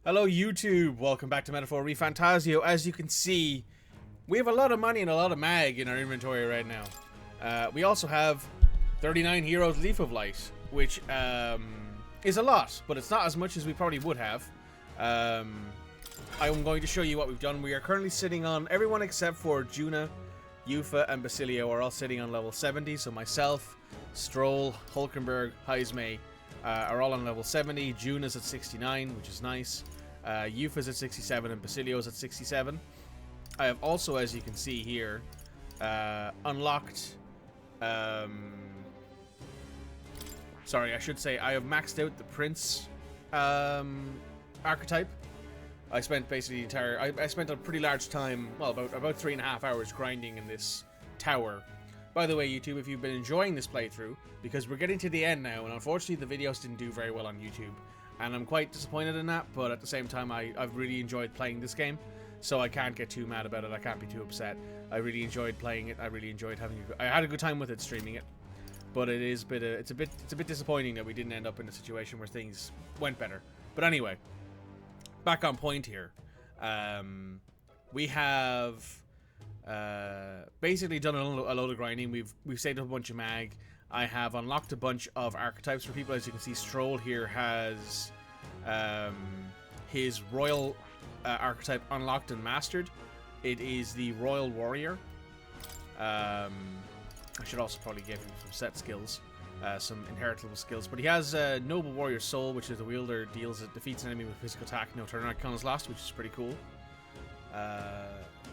Hello YouTube, welcome back to Metaphor ReFantazio. As you can see, we have a lot of money and a lot of mag in our inventory right now. We also have 39 Heroes Leaf of Light, which is a lot, but it's not as much as we probably would have. I'm going to show you what we've done. We are currently sitting on, everyone except for Juna, Yufa, and Basilio are all sitting on level 70, so myself, Stroll, Hulkenberg, Heismay are all on level 70. Juna's at 69, which is nice. Yufa's at 67 and Basilio's at 67. I have also, as you can see here, unlocked... sorry, I should say I have maxed out the Prince archetype. I spent basically the entire... I spent a pretty large time, well, about 3.5 hours grinding in this tower. By the way, YouTube, if you've been enjoying this playthrough, because we're getting to the end now, and unfortunately the videos didn't do very well on YouTube, and I'm quite disappointed in that, but at the same time, I've really enjoyed playing this game, so I can't get too mad about it, I can't be too upset. I really enjoyed playing it, I really enjoyed I had a good time with it, streaming it, but it is it's a bit disappointing that we didn't end up in a situation where things went better. But anyway, back on point here. We have... basically done a load of grinding. We've saved up a bunch of mag. I have unlocked a bunch of archetypes for people. As you can see, Stroll here has his royal archetype unlocked and mastered. It is the Royal Warrior. I should also probably give him some set skills, some inheritable skills. But he has Noble Warrior Soul, which is the wielder defeats an enemy with physical attack, no turn icon is lost, which is pretty cool.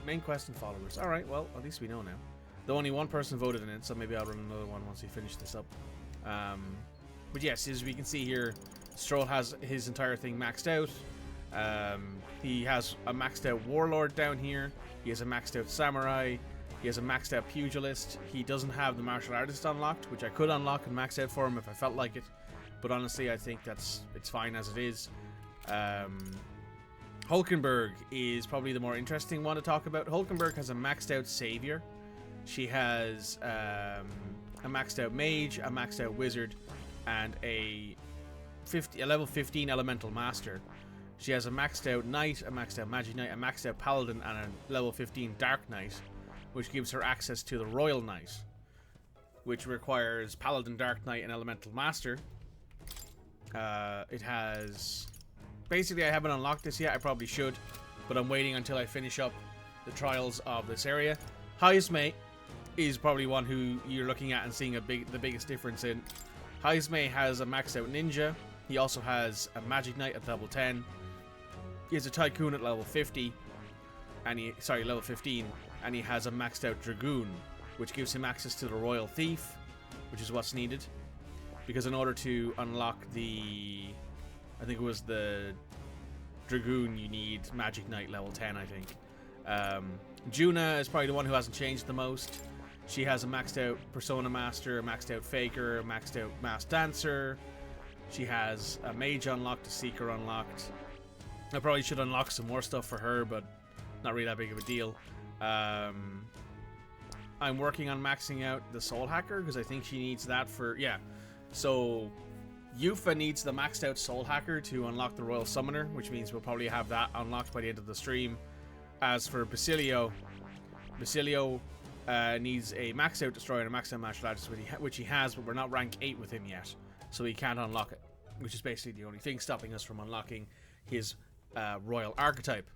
Main quest and followers. Alright, well, at least we know now. Though only one person voted in it, so maybe I'll run another one once we finish this up. But yes, as we can see here, Stroll has his entire thing maxed out. He has a maxed out Warlord down here. He has a maxed out Samurai. He has a maxed out Pugilist. He doesn't have the Martial Artist unlocked, which I could unlock and max out for him if I felt like it. But honestly, I think it's fine as it is. Hulkenberg is probably the more interesting one to talk about. Hulkenberg has a maxed out Savior. She has a maxed out Mage, a maxed out Wizard, and a level 15 Elemental Master. She has a maxed out Knight, a maxed out Magic Knight, a maxed out Paladin, and a level 15 Dark Knight, which gives her access to the Royal Knight, which requires Paladin, Dark Knight, and Elemental Master. It has... Basically, I haven't unlocked this yet. I probably should, but I'm waiting until I finish up the trials of this area. Heismay is probably one who you're looking at and seeing the biggest difference in. Heismay has a maxed out Ninja. He also has a Magic Knight at level 10. He has a Tycoon at level 50, and level 15, and he has a maxed out Dragoon, which gives him access to the Royal Thief, which is what's needed, because in order to unlock the... I think it was the Dragoon, you need Magic Knight level 10, I think. Juna is probably the one who hasn't changed the most. She has a maxed out Persona Master, a maxed out Faker, a maxed out Masked Dancer. She has a Mage unlocked, a Seeker unlocked. I probably should unlock some more stuff for her, but not really that big of a deal. I'm working on maxing out the Soul Hacker, because I think she needs that for... Yeah, so... Yufa needs the maxed out Soul Hacker to unlock the Royal Summoner, which means we'll probably have that unlocked by the end of the stream. As for Basilio, needs a maxed out Destroyer and a maxed out Martial Artist, which he has, but we're not rank 8 with him yet, so he can't unlock it, which is basically the only thing stopping us from unlocking his Royal Archetype.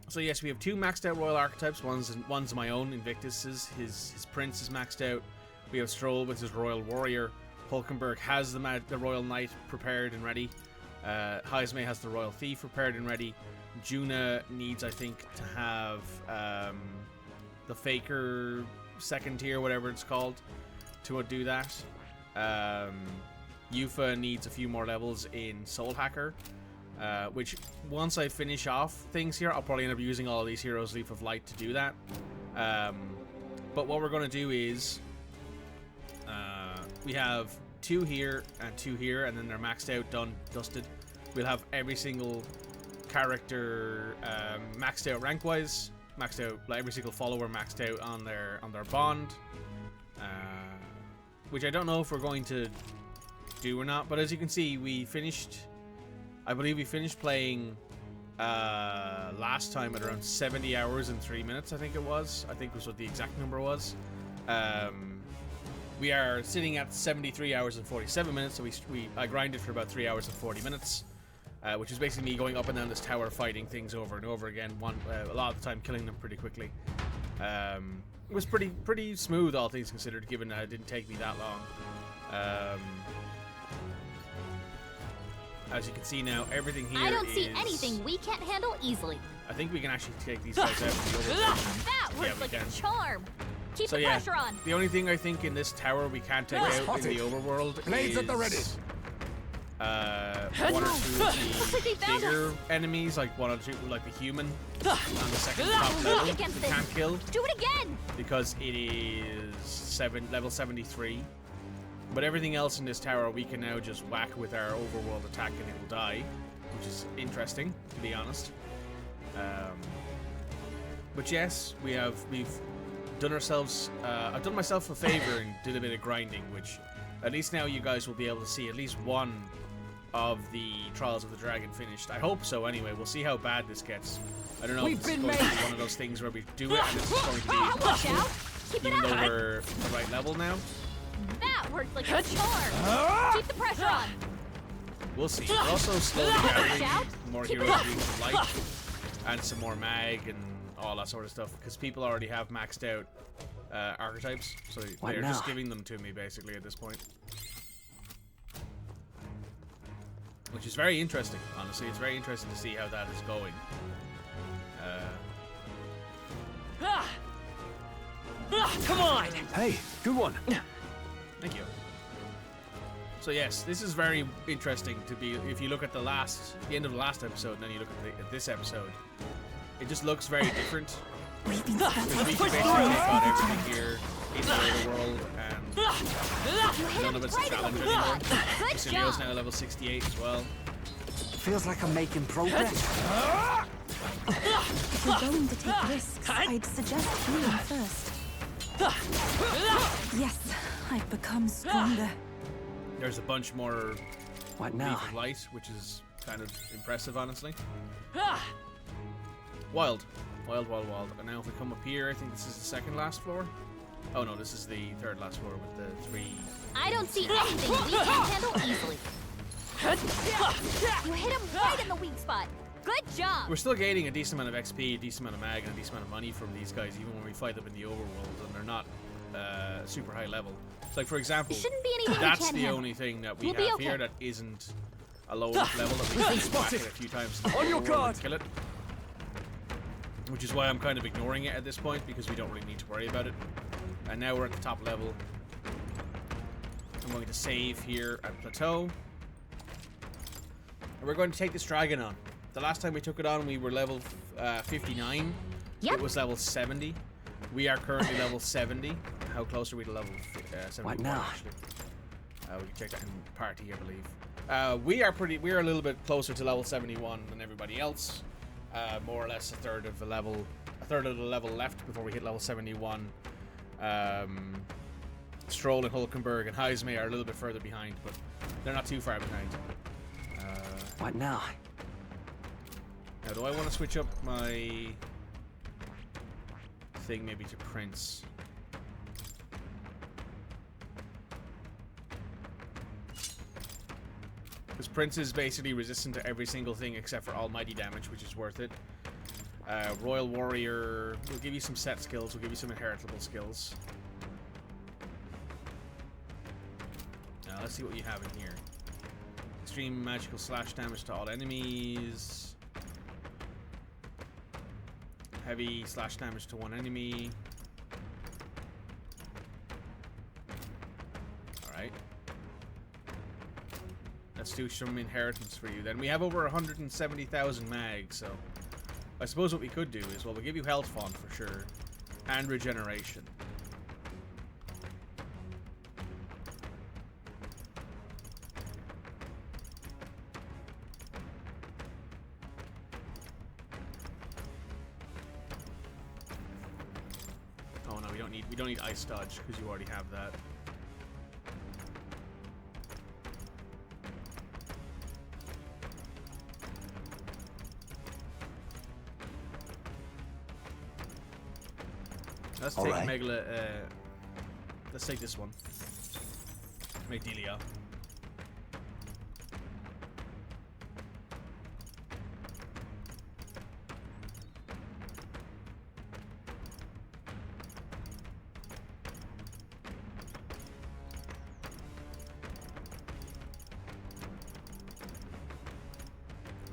So yes, we have 2 maxed out Royal Archetypes. One's my own, Invictus's. His Prince is maxed out. We have Stroll with his Royal Warrior. Hulkenberg has the Royal Knight prepared and ready. Heismay has the Royal Thief prepared and ready. Juna needs, I think, to have the Faker second tier, whatever it's called, to do that. Yufa needs a few more levels in Soul Hacker, which once I finish off things here, I'll probably end up using all of these Heroes Leaf of Light to do that. But what we're going to do is... we have 2 here and 2 here, and then they're maxed out, done, dusted. We'll have every single character maxed out rank-wise, maxed out, like every single follower maxed out on their bond, which I don't know if we're going to do or not. But as you can see, we finished. I believe we finished playing last time at around 70 hours and 3 minutes. I think it was. I think was what the exact number was. We are sitting at 73 hours and 47 minutes. So I grinded for about 3 hours and 40 minutes. Which is basically me going up and down this tower, fighting things over and over again. A lot of the time, killing them pretty quickly. It was pretty smooth, all things considered, given that it didn't take me that long. As you can see now, everything here I don't see anything we can't handle easily. I think we can actually take these guys out with the overworld. That works like a charm. Keep the pressure on. The only thing I think in this tower we can't take out in the overworld Blades at the ready. One or two of the bigger enemies, like one or two, like the human on the second top level, we can't kill. Do it again! Because it is level 73. But everything else in this tower we can now just whack with our overworld attack and it will die, which is interesting, to be honest. But yes, we've done ourselves. I've done myself a favor and did a bit of grinding, which at least now you guys will be able to see at least one of the Trials of the Dragon finished. I hope so. Anyway, we'll see how bad this gets. I don't know if this is going to be one of those things where we do it and this is going to be even though we're at the right level now. That worked like a charm. Keep the pressure on. We'll see. We're also slowly gathering more heroes of light and some more mag and all that sort of stuff because people already have maxed out archetypes, so they're just giving them to me basically at this point. Which is very interesting, honestly. It's very interesting to see how that is going. Come on! Hey, good one. Thank you. So yes, this is very interesting to be. If you look at the end of the last episode, and then you look at this episode, it just looks very different. We've been Because we can basically take on everything here in the world, and none of it's a challenge anymore. Basilio's now level 68 as well. Feels like I'm making progress. If you're going to take risks, I'd suggest healing first. Yes, I've become stronger. There's a bunch more What now? of light, which is kind of impressive, honestly. Wild. Wild. And now if we come up here, I think this is the second last floor. Oh no, this is the third last floor with the 3. I don't see anything we can't handle easily. You hit him right in the weak spot. Good job. We're still gaining a decent amount of XP, a decent amount of mag, and a decent amount of money from these guys, even when we fight them in the overworld, and they're not super high level. So, like for example, Shouldn't be anything that's we can't the handle. only thing that we We'll be have okay. here that isn't a low enough level that we can whack it a few times in the On your overworld guard. and kill it. Which is why I'm kind of ignoring it at this point, because we don't really need to worry about it. And now we're at the top level. I'm going to save here at Plateau. And we're going to take this dragon on. The last time we took it on, we were level 59. Yep. It was level 70. We are currently level 70. How close are we to level 71? What now? Actually? We can check that in party, I believe. We are a little bit closer to level 71 than everybody else. More or less a third of the level left before we hit level 71. Stroll and Hulkenberg and Heisme are a little bit further behind, but they're not too far behind. What now? Now, do I want to switch up my thing maybe to Prince? Because Prince is basically resistant to every single thing except for almighty damage, which is worth it. Royal Warrior will give you some set skills, will give you some inheritable skills. Now, let's see what you have in here. Extreme magical slash damage to all enemies. Heavy slash damage to one enemy. Alright. Let's do some inheritance for you. Then we have over 170,000 mag, so I suppose what we could do is, well, we'll give you health font for sure. And regeneration. Oh no, we don't need ice dodge because you already have that. Let's All take right. Megala. Let's take this one. Megdelia.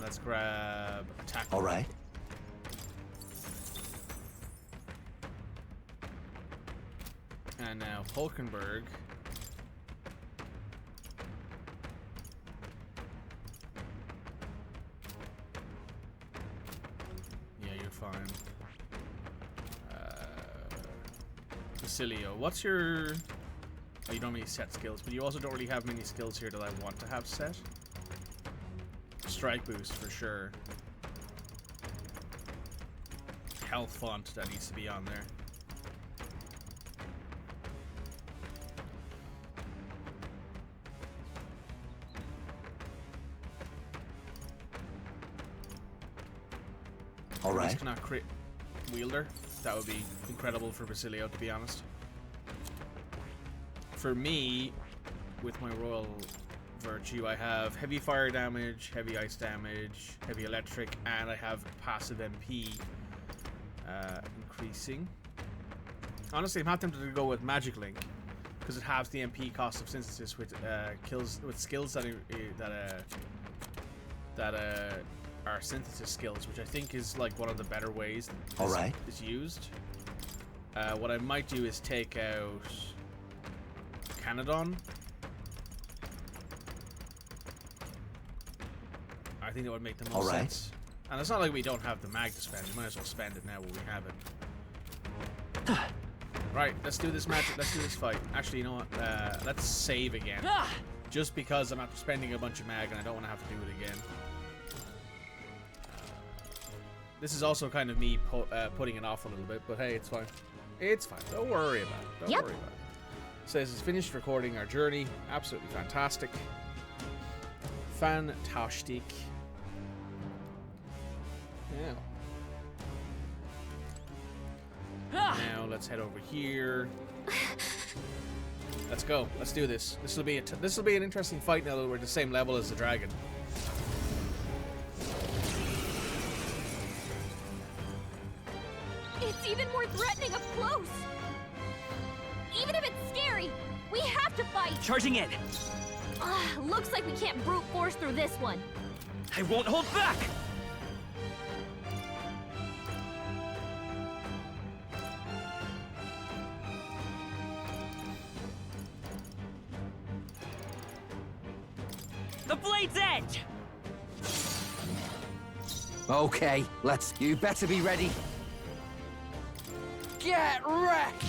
Let's grab attack. All right. And now Hulkenberg. Yeah, you're fine. Basilio, what's your... Oh, you don't have any set skills, but you also don't really have many skills here that I want to have set. Strike boost, for sure. Health font, that needs to be on there. All right. Just cannot crit wielder. That would be incredible for Basilio, to be honest. For me, with my royal virtue, I have heavy fire damage, heavy ice damage, heavy electric, and I have passive MP increasing. Honestly, I'm not tempted to go with Magic Link because it halves the MP cost of synthesis with kills with skills that are synthesis skills, which I think is like one of the better ways All right. is used. What I might do is take out Canadon. I think that would make the most All right. sense. And it's not like we don't have the mag to spend. We might as well spend it now while we have it. Right, let's do this match. Let's do this fight. Actually, you know what? Let's save again. Just because I'm after spending a bunch of mag and I don't want to have to do it again. This is also kind of me putting it off a little bit, but hey, it's fine. It's fine. Don't worry about it. Don't worry about it. Says it's finished recording our journey. Absolutely fantastic. Fantastic. Now let's head over here. Let's go. Let's do this. This will be an interesting fight now that we're at the same level as the dragon. It's even more threatening up close. Even if it's scary, we have to fight. Charging in. Looks like we can't brute force through this one. I won't hold back. The blade's edge. Okay, let's. You better be ready. Get wrecked.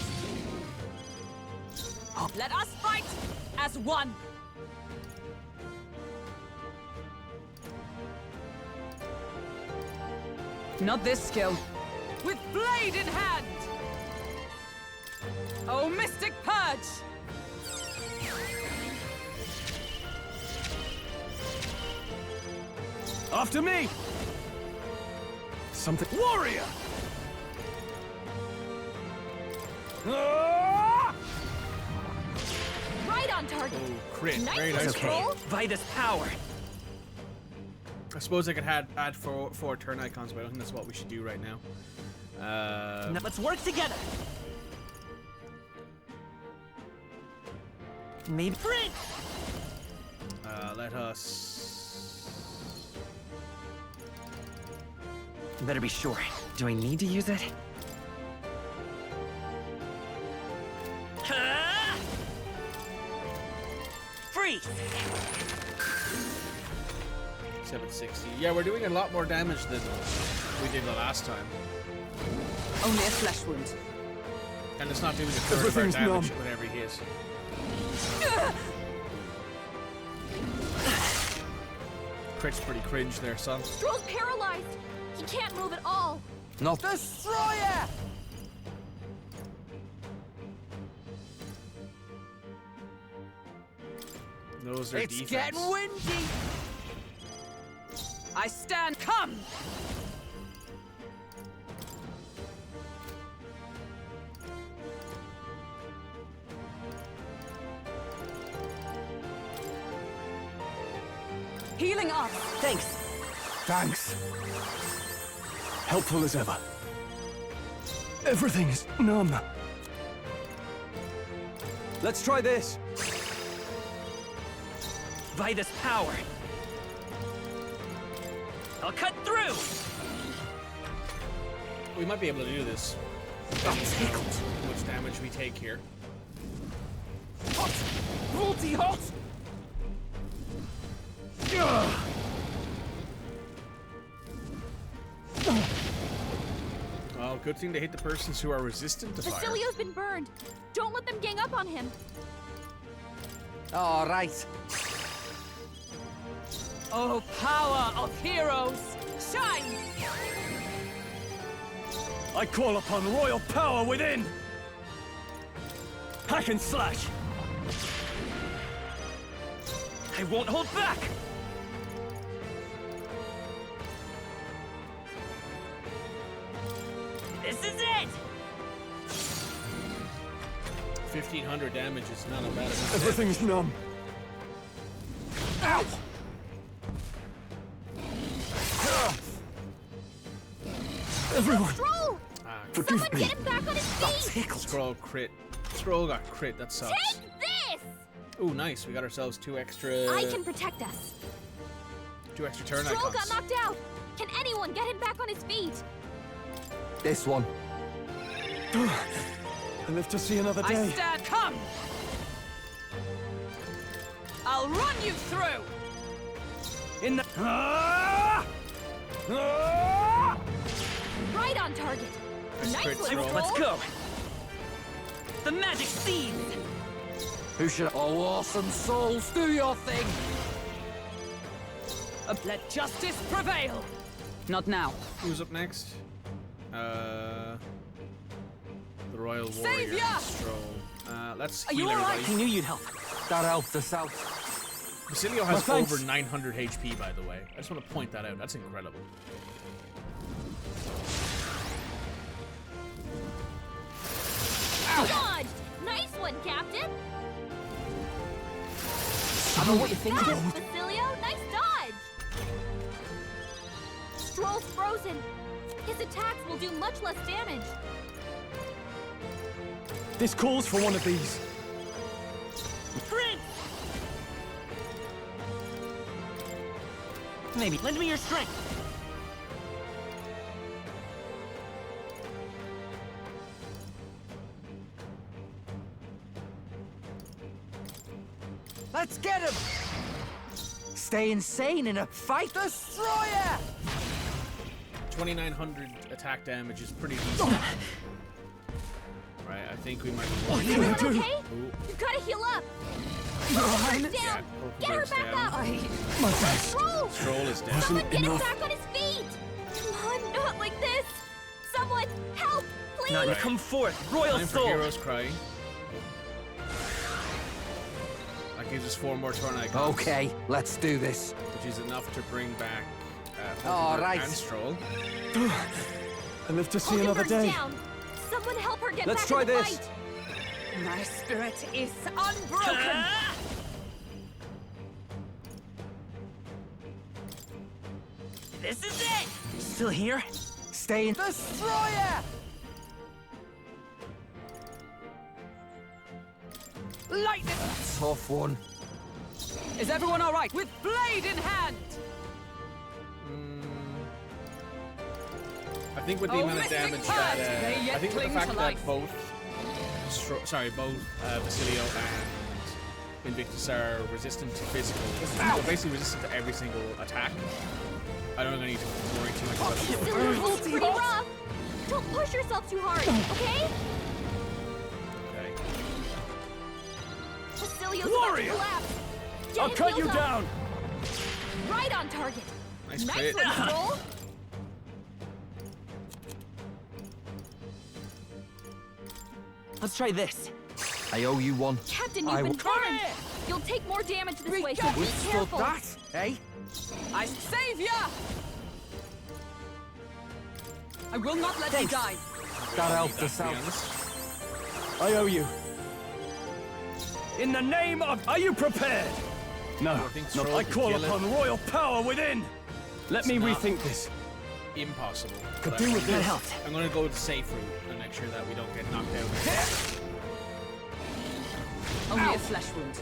Let us fight as one. Not this skill. With blade in hand! Oh, Mystic Purge! After me. Something. Warrior. Right on target. Oh, crit. Nice Very nice control. roll. Vitus power. I suppose I could add four turn icons, but I don't think that's what we should do right now. Now let's work together. Maybe. Let us... Better be sure. Do I need to use it? Freeze! 760. Yeah, we're doing a lot more damage than we did the last time. Only a flesh wound. And it's not doing a third of our Everything's damage numb. with every hit. Crit's pretty cringe there, son. Stroll's paralyzed. He can't move at all. Not destroyer! Those are It's defense. getting windy! I stand. Come! Healing up. Thanks. Thanks. Helpful as ever. Everything is numb. Let's try this. By this power, I'll cut through. We might be able to do this. I'm tickled. How much damage we take here. Hot! Multi hot! Well, good thing to hit the persons who are resistant to fire. Basilio's been burned. Don't let them gang up on him. All right. Oh, power of heroes! Shine! I call upon royal power within. Hack and slash. I won't hold back. This is it. 1,500 damage is not a bad amount. Everything's numb. Ow! Everyone, Scroll! forgive Someone me. get him back on his feet! Tickled. Scroll crit. Scroll got crit. That sucks. Take this! Ooh, nice. We got ourselves two extra. I can protect us. Two extra turn Stroll icons. got knocked out. Can anyone get him back on his feet? This one. I live to see another I day. stand. Come! I'll run you through! In the. Right on target. Nice Nice crit one, scroll. Let's Scroll. go. The magic seeds. Who should? Oh, awesome souls, do your thing. Let justice prevail! Not now. Who's up next? The Royal Warrior. Savior! Stroll. Let's Are heal you all right? everybody. I knew you'd help. That helped us out. Basilio has Well, thanks. over 900 HP, by the way. I just want to point that out. That's incredible. Dodged! Nice one, Captain! I know what you think. Fast, Basilio! Nice dodge! Stroll's frozen. His attacks will do much less damage. This calls for one of these. Prince. Maybe lend me your strength. Let's get him. Stay insane in a fight destroyer. 2,900 attack damage is pretty decent. Right, I think we might be working. Everyone do? okay? Ooh. You gotta heal up! Purple Yeah, down! Purple Get her Bird's back down. up! My best. Stroll! Stroll is down. Someone get him enough. back on his feet! Come on, not like this! Someone, help! Please! None, Right. come forth, royal Time for soul. Hero's Cry. That gives us 4 more turn icons. Okay, let's do this. Which is enough to bring back All Purple Bird right. and Stroll. I live to see another Hulkenberg's day. down! Someone help her get Let's back try in the this. fight! My spirit is unbroken! Ah! This is it. Still here? Stay in destroyer. Lightning! Tough one. Is everyone all right? With blade in hand! I think with the Oh, amount of missing damage part. that They yet I think with the cling fact to that life. both Basilio and Invictus are resistant to physical, they're basically resistant to every single attack. I don't think I need to worry too much about the Basilio, it's pretty rough! Don't push yourself too hard, okay? Okay. Basilio's Warrior! about to collapse! Get I'll him cut you healed up. down. Right on target! Nice Nice crit. one, Stroll! Let's try this. I owe you one. Captain, I you've been will- burned! You'll take more damage this way, so got be Withstood careful! that, eh? I save ya! I will not let you die. That helped To us be out. honest. I owe you. In the name of... Are you prepared? No, I think no, Stroll I could call kill it. upon royal power within. Let me not- rethink this. Impossible. Could But do with That this. helped. I'm gonna go with the safe route and make sure that we don't get knocked out. Only a flesh wound.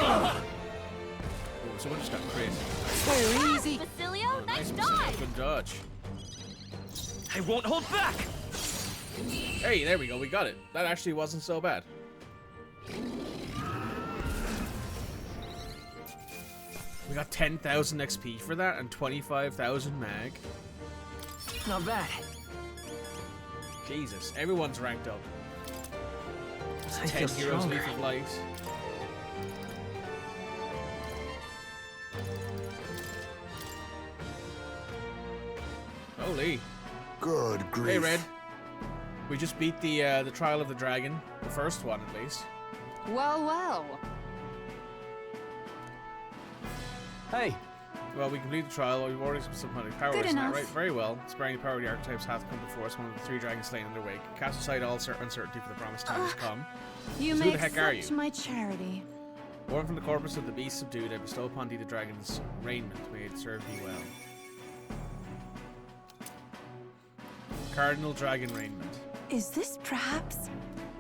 Oh, someone just got crit. Too easy. Basilio, nice Nice, dodge! good dodge. I won't hold back. Hey, there we go. We got it. That actually wasn't so bad. We got 10,000 XP for that and 25,000 mag. Not bad. Jesus, everyone's ranked up. I 10 feel heroes stronger. leaf of light. Holy. Good grief. Hey, Red. We just beat the Trial of the Dragon. The first one, at least. Well, well. Hey, Well, we completed the trial. We've already some kind of power, Good isn't that enough. right? Very well. Sparing the power of the archetypes hath come before us. One of the 3 dragons slain in their wake. Cast aside all uncertainty for the promised time has come. You So who the make heck are such you? my charity. Born from the corpus of the beast subdued, I bestow upon thee the dragon's raiment. May it serve thee well. Cardinal Dragon Raiment. Is this perhaps?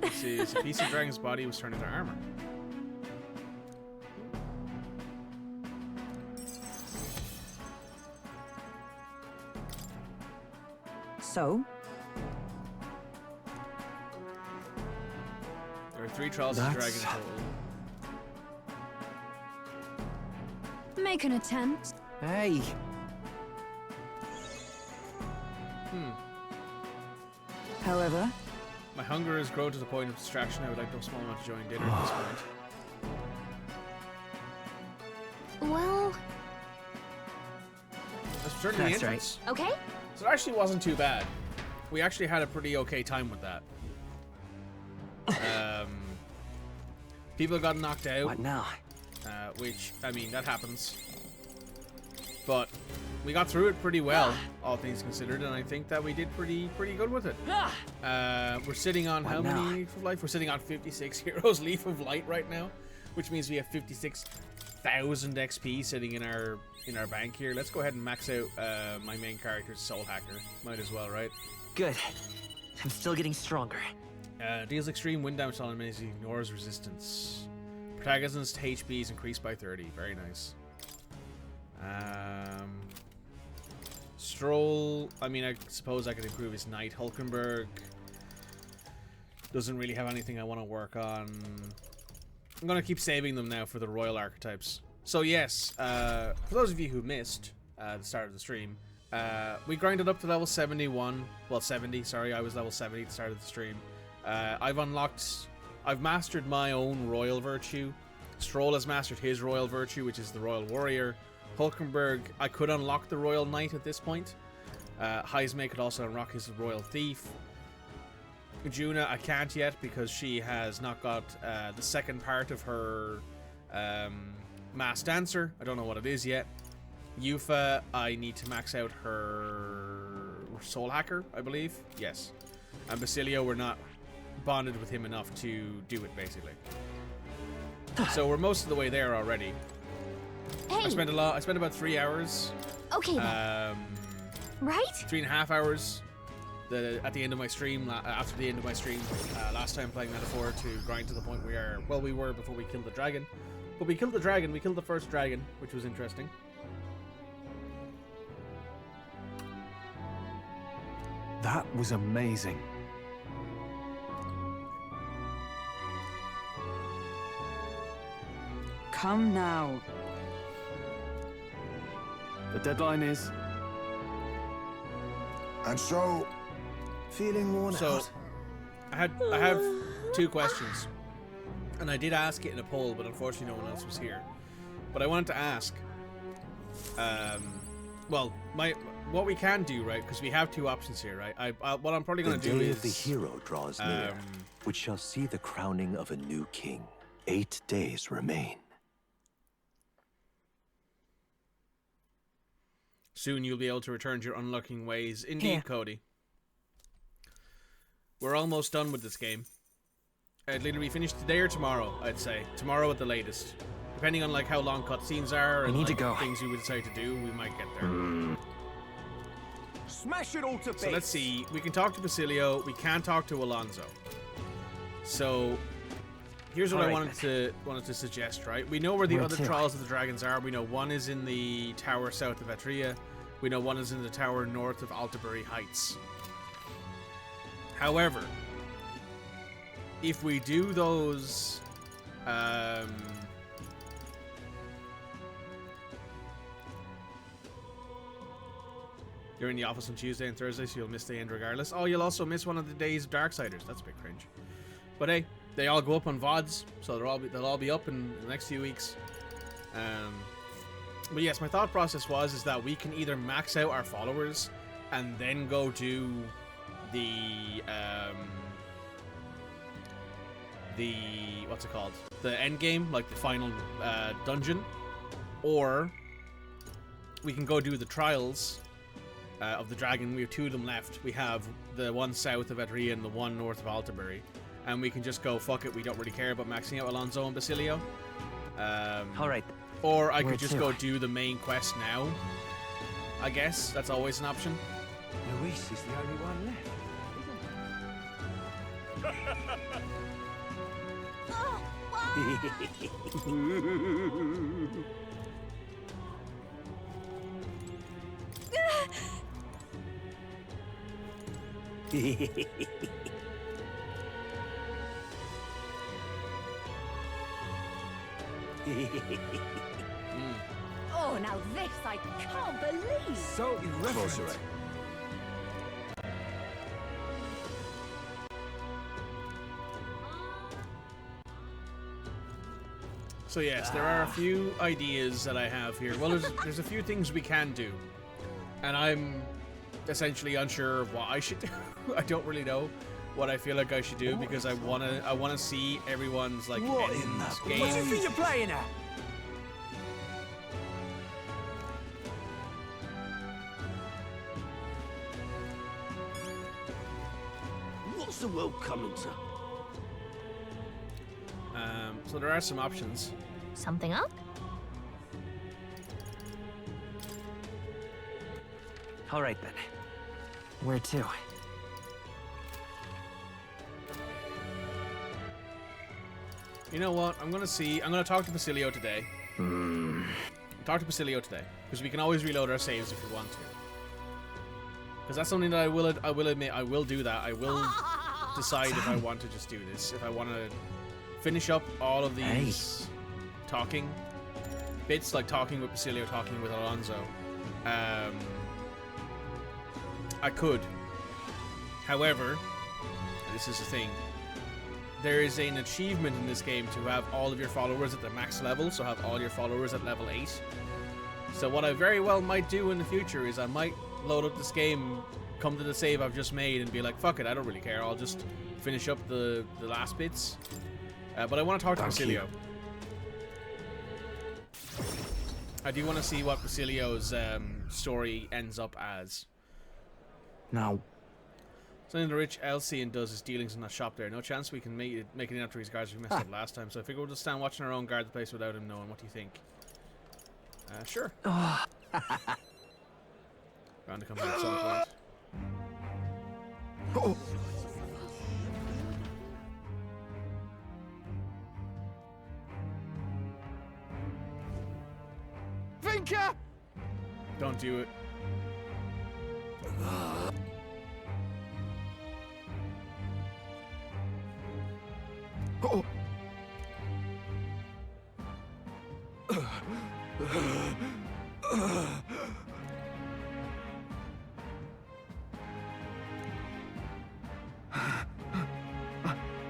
This is a piece of dragon's body was turned into armor. So? There are 3 trials of the That's- dragon total. Make an attempt. Hey. However, My hunger has grown to the point of distraction. I would like no small amount to join dinner at this point. Well, That's certainly That's the right. entrance. okay. So it actually wasn't too bad. We actually had a pretty okay time with that. People got knocked out, What now? which, I mean, that happens. But we got through it pretty well, all things considered, and I think that we did pretty good with it. We're sitting on how What now? many Leaf of Life? We're sitting on 56 Heroes Leaf of Light right now, which means we have 56,000 XP sitting in our bank here. Let's go ahead and max out my main character's Soul Hacker. Might as well, right? Good. I'm still getting stronger. Deals extreme wind damage on enemies, ignores resistance. Protagonist HP is increased by 30. Very nice. Stroll, I mean, I suppose I could improve his Knight. Hulkenberg doesn't really have anything I want to work on. I'm going to keep saving them now for the Royal Archetypes. So yes, for those of you who missed the start of the stream, we grinded up to level 71. Well, 70, sorry, I was level 70 at the start of the stream. I've mastered my own Royal Virtue. Stroll has mastered his Royal Virtue, which is the Royal Warrior. Hulkenberg, I could unlock the Royal Knight at this point. Heismay could also unlock his Royal Thief. Juna, I can't yet because she has not got the second part of her Mass Dancer. I don't know what it is yet. Yufa, I need to max out her Soul Hacker, I believe. Yes. And Basilio, we're not bonded with him enough to do it, basically. So we're most of the way there already. Hey, I spent about 3 hours. okay then, right? 3.5 hours at the end of my stream, after the end of my stream, last time playing Metaphor, to grind to the point we were before we killed the dragon. But we killed the dragon, we killed the first dragon, which was interesting. that was amazing. Come now. The deadline is... And so, feeling worn So, out. I have 2 questions. And I did ask it in a poll, but unfortunately no one else was here. But I wanted to ask, well, what we can do, right? Because we have 2 options here, right? What I'm probably The going to do day is of the hero draws near, which shall see the crowning of a new king. 8 days remain. soon you'll be able to return to your unlocking ways. Indeed, Here. Cody. We're almost done with this game. It'll either be finished today or tomorrow, I'd say. Tomorrow at the latest. Depending on like how long cutscenes are and need to like, go. things we decide to do, we might get there. Smash it all to bits. So let's see. We can talk to Basilio. We can talk to Alonso. So here's what I wanted to suggest. Right, we know where the Where other to? trials of the dragons are. We know one is in the tower south of Etria. We know one is in the tower north of Altabury Heights. However, if we do those, you're in the office on Tuesday and Thursday, so you'll miss the end regardless. Oh, you'll also miss one of the days of Darksiders. That's a bit cringe. But hey, they all go up on VODs, so they'll all be up in the next few weeks. But yes, my thought process is that we can either max out our followers and then go do the what's it called? The end game, like the final dungeon, or we can go do the trials of the dragon. We have 2 of them left. We have the one south of Etria and the one north of Altabury, and we can just go fuck it. We don't really care about maxing out Alonso and Basilio. All right. Or I Where could just to? go do the main quest now. I guess that's always an option. Luis is the only one left. Oh, oh, now this I can't believe. So irreverent. So yes, there are a few ideas that I have here. Well, there's a few things we can do, and I'm essentially unsure of what I should do. I don't really know what I feel like I should do because I wanna see everyone's like What end in that? game. What do you think you're playing at? What's the world coming to? So there are some options. Something up? All right then. Where to? You know what? I'm gonna talk to Basilio today. Talk to Basilio today because we can always reload our saves if we want to. Because that's something that I will admit I will do that. I will decide if I want to just do this. If I want to finish up all of these talking bits, like talking with Basilio, talking with Alonso. I could. However, this is the thing. There is an achievement in this game to have all of your followers at the max level, so have all your followers at level 8. So what I very well might do in the future is I might load up this game, come to the save I've just made, and be like, fuck it, I don't really care. I'll just finish up the last bits. But I want to talk to Basilio. I do want to see what Basilio's story ends up as. Now, Something the rich Elsian does is dealings in that shop there. No chance we can make it in after his guards we messed up last time. So I figure we'll just stand watching our own guard the place without him knowing. What do you think? Sure. Bound to come back at some point. Vinka! Don't do it. Oh.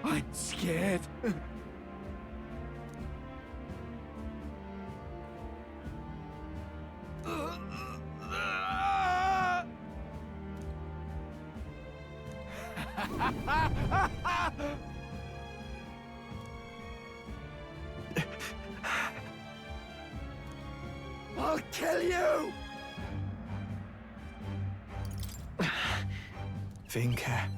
I'm scared. I'll kill you! Vinka.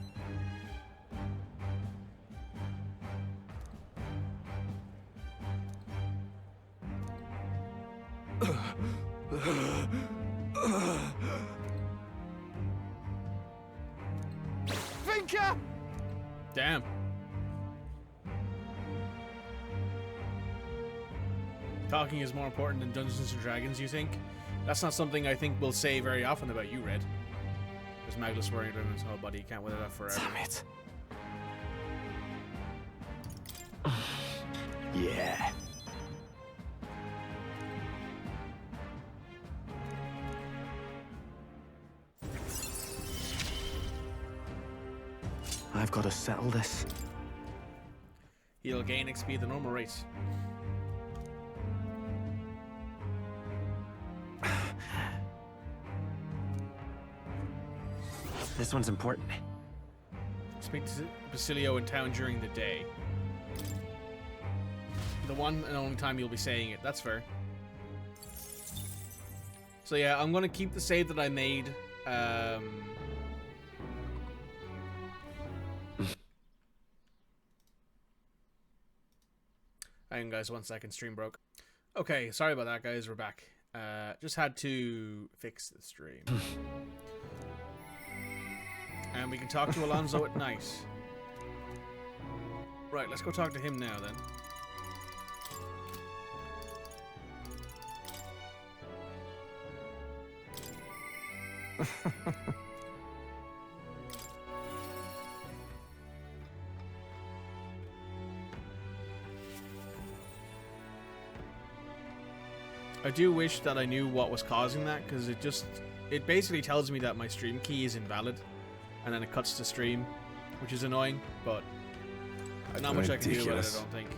Thinker! Damn. Talking is more important than Dungeons and Dragons, you think? That's not something I think we'll say very often about you, Red. There's Magnus wearing it on his whole body. He can't wear that forever. Damn it. Yeah. I've got to settle this. He'll gain XP at the normal rate. This one's important. Speak to Basilio in town during the day. The one and only time you'll be saying it. That's fair. So yeah, I'm gonna keep the save that I made. Hang on, guys, 1 second. Stream broke. Okay, sorry about that, guys. We're back. Just had to fix the stream. And we can talk to Alonso at night. Right, let's go talk to him now then. I do wish that I knew what was causing that, because it basically tells me that my stream key is invalid, and then it cuts to stream, which is annoying, but not much I can do about it, I don't think.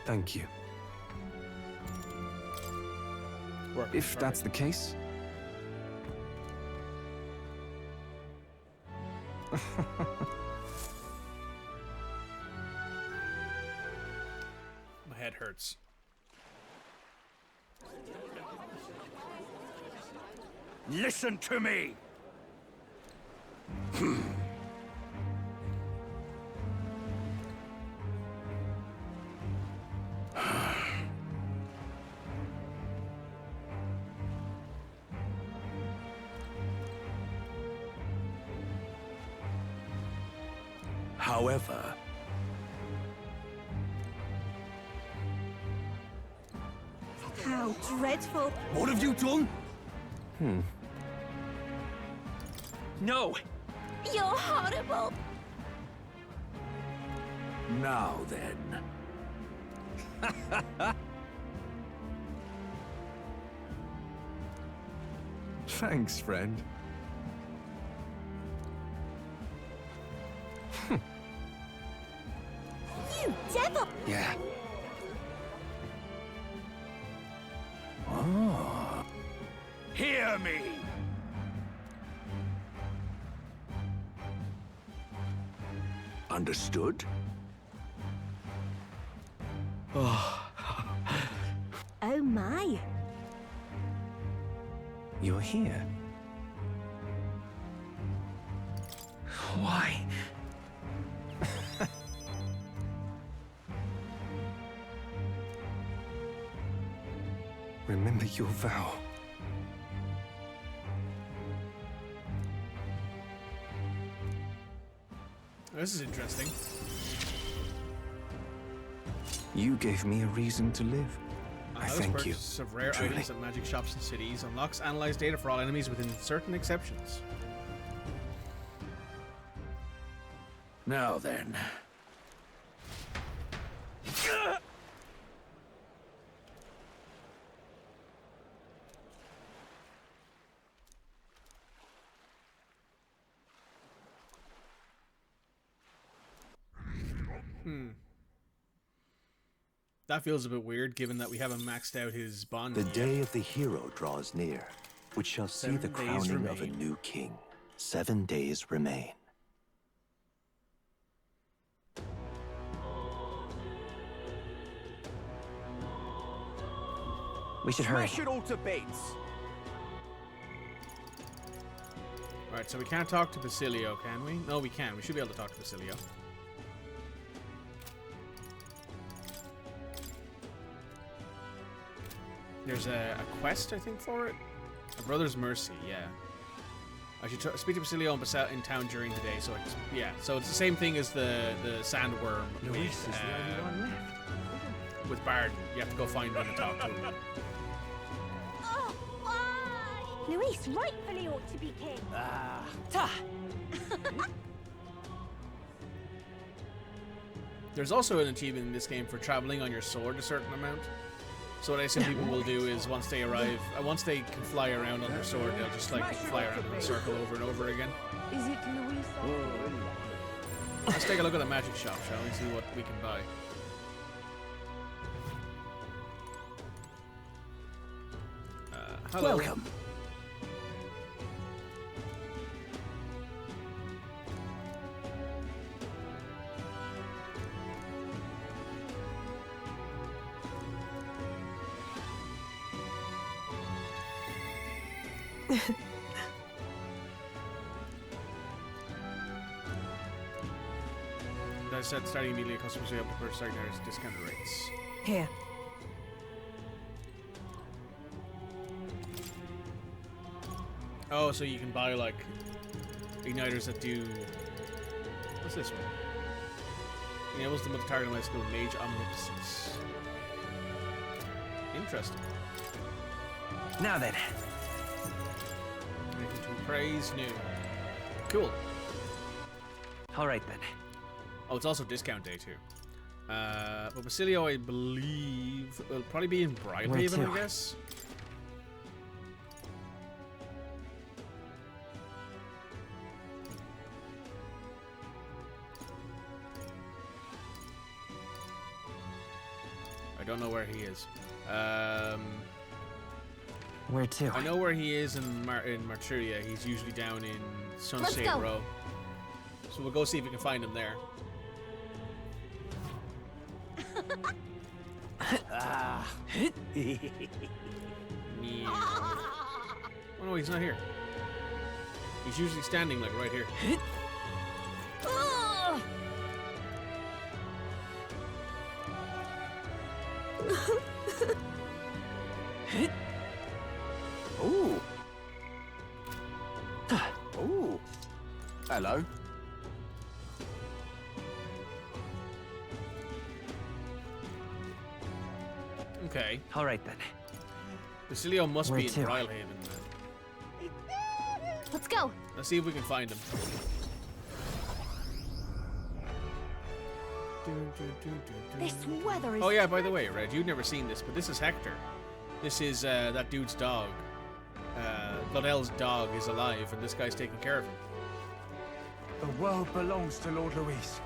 Thank you. If that's the case. My head hurts. Listen to me! However, How dreadful. what have you done? No! You're horrible. Now then. Thanks, friend. You devil. Yeah. Hear me! Understood? Oh my. You're here. Why? Remember your vow. This is interesting. You gave me a reason to live. I thank you. Purchase of rare Truly. items at magic shops and cities unlocks analyzed data for all enemies within certain exceptions. Now then. That feels a bit weird, given that we haven't maxed out his bond. The yet. day of the hero draws near, which shall see 7 the days crowning of a remain. new king. 7 days remain. We should hurry. Smash it all to bits. Alright, so we can't talk to Basilio, can we? No, we can. We should be able to talk to Basilio. There's a quest, I think, for it. A Brother's Mercy, yeah. I should speak to Basilio in town during the day, so yeah. So it's the same thing as the sandworm with Barden. You have to go find him and talk to him. Oh, why? Luis rightfully ought to be king. There's also an achievement in this game for traveling on your sword a certain amount. So what I assume people will do is once they arrive, once they can fly around on their sword, they'll just like fly around in a circle over and over again. Is it Luis? Let's take a look at the magic shop, shall we? See what we can buy. Hello. Welcome. I said starting immediately, customers will be able to purchase starting at discounted rates. Here. Oh, so you can buy like igniters that do. What's this one? Enables them with the target on my skill Mage Omnipotence. Interesting. Now then. Making to praise new. Cool. All right then. Oh, it's also discount day too. But Basilio, I believe, will probably be in Bridlehaven, I guess. I don't know where he is. Where to? I know where he is in Martyria. He's usually down in Sunset Row. So we'll go see if we can find him there. Oh no, he's not here. He's usually standing like right here. Ooh. Ooh. Hello. Okay. All right then. Basilio must Where be in to? Bridlehaven then. Let's go. Let's see if we can find him. This weather is. Oh yeah, by the way, Red, you've never seen this, but this is Hector. This is that dude's dog. Lodell's dog is alive, and this guy's taking care of him. The world belongs to Lord Luis.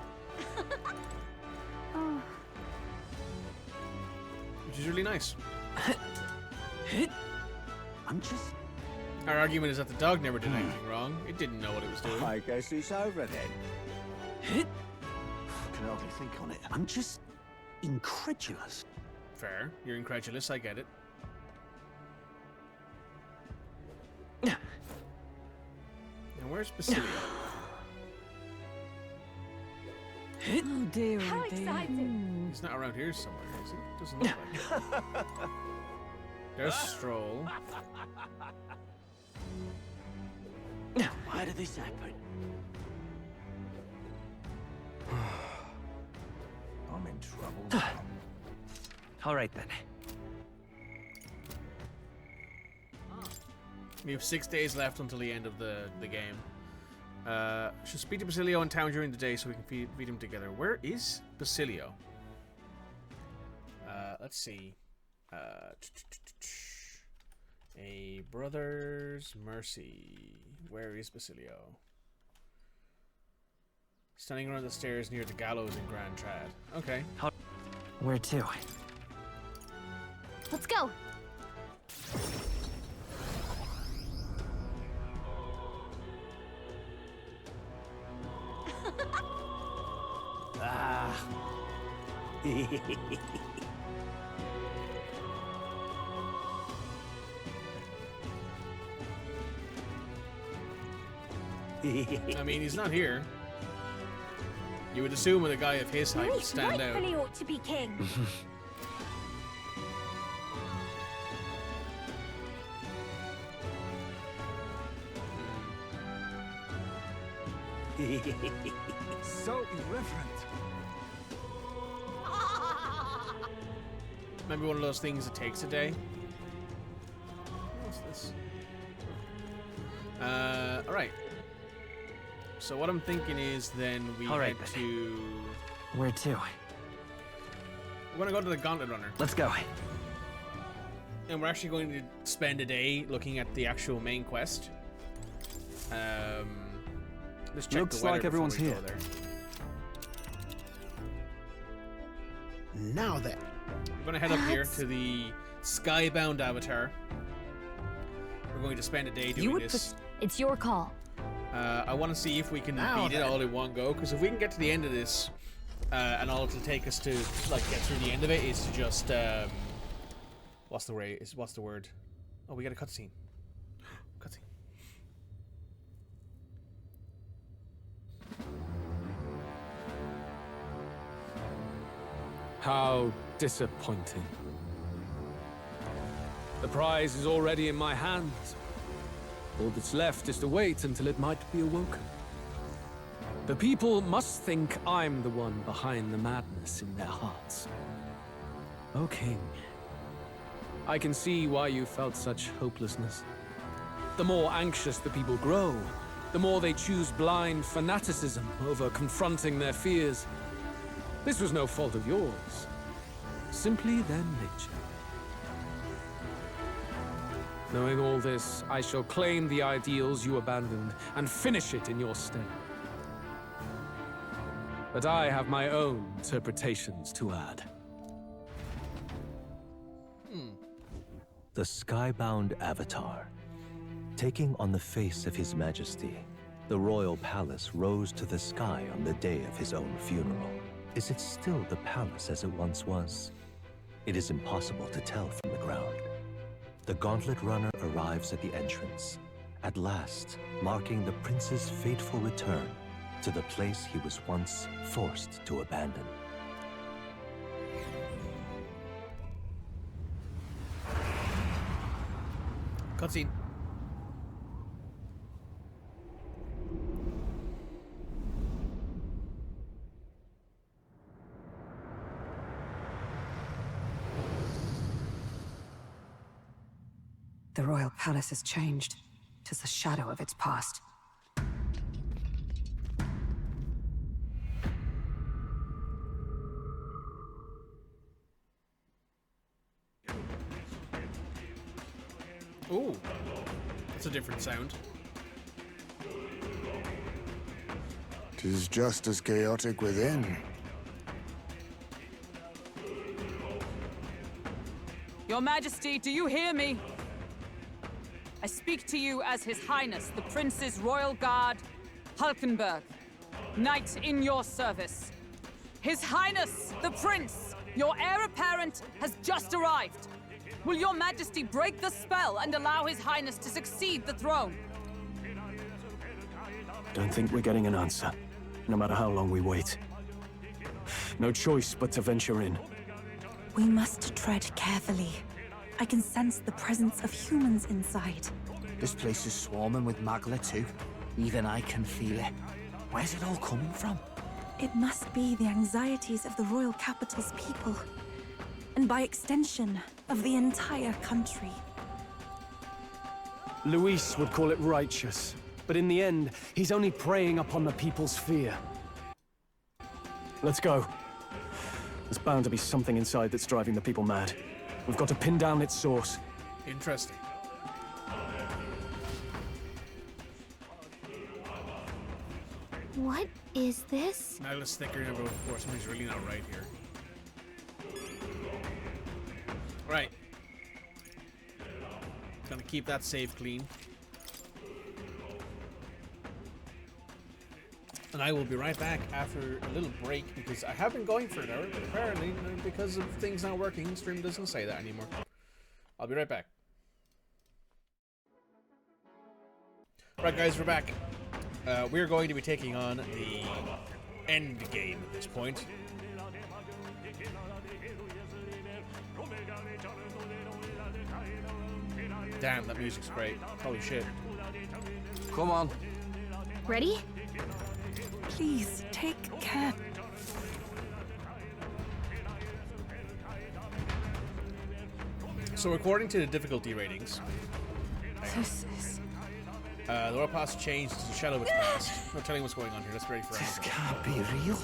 Which is really nice. I'm just... Our argument is that the dog never did anything wrong. It didn't know what it was doing. I guess it's over then. Can hardly think on it. I'm just incredulous. Fair. You're incredulous, I get it. Now where's Basilio? Oh dear, How oh dear. exciting! He's not around here somewhere, is he? Doesn't look like it. There's Stroll. Why did this happen? I'm in trouble now. All right then. We have 6 days left until the end of the game. Should speak to Basilio in town during the day so we can feed him together. Where is Basilio? Let's see. A Brother's Mercy. Where is Basilio? Standing around the stairs near the gallows in Grand Trad. Okay. Where to? Let's go. I mean, he's not here. You would assume with a guy of his height would Luis stand out. rightfully ought to be king. So irreverent. Maybe one of those things that takes a day. What's this? Alright. So what I'm thinking is then we Alright, head to... Where to? We're gonna go to the Gauntlet Runner. Let's go. And we're actually going to spend a day looking at the actual main quest. Let's check Looks the weather like everyone's before we here. go there. Now then. We're gonna head up here to the Skybound Avatar. We're going to spend a day doing this. It's your call. I want to see if we can beat it all in one go, because if we can get to the end of this, and all it'll take us to like get through the end of it is to just what's the word? Oh, we got a cutscene. Cutscene. How disappointing. The prize is already in my hands. All that's left is to wait until it might be awoken. The people must think I'm the one behind the madness in their hearts. O King, I can see why you felt such hopelessness. The more anxious the people grow, the more they choose blind fanaticism over confronting their fears. This was no fault of yours, simply their nature. Knowing all this, I shall claim the ideals you abandoned and finish it in your stead. But I have my own interpretations to add. The Skybound Avatar. Taking on the face of His Majesty, the royal palace rose to the sky on the day of his own funeral. Is it still the palace as it once was? It is impossible to tell from the ground. The Gauntlet Runner arrives at the entrance, at last marking the prince's fateful return to the place he was once forced to abandon. Cutscene. The royal palace has changed. 'Tis a shadow of its past. Ooh, that's a different sound. 'Tis just as chaotic within. Your Majesty, do you hear me? I speak to you as His Highness, the Prince's Royal Guard, Hulkenberg, Knight in your service. His Highness, the Prince, your heir apparent, has just arrived. Will your Majesty break the spell and allow His Highness to succeed the throne? Don't think we're getting an answer, no matter how long we wait. No choice but to venture in. We must tread carefully. I can sense the presence of humans inside. This place is swarming with Magla too. Even I can feel it. Where's it all coming from? It must be the anxieties of the royal capital's people. And by extension, of the entire country. Luis would call it righteous, but in the end, he's only preying upon the people's fear. Let's go. There's bound to be something inside that's driving the people mad. We've got to pin down its source. Interesting. What is this? Now let's think about before something's really not right here. Right. Gonna keep that safe clean. And I will be right back after a little break because I have been going for an hour, but apparently because of things not working, stream doesn't say that anymore. I'll be right back. Right guys, we're back. we're going to be taking on the end game at this point. Damn, that music's great. Holy shit. Come on. Ready? Please, take care. So according to the difficulty ratings, the Royal Pass changed to the shadow of its past. No telling what's going on here. Let's be ready for This anything. can't be real.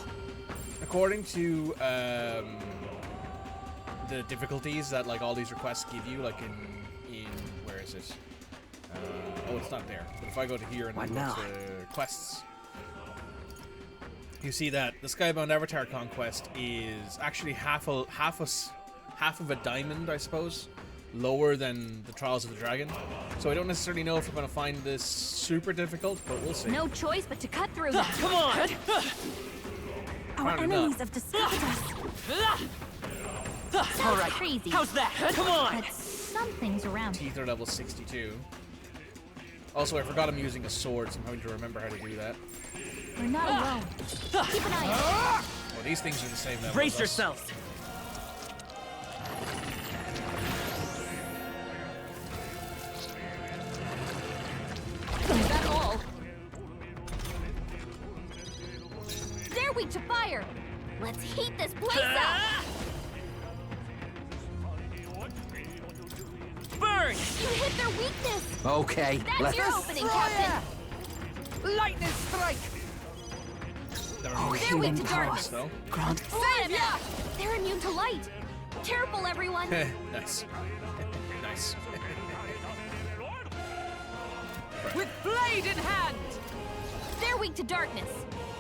According to the difficulties that like all these requests give you, like in where is it? Oh, it's not there. But if I go to here and What go now? to quests, you see that the Skybound Avatar conquest is actually half of a diamond, I suppose, lower than the Trials of the Dragon. So I don't necessarily know if we're going to find this super difficult, but we'll see. No choice but to cut through them. Come on! Our Apparently enemies not. have discovered us. Sounds crazy. How's that? Come on! But something's around here. Teeth are level 62. Also, I forgot I'm using a sword, so I'm having to remember how to do that. We're not alone. Keep an eye on Well, these things are the same level. Brace as us. yourselves. it. Is that all? They're weak to fire. Let's heat this place up. Burn! You hit their weakness. Okay, That's let's... your opening, Captain. Lightning strike! They're They're weak Healing to power. darkness. though. Grant. Save ya! They're immune to light. Careful, everyone. Nice. Nice. With blade in hand! They're weak to darkness.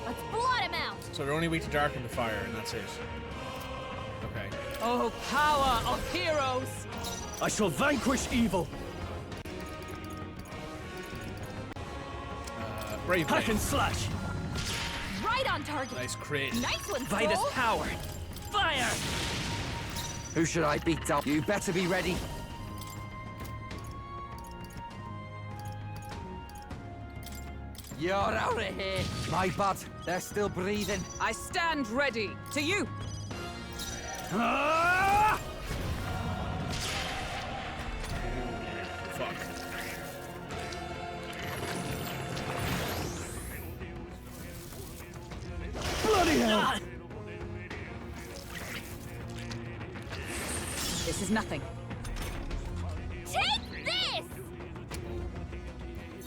Let's blot them out. So they're only weak to dark and the fire, and that's it. Okay. Oh, power of heroes! I shall vanquish evil. Brave Hack Blade. and slash. Right on target. Nice crit. Nice one, By this Stroll. power. Fire! Who should I beat down? You better be ready. You're out of here. My bad. They're still breathing. I stand ready. To you! Fuck. Bloody hell! This is nothing. Take this!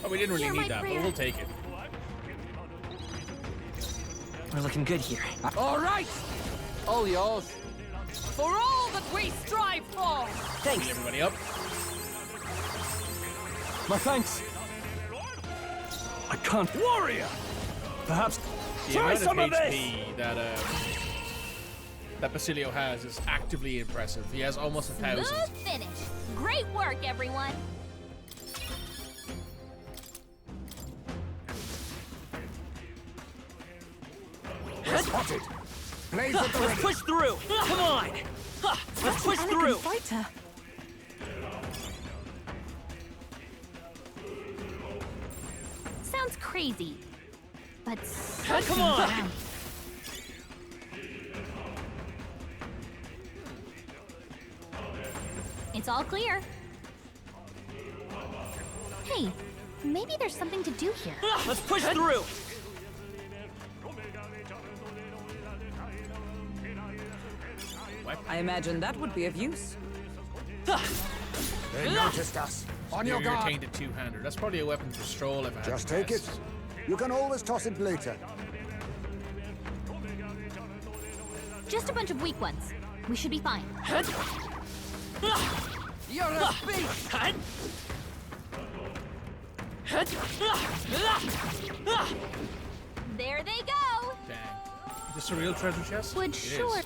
Oh, we didn't really Hear my need that, but prayer. we'll take it. We're looking good here. All right. All yours. For all that we strive for! Thanks. Get everybody up. My thanks. I can't. Warrior! Perhaps. The Try amount some of of this! HP that Basilio has is actively impressive. He has almost 1,000. Smooth finish. Great work, everyone. Spotted. Blaze at the Let's ready. push through. Come on. Let's push An through. elegant fighter. Sounds crazy. But Come on. around. It's all clear. Hey, maybe there's something to do here. Let's push through. I imagine that would be of use. They noticed us. On your You're guard. tainted two-hander. That's probably a weapon for Stroll if I had Just to take it. guess. You can always toss it later. Just a bunch of weak ones. We should be fine. You're a beast. There they go. Dang. Is this a real treasure chest? Would It is. sure.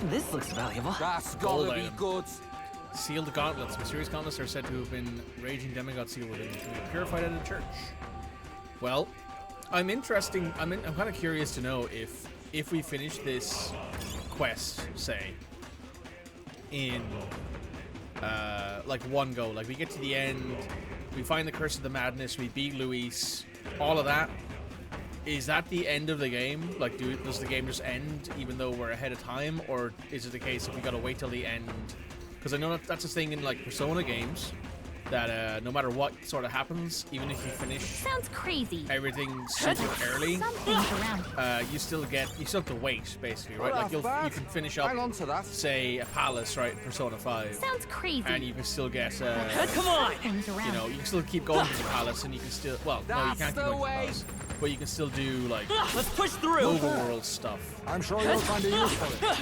This looks valuable. That's Gold gotta be item. good. Sealed gauntlets. Mysterious gauntlets are said to have been raging demigod sealed within to be purified at a church. Well, I'm kind of curious to know if we finish this quest, say, in like one go. Like we get to the end, we find the Curse of the Madness, we beat Luis, all of that. Is that the end of the game? Like, does the game just end even though we're ahead of time, or is it the case if we gotta wait till the end? Because I know that's a thing in like Persona games, that no matter what sort of happens, even if you finish Sounds crazy. everything super early, Something's around. you still have to wait basically, right? Like you can finish up, Hang on to that. say a palace, right, in Persona 5, Sounds crazy. and you can still get Come on! Something's around. you know, you can still keep going to the palace, and you can still, well, no, you can't keep going to the palace, but you can still do like Let's push through! overworld stuff, I'm sure you'll find a use for it.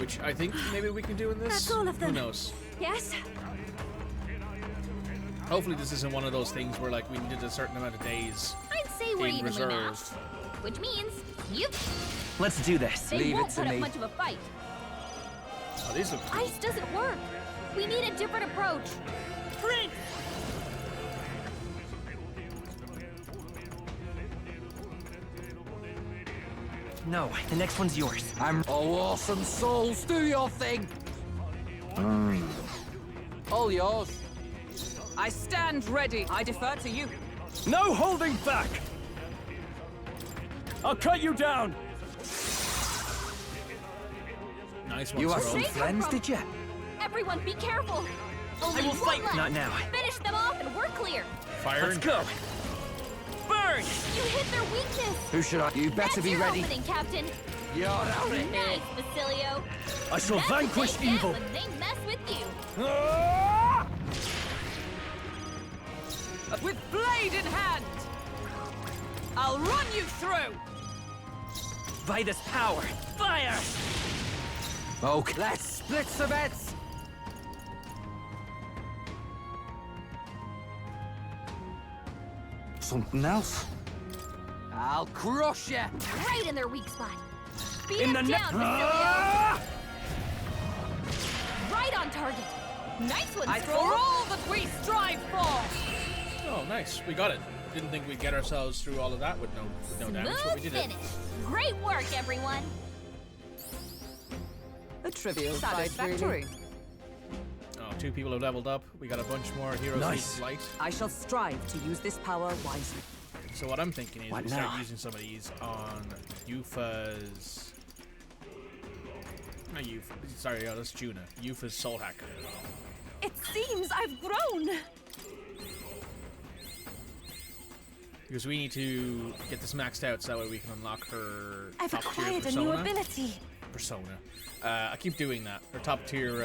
which I think maybe we can do in this. That's all of them. Who knows? Yes? Hopefully this isn't one of those things where like we needed a certain amount of days I'd say we're in evenly reserve. matched. Which means you Let's do this. they Leave won't it to put up me. much of a fight. Oh, these look cool. Ice doesn't work. We need a different approach. Prince! No, the next one's yours. Oh, awesome souls, do your thing. All yours. I stand ready. I defer to you. No holding back! I'll cut you down! Nice one, You are Sir. some Save her friends, from- did ya? Everyone, be careful. Only I will one fight. left. Not now. Finish them off and we're clear. Fire. Let's go. Burn! You hit their weakness. Who should I? You better That's be your ready. opening, Captain. You're out of here. Nice, Basilio. I shall That's what vanquish they get evil! when they mess with you. With blade in hand! I'll run you through! Vitus power! Fire! Okay, let's split some bets. Something else? I'll crush you. Right in their weak spot. Beat In him the down, Basilio. Right on target. Nice one, I Scroll. for all that we strive for! Oh, nice. We got it. Didn't think we'd get ourselves through all of that with no damage, but we Smooth did it. finish. Great work, everyone. A trivial fight, satisfactory. Oh, 2 people have leveled up. We got a bunch more heroes Nice. of light. I shall strive to use this power wisely. So what I'm thinking is What we start now? using some of these on Yufa's... Not Yufa. Sorry, that's Juna. Yufa's Soul Hacker. It seems I've grown! Because we need to get this maxed out so that way we can unlock her I've top tier acquired a persona. new ability. Persona. I keep doing that. Her top tier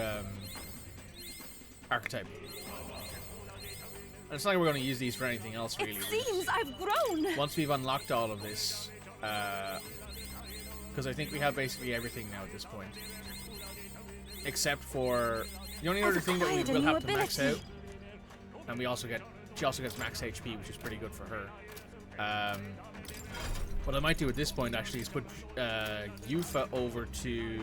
archetype. And it's not like we're going to use these for anything else, really. It seems I've grown! Once we've unlocked all of this, because I think we have basically everything now at this point. Except for the only other thing that we acquired a will new have to max out. ability. And we also get, she also gets max HP, which is pretty good for her. What I might do at this point actually is put Yufa over to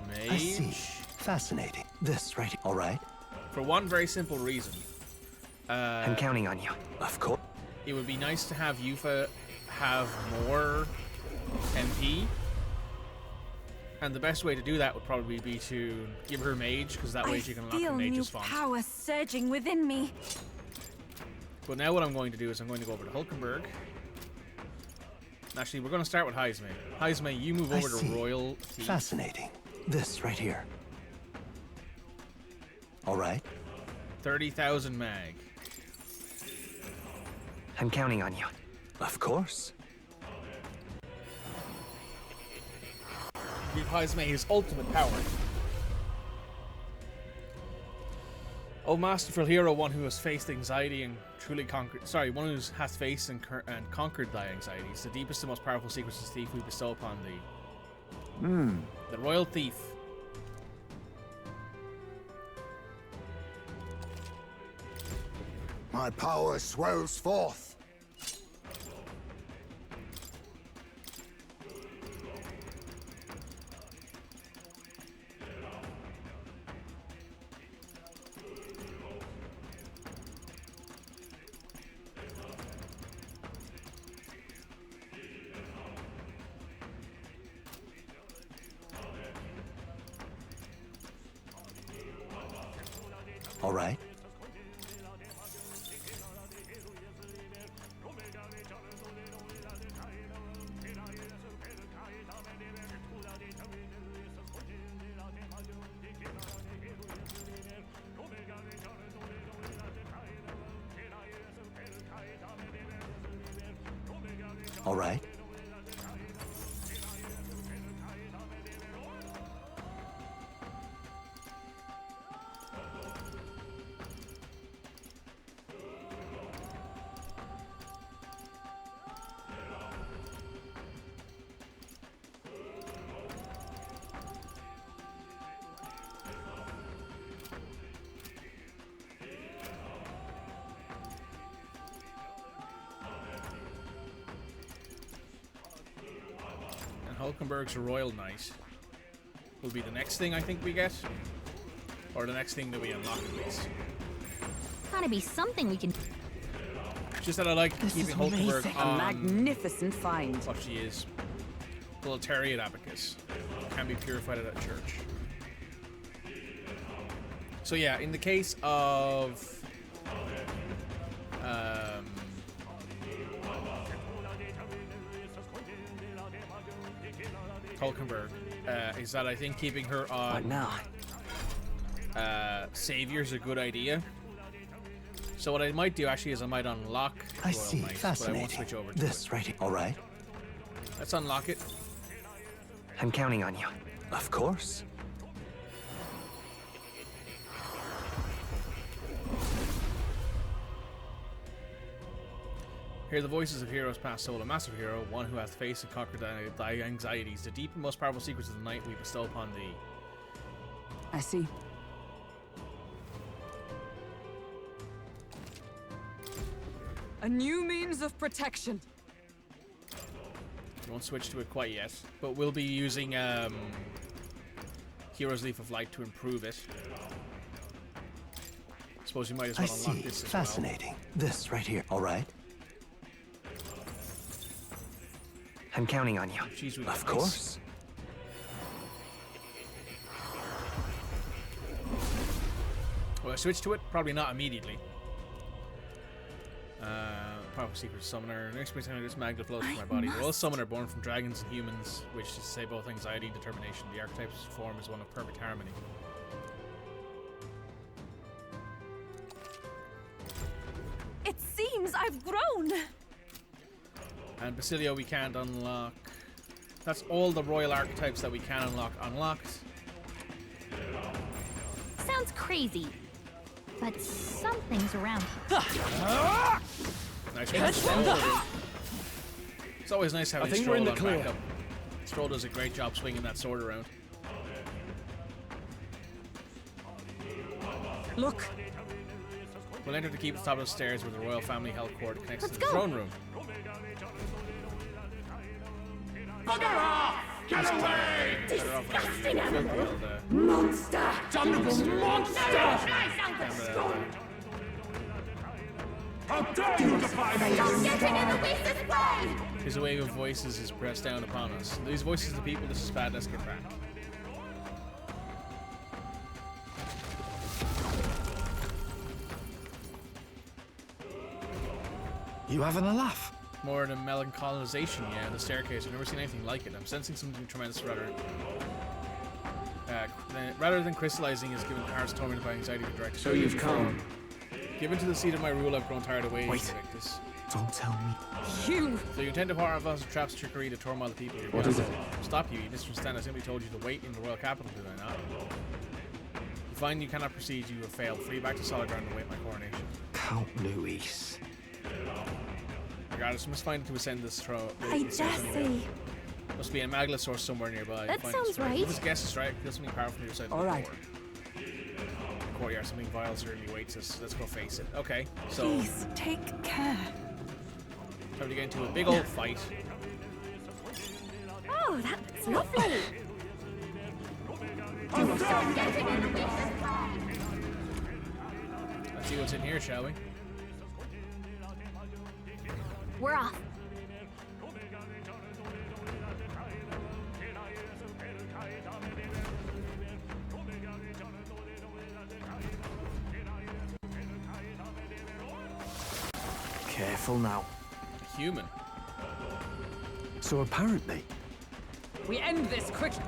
Mage. I see. Fascinating. This right. All right. For one very simple reason. I'm counting on you. Of course. It would be nice to have Yufa have more MP. And the best way to do that would probably be to give her Mage, because that way I she can unlock feel the new Mage's font. power surging within me. But now what I'm going to do is I'm going to go over to Hulkenberg. Actually, we're going to start with Heisme. Heisme, you move I over to see. Royal Thief. Fascinating. This right here. All right. 30,000 mag. I'm counting on you. Of course. Give Heisme his ultimate power. Oh, masterful hero, one who has faced anxiety and truly conquered. Sorry, one who has faced and conquered thy anxieties. The deepest and most powerful secrets of thief we bestow upon thee. The Royal Thief. My power swells forth. All right. All right. Hulkenberg's Royal Knight will be the next thing I think we get. Or the next thing that we unlock at least. Gotta be something we can... Just that I like keeping Hulkenberg on... A magnificent find. What she is. The little Terrier abacus. Can be purified at a church. So yeah, in the case of... Hulkenberg, is that I think keeping her on Savior's a good idea. So what I might do actually is I might unlock I Royal see. Knight, Fascinating. but I won't switch over to This it. right here. All right. Let's unlock it. I'm counting on you. Of course. Hear the voices of heroes past soul, a massive hero, one who hath faced and conquered thy anxieties. The deep and most powerful secrets of the night we bestow upon thee. I see. A new means of protection. We won't switch to it quite yet, but we'll be using Hero's Leaf of Light to improve it. Suppose you might as well unlock this as Fascinating. This right here. All right. I'm counting on you. She's really Of nice. course. Will I switch to it? Probably not immediately. Powerful secret summoner. Next time this magnet flows from my body. The Royal Summoner, born from dragons and humans, which is to say both anxiety and determination. The archetype's form is one of perfect harmony. It seems I've grown. And Basilio we can't unlock. That's all the royal archetypes that we can unlock unlocked. Sounds crazy, but something's around here. Nice one, Stroll. It's always nice having think we're in Stroll the on clear. backup. Stroll does a great job swinging that sword around. Look. We'll enter to keep at the top of the stairs where the royal family held court connects Let's to the go. throne room. Bugger off! Get away! Disgusting Monster! Damnable monster! How dare you defy me! Stop getting in the Luisa's way! His wave of voices is pressed down upon us. These voices of the people, this is bad, let's get back. You having a laugh? More than melancolization, yeah, the staircase. I've never seen anything like it. I'm sensing something tremendous rather than crystallizing is given hearts tormented by anxiety to direct. So you've come. Given to the seat of my rule, I've grown tired of waiting. Wait. Don't tell me. You! So you intend to pour our traps, trickery to turmoil the people here. What is it? Stop you misunderstand. I simply told you to wait in the royal capital, did I not? You find you cannot proceed, you have failed. Free back to solid ground and await my coronation. Count Luis. Regardless, we must find it to ascend this throne. I dare say. Must be a Magla source somewhere nearby. That Find sounds us, right? right. If his guess is right, feel something powerful on your side of All the right. door. Courtyard, something vile certainly waits us. Let's go face it. Okay, so Please take care. time to get into a big old fight. Oh, that's lovely! Stop getting in the Luisa's way! Let's see what's in here, shall we? We're off. Careful now. Human. So apparently... We end this quickly.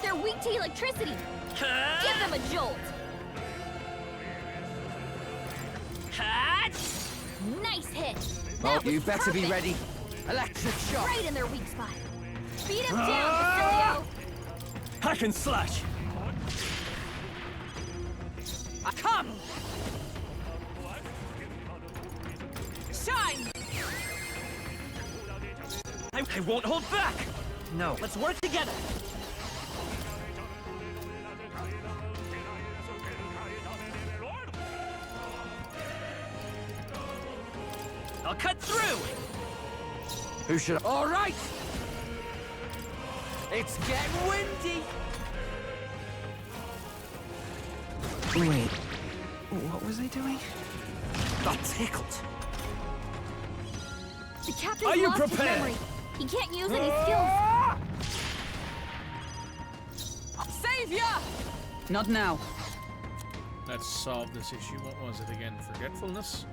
They're weak to electricity. Give them a jolt. Nice hit. Oh, That you was better be perfect. ready. Electric shock. Right in their weak spot. Beat him down, Hack and slash! Come! Shine! I won't hold back! No, let's work together! I'll cut through! Who should... All right! It's getting windy! Wait, what was I doing? Got tickled. The captain's Are you lost his prepared? memory. He can't use any skills. Savior! Not now. Let's solve this issue. What was it again? Forgetfulness?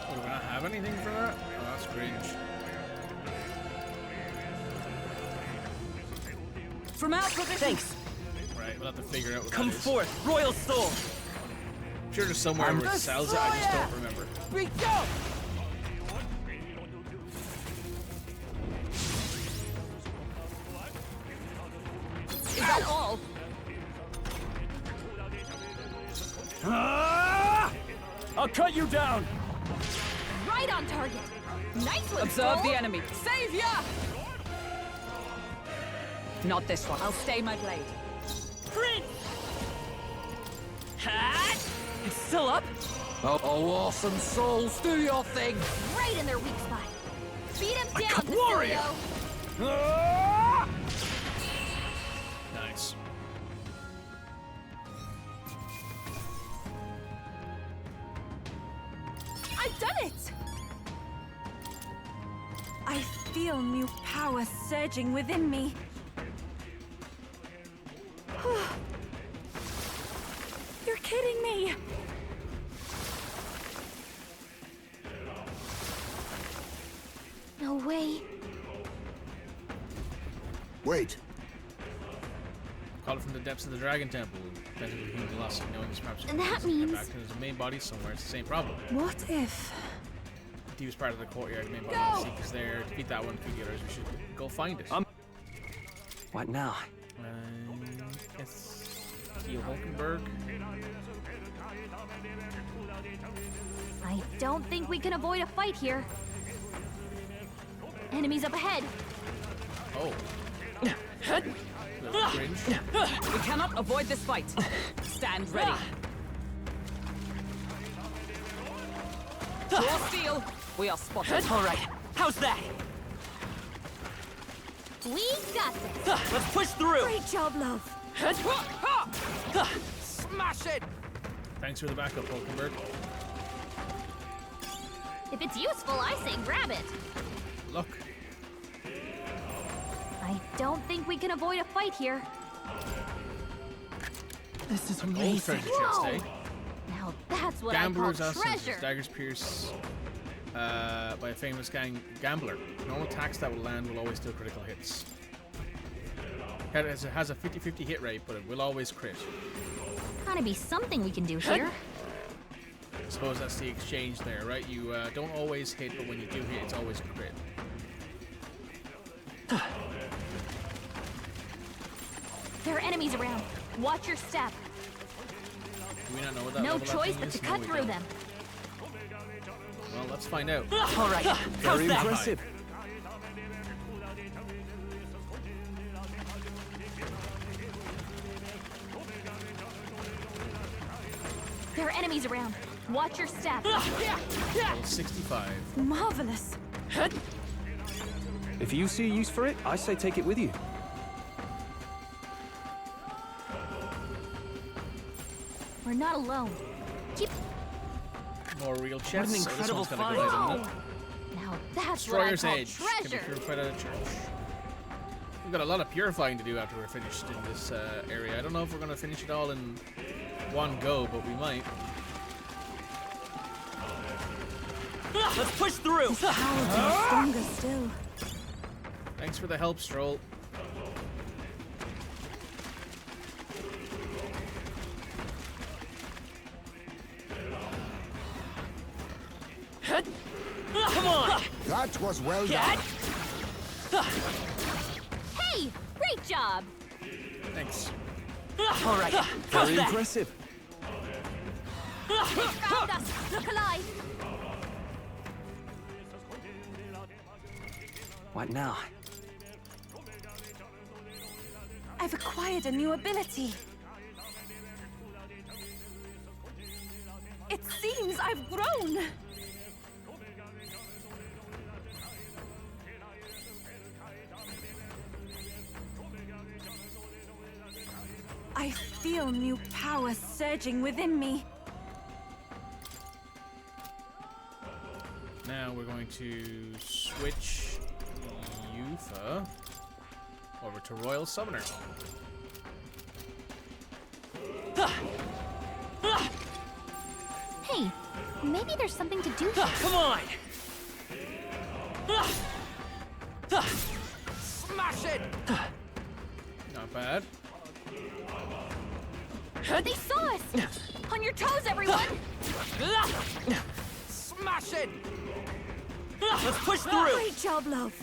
Oh, do we not have anything for that? Oh, that's cringe. From our position. Thanks. Right, we'll have to figure out what Come that is. forth, Royal Soul! I'm sure there's somewhere where it sells it, I just don't remember. We go! Is that all? I'll cut you down! Right on target. Nice one, Observe Skull. the enemy. Savior! Not this one. I'll stay my blade. Prince! Hat! It's still up? Oh, awesome souls, do your thing! Right in their weak spot. Beat him down, cut warrior. Basilio. Nice. I've done it! I feel new power surging within me. You're kidding me! No way. Wait. Call it from the depths of the Dragon Temple. Benefit of human loss, knowing this perhaps And that get means- back to his main body somewhere. It's the same problem. What if... The deepest part of the courtyard, the main body of the Seek is there. Defeat that one, defeat the others. We should go find it. What now? Yes. Kiel Hulkenberg. I don't think we can avoid a fight here. Enemies up ahead. Oh. Little cringe. We cannot avoid this fight. Stand ready. Draw steel. We are spotted. All right, how's that? We got this. Let's push through! Great job, love. Smash it! Thanks for the backup, Hulkenberg. If it's useful, I say grab it. Look. I don't think we can avoid a fight here. This is Old amazing. treasure chest, eh? Now that's what Gambler's I call essence. treasure. Daggers pierce by a famous gambler. Normal attacks that will land will always deal critical hits. It has a 50-50 hit rate, but it will always crit. Gotta be something we can do here. I suppose that's the exchange there, right? You don't always hit, but when you do hit, it's always a crit. There are enemies around. Watch your step. Do we not know what that No level up choice thing but is? to No, cut we through don't. them. Well, let's find out. All right, how's Very that? impressive. There are enemies around. Watch your step. Level 65. Marvelous. If you see a use for it, I say take it with you. We're not alone. Keep. More real chests. an incredible This one's got a good item in it. Now that's Destroyer's what I Edge call can be treasure. purified at a church. We've got a lot of purifying to do after we're finished in this area. I don't know if we're going to finish it all in one go, but we might. Let's push through! This power grows stronger still. Thanks for the help, Stroll. Come on! That was well done. Hey, great job. Thanks. All right, how's Very that? impressive. They found us. Look alive. What now? I've acquired a new ability. It seems I've grown. I feel new power surging within me. Now we're going to switch Yufa over to Royal Summoner. Hey, maybe there's something to do here. Come on! Smash it! Not bad. They saw us. On your toes, everyone. Smash it! Let's push through! Great job, love.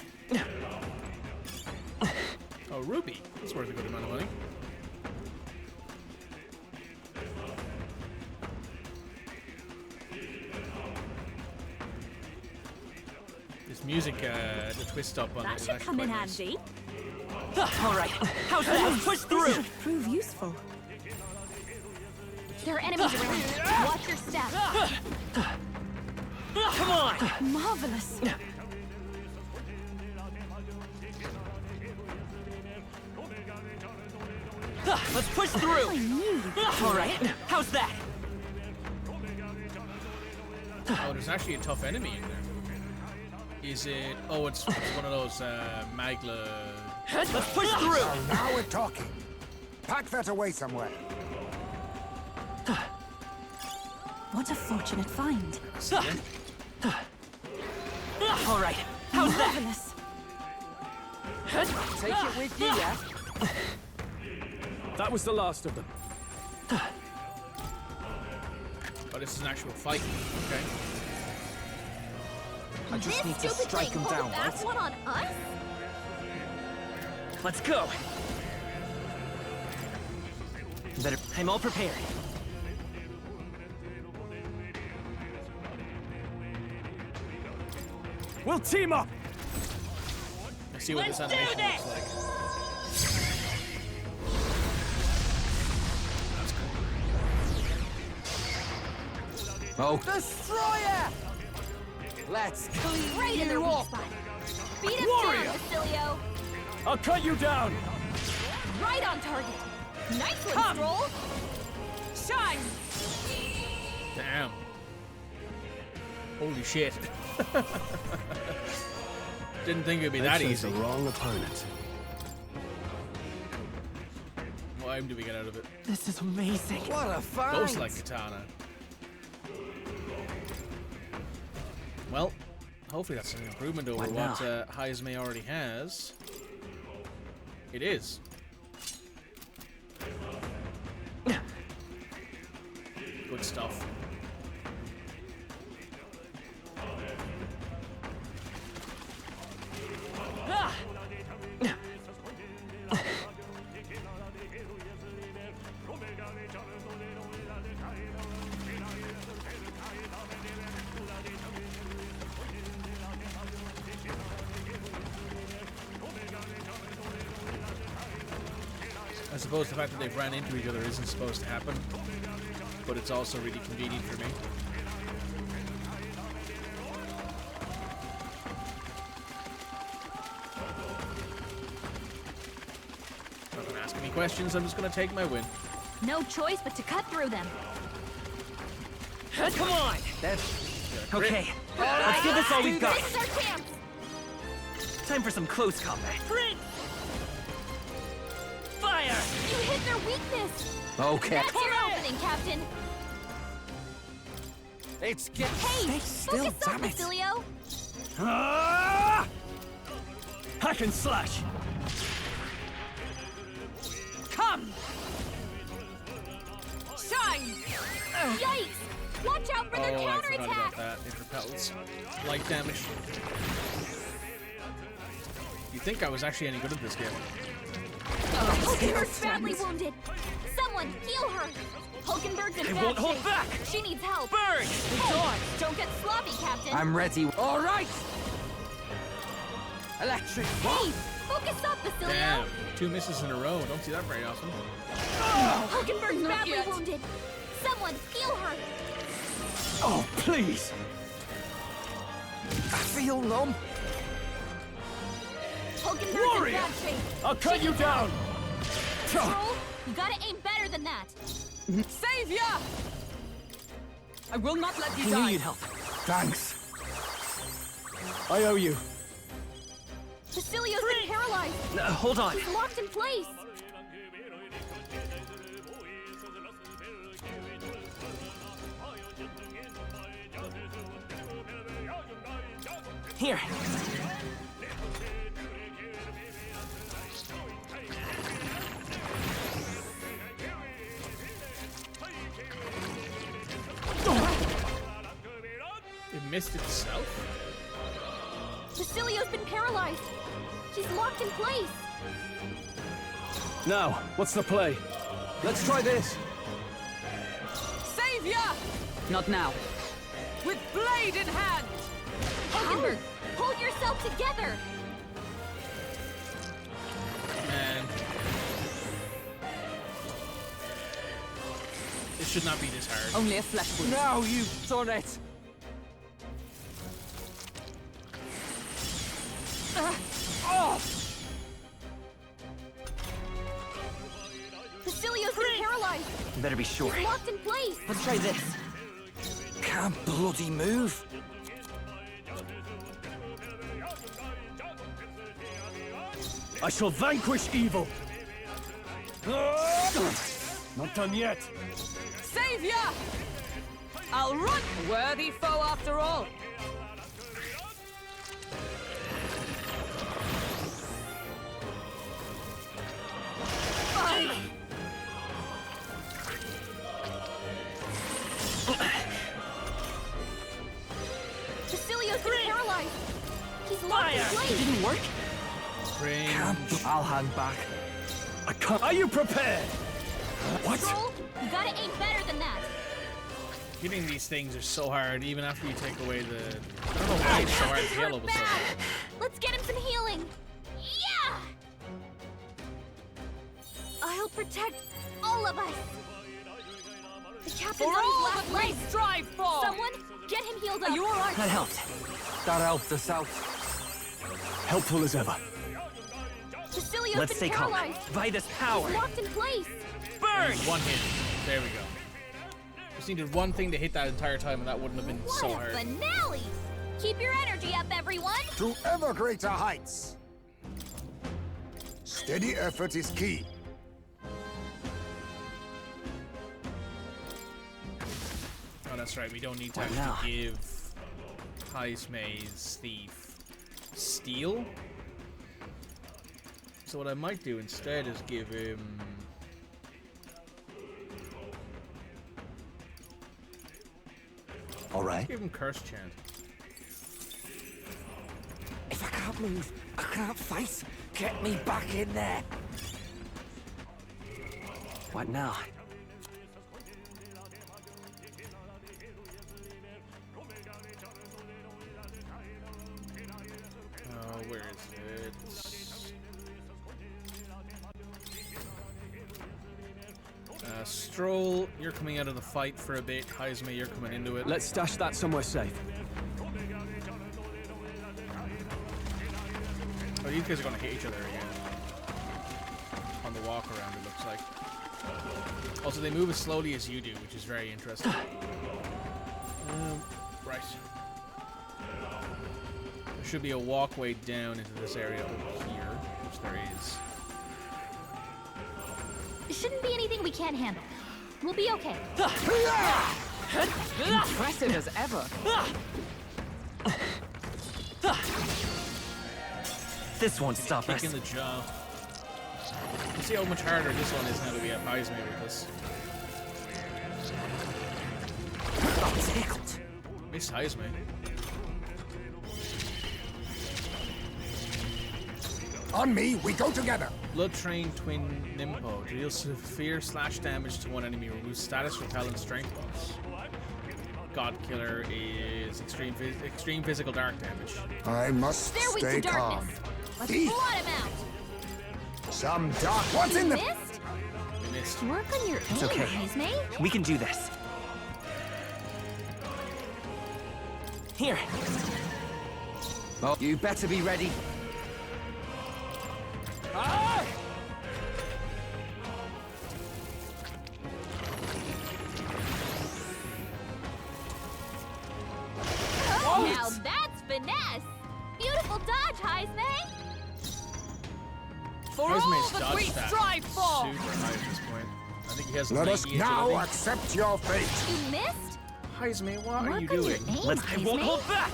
Oh, Ruby. That's worth a good amount of money. This music, the twist up on it That is should actually come in quite nice. handy. All right, how's that? Let's push This through! should prove useful. There are enemies around. Watch your step. Come on! Marvelous. Let's push through! All right, how's that? Oh, there's actually a tough enemy in there. Is it? Oh, it's one of those Magla. Let's push through! Now we're talking. Pack that away somewhere. What a fortunate find. All right, how's that? Marvelous. Take it with you, yeah? That was the last of them. Oh, this is an actual fight. Okay. I just This need to stupid strike thing him pulled down, a fast right? one on us? Let's go! I'm all prepared. We'll team up! Let's see what this animation looks like. Oh, Destroyer! Let's clean Right in their you weak up! spot. Beat him Warrior! down, Basilio. I'll cut you down! Right on target. Nice one, Come. Stroll. Shine! Damn. Holy shit. Didn't think it'd be that easy. the wrong opponent. What aim do we get out of it? This is amazing. What a find! Ghost like katana. Well, hopefully that's an improvement over What what now? Haizme already has. It is. Good stuff. Ah! I suppose the fact that they've ran into each other isn't supposed to happen, but it's also really convenient for me. Not gonna ask any questions, I'm just gonna take my win. No choice but to cut through them. Come on! That's Okay, let's give this all we've got. This is our chance! Time for some close combat. Fire! You hit their weakness! Okay. That's your opening, Captain! It's get. Hey! still, Focus up, damn it. Basilio! Hack and slash! Come! Shine! Yikes! Watch out for their I forgot counterattack! about that. It repels light damage. You think I was actually any good at this game? Hulkenberg's badly wounded! Someone heal her! Hulkenberg's in bad won't hold shape. back. She needs help! Burn! Hey, don't get sloppy, Captain! I'm ready. All right. Electric. Hey! Focus up, Basilio! Damn, 2 misses in a row. Don't see that very often. Hulkenberg's Not badly yet. wounded! Someone heal her! Oh, please! I feel numb. Hulkenberg's Warrior! in bad shape! I'll cut you down! Troll, you gotta aim better than that! Savior! I will not let you I die. knew you'd help. Thanks. I owe you. Basilio's been paralyzed! Hold on. He's locked in place! Here. It missed itself? Basilio's been paralyzed! He's locked in place! Now, what's the play? Let's try this. Savior! Not now. With blade in hand! Hulkenberg, hold yourself together! Man. It should not be this hard. Only a flesh wound. Now you've done it. Basilio's been paralyzed! Better be sure. He's locked in place! Let's try this. Can't bloody move. I shall vanquish evil. Not done yet. Savior! I'll run! Worthy foe after all. Basilio's been paralyzed! He's locked in It place! didn't work? Cringe. I'll hang back. I can't. Are you prepared? What? Troll, you gotta aim better than that! Hitting these things are so hard, even after you take away the... I don't know why it's so hard to heal all of a sudden. Bad! Let's get him some healing! Yeah! I'll protect all of us! The captain's For on all his that last we legs! strive for! Someone, get him healed up! Are you alright? That helped. That helped us out. Helpful as ever. Basilio's Let's been stay calm. paralyzed! By this power. He's locked in place! Burn! One hit. There we go. Just needed one thing to hit that entire time, and that wouldn't have been What so a hard. finale! Keep your energy up, everyone! To ever greater heights. Steady effort is key. Oh, that's right. We don't need to What actually now? give Heisme's thief steel. So what I might do instead is give him... All right. Give him Curse Chant. If I can't move, I can't fight. Get me back in there. What now? Oh, where is it? Stroll, you're coming out of the fight for a bit. Heisme, you're coming into it. Let's stash that somewhere safe. Oh, these guys are going to hit each other again. On the walk around, it looks like. Also, they move as slowly as you do, which is very interesting. Right. There should be a walkway down into this area over here, which there is. Shouldn't be anything we can't handle. We'll be okay. Impressive as ever. This won't stop us. Kick in the jaw. You see how much harder this one is now that we have Heisme with us. I'm tickled. Miss Heisme. On me, we go together. Blood Train Twin Nimpo deals severe slash damage to one enemy, removes status, repel, and strength buffs. God Killer is extreme physical dark damage. I must They're weak stay to calm. darkness. Let's Thief. blot him out. Some dark. What's in the? Missed? We missed. Work on your It's aim, okay. Heisme. We can do this. Here. Oh, you better be ready. Oh, now that's finesse. Beautiful dodge, Heisme. For all Heisme's that dodge we stat strive is for! super high at this point. I think he has Let us 90 now agility. accept your fate. You missed? Heisme, what are Work you on your doing? aim, I won't Heisme. hold back.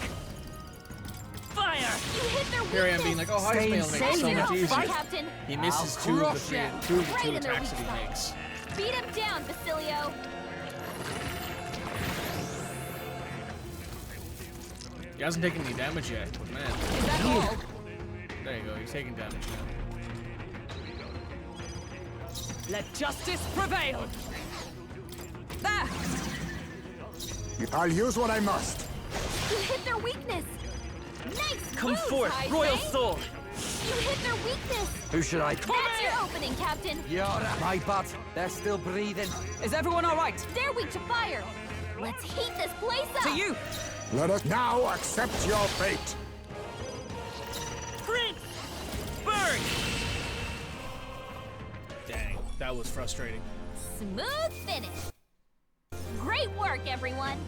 Fire! You hit their weakness. Here I am being like, oh, Stay Heisme will make it so insane. much easier. Captain. He misses I'll two of the crush ya. two Right in their attacks weak that spot. he makes. Beat him down, Basilio. He hasn't taken any damage yet, but man. Is that all? There you go, he's taking damage now. Let justice prevail! There! I'll use what I must. You hit their weakness. Nice Come moves, forth, Heisme. Royal Soul! You hit their weakness. Who should I? That's your opening, Captain. My bad. They're still breathing. Is everyone all right? They're weak to fire. Let's heat this place up. To you! Let us now accept your fate. Prince! Burn! Dang, that was frustrating. Smooth finish. Great work, everyone.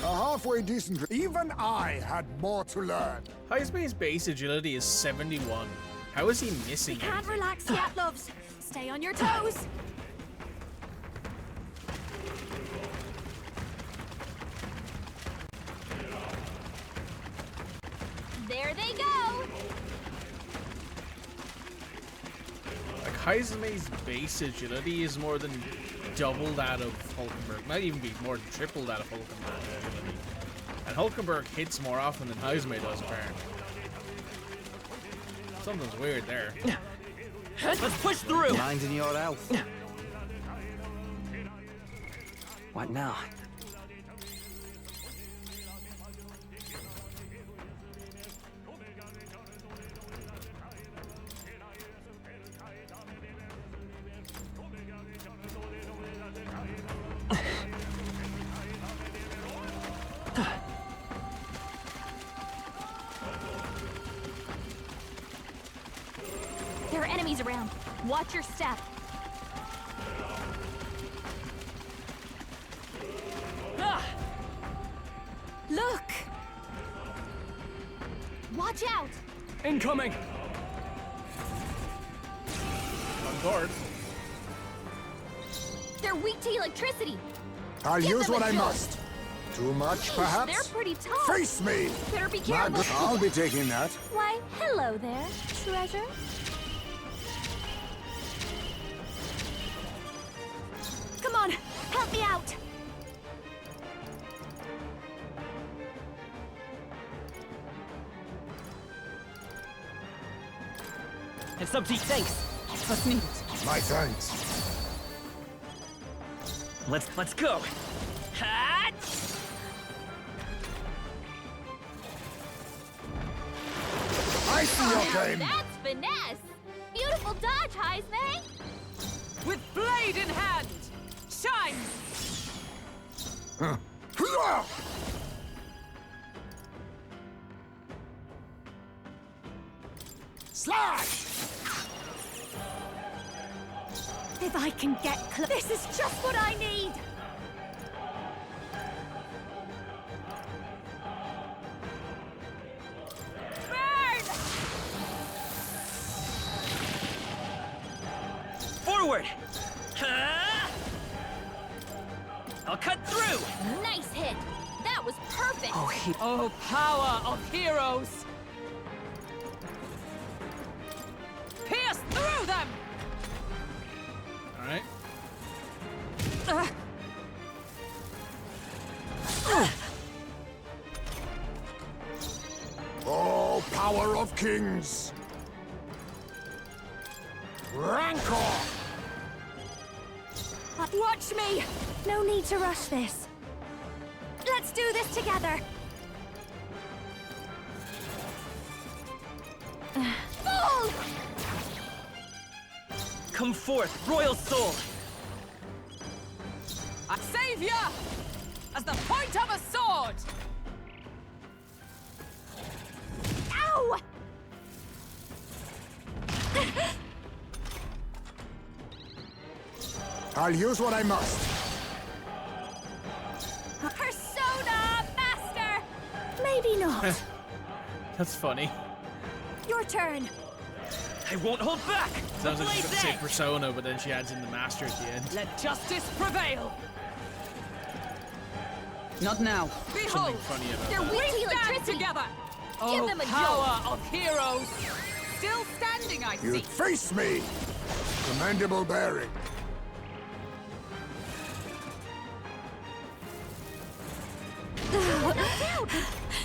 A halfway decent. Even I had more to learn. Heisme's base agility is 71. How is he missing Can't anything? relax yet, loves. Stay on your toes. There they go. Like, Heisme's base agility is more than double that of Hulkenberg. Might even be more than triple that of Hulkenberg's agility. And Hulkenberg hits more often than Heisme does, apparently. Something's weird there. Let's push through! Minding your health. What now? There are enemies around. Watch your step. Look! Watch out. Incoming! On guard. They're weak to electricity. I'll Give use them what a I jolt. must. Too much, They're perhaps? pretty tough. Face me! Better be My careful. good- I'll be taking that. Why, hello there, treasure. Come on, help me out! It's up to you. Thanks. Let's meet it. My thanks. Let's go. Hat! I see your Now game. that's finesse. Beautiful dodge, Heisme. With blade in hand! Shine! Hurrah! Slash! If I can get close. This is just what I need! Forward! I'll cut through! Nice hit! That was perfect! Oh, power of heroes! Pierce through them! Alright. Oh, power of kings! Rancor! Watch me! No need to rush this. Let's do this together! Fall! Come forth, royal soul! A savior! As the point of a sword! Ow! I'll use what I must. Persona Master! Maybe not. That's funny. Your turn. I won't hold back! Sounds like she's Blaze gonna say edge! Persona, but then she adds in the Master at the end. Let justice prevail! Not now. Behold! Something funny about They're that. weak to We stand electricity. together! Give Oh, them a power of heroes! Still standing, I You see. face me! Commendable bearing.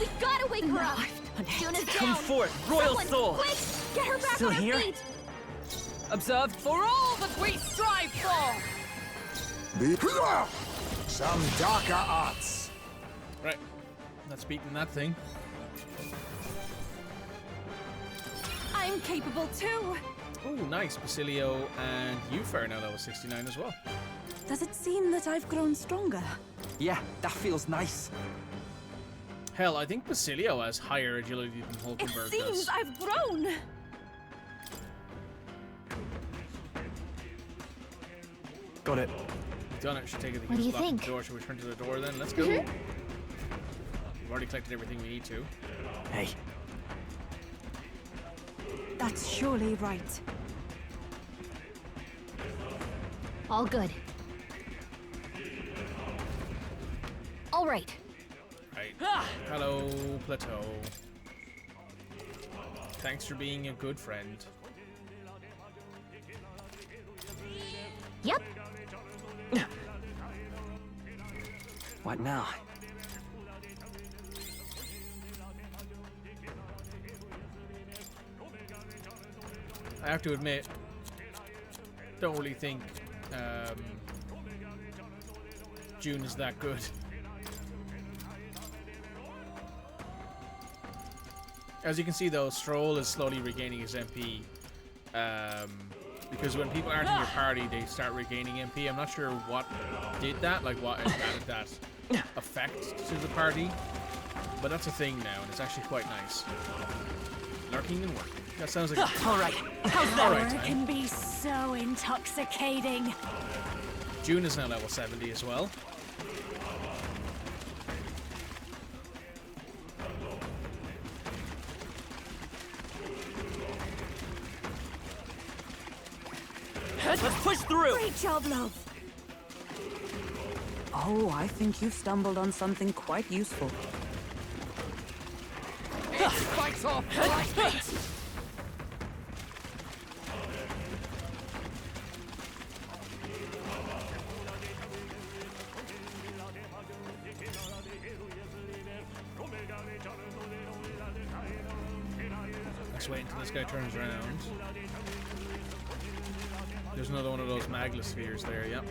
We gotta wake her up. Juna's Come down. forth, royal Someone, soul! Quick, get her back Still on her here? feet. Observed for all that we strive for! Be some darker arts. Right. That's beating that thing. I'm capable too. Oh, nice. Basilio and Yufa are now level 69 as well. Does it seem that I've grown stronger? Yeah, that feels nice. Hell, I think Basilio has higher agility than It Hulkenberg seems does. I've grown. Got it. Done it. Should take it. What do you Lock the think? door. Should we return to the door then? Let's go. We've already collected everything we need to. Hey, That's surely right. All good. All right. Right. Hello, Plateau. Thanks for being a good friend. Yep. What now? I have to admit, don't really think June is that good. As you can see though, Stroll is slowly regaining his MP. Because when people aren't in your party, they start regaining MP. I'm not sure what did that, like what added that effect to the party. But that's a thing now, and it's actually quite nice. Lurking and working. That sounds like All right, how's that? Alright, Power can be so intoxicating. June is now level 70 as well. Let's push through! Great job, love. Oh, I think you've stumbled on something quite useful. Fight off! Right. Let's wait until this guy turns around. There's another one of those Magla spheres there, yep.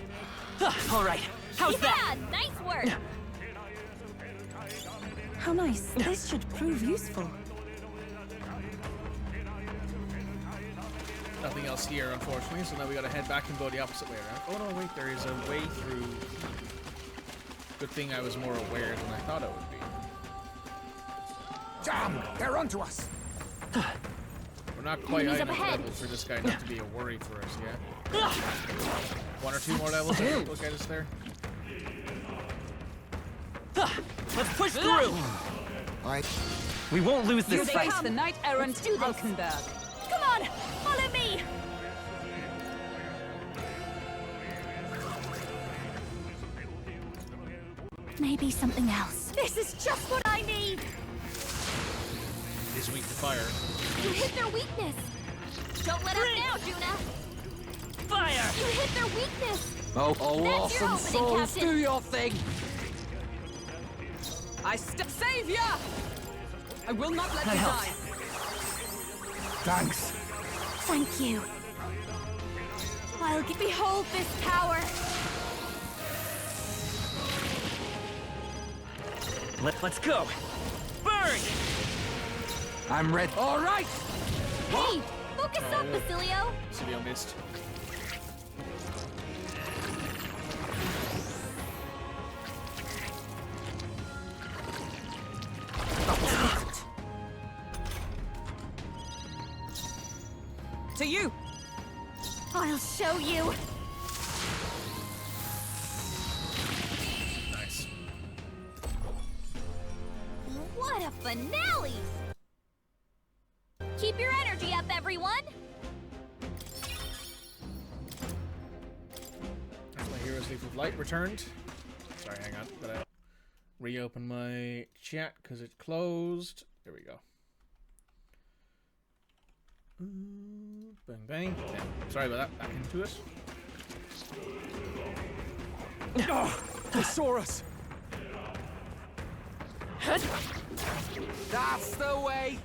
All right, how's that? Yeah, nice work. How nice. This should prove useful. Nothing else here, unfortunately, so now we gotta head back and go the opposite way around. Oh no, wait, there is a way through. Good thing I was more aware than I thought I would be. Damn, they're onto us. We're not quite high Enemies up enough ahead. level for this guy not to be a worry for us yet. One or two more levels, I think will get us there. Let's push through! We won't lose You this fight. face the knight-errant do this. Hulkenberg. Come on, follow me. Maybe something else. This is just what I need! Is weak to fire. You hit their weakness! Don't let up now, Juna! Fire! You hit their weakness! Oh, That's your awesome opening, souls, Captain. do your thing! Savior! I will not let you die. Thanks. Thank you. I'll behold this power! Let's go. Burn! I'm ready. All right! Hey! Focus up, Basilio! Basilio missed. To you! I'll show you! Nice. What a finale! Keep your energy up, everyone! That's my Heroes Leaf of Light returned. Sorry, hang on. Gotta reopen my chat because it closed. There we go. Bang, bang. Yeah, sorry about that. Back into it. They saw us. That's the way!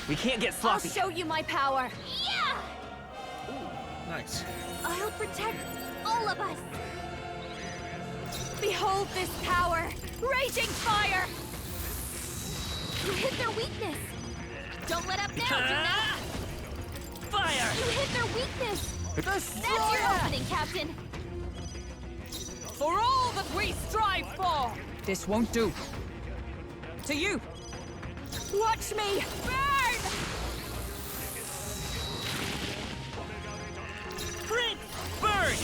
We can't get I'll sloppy. show you my power! Yeah! Nice. I'll protect all of us! Behold this power! Raging fire! You hit their weakness! Don't let up now, Juna! Fire! You hit their weakness! That's your opening, Captain! For all that we strive for! This won't do. To you! Watch me burn! Prince! Burn!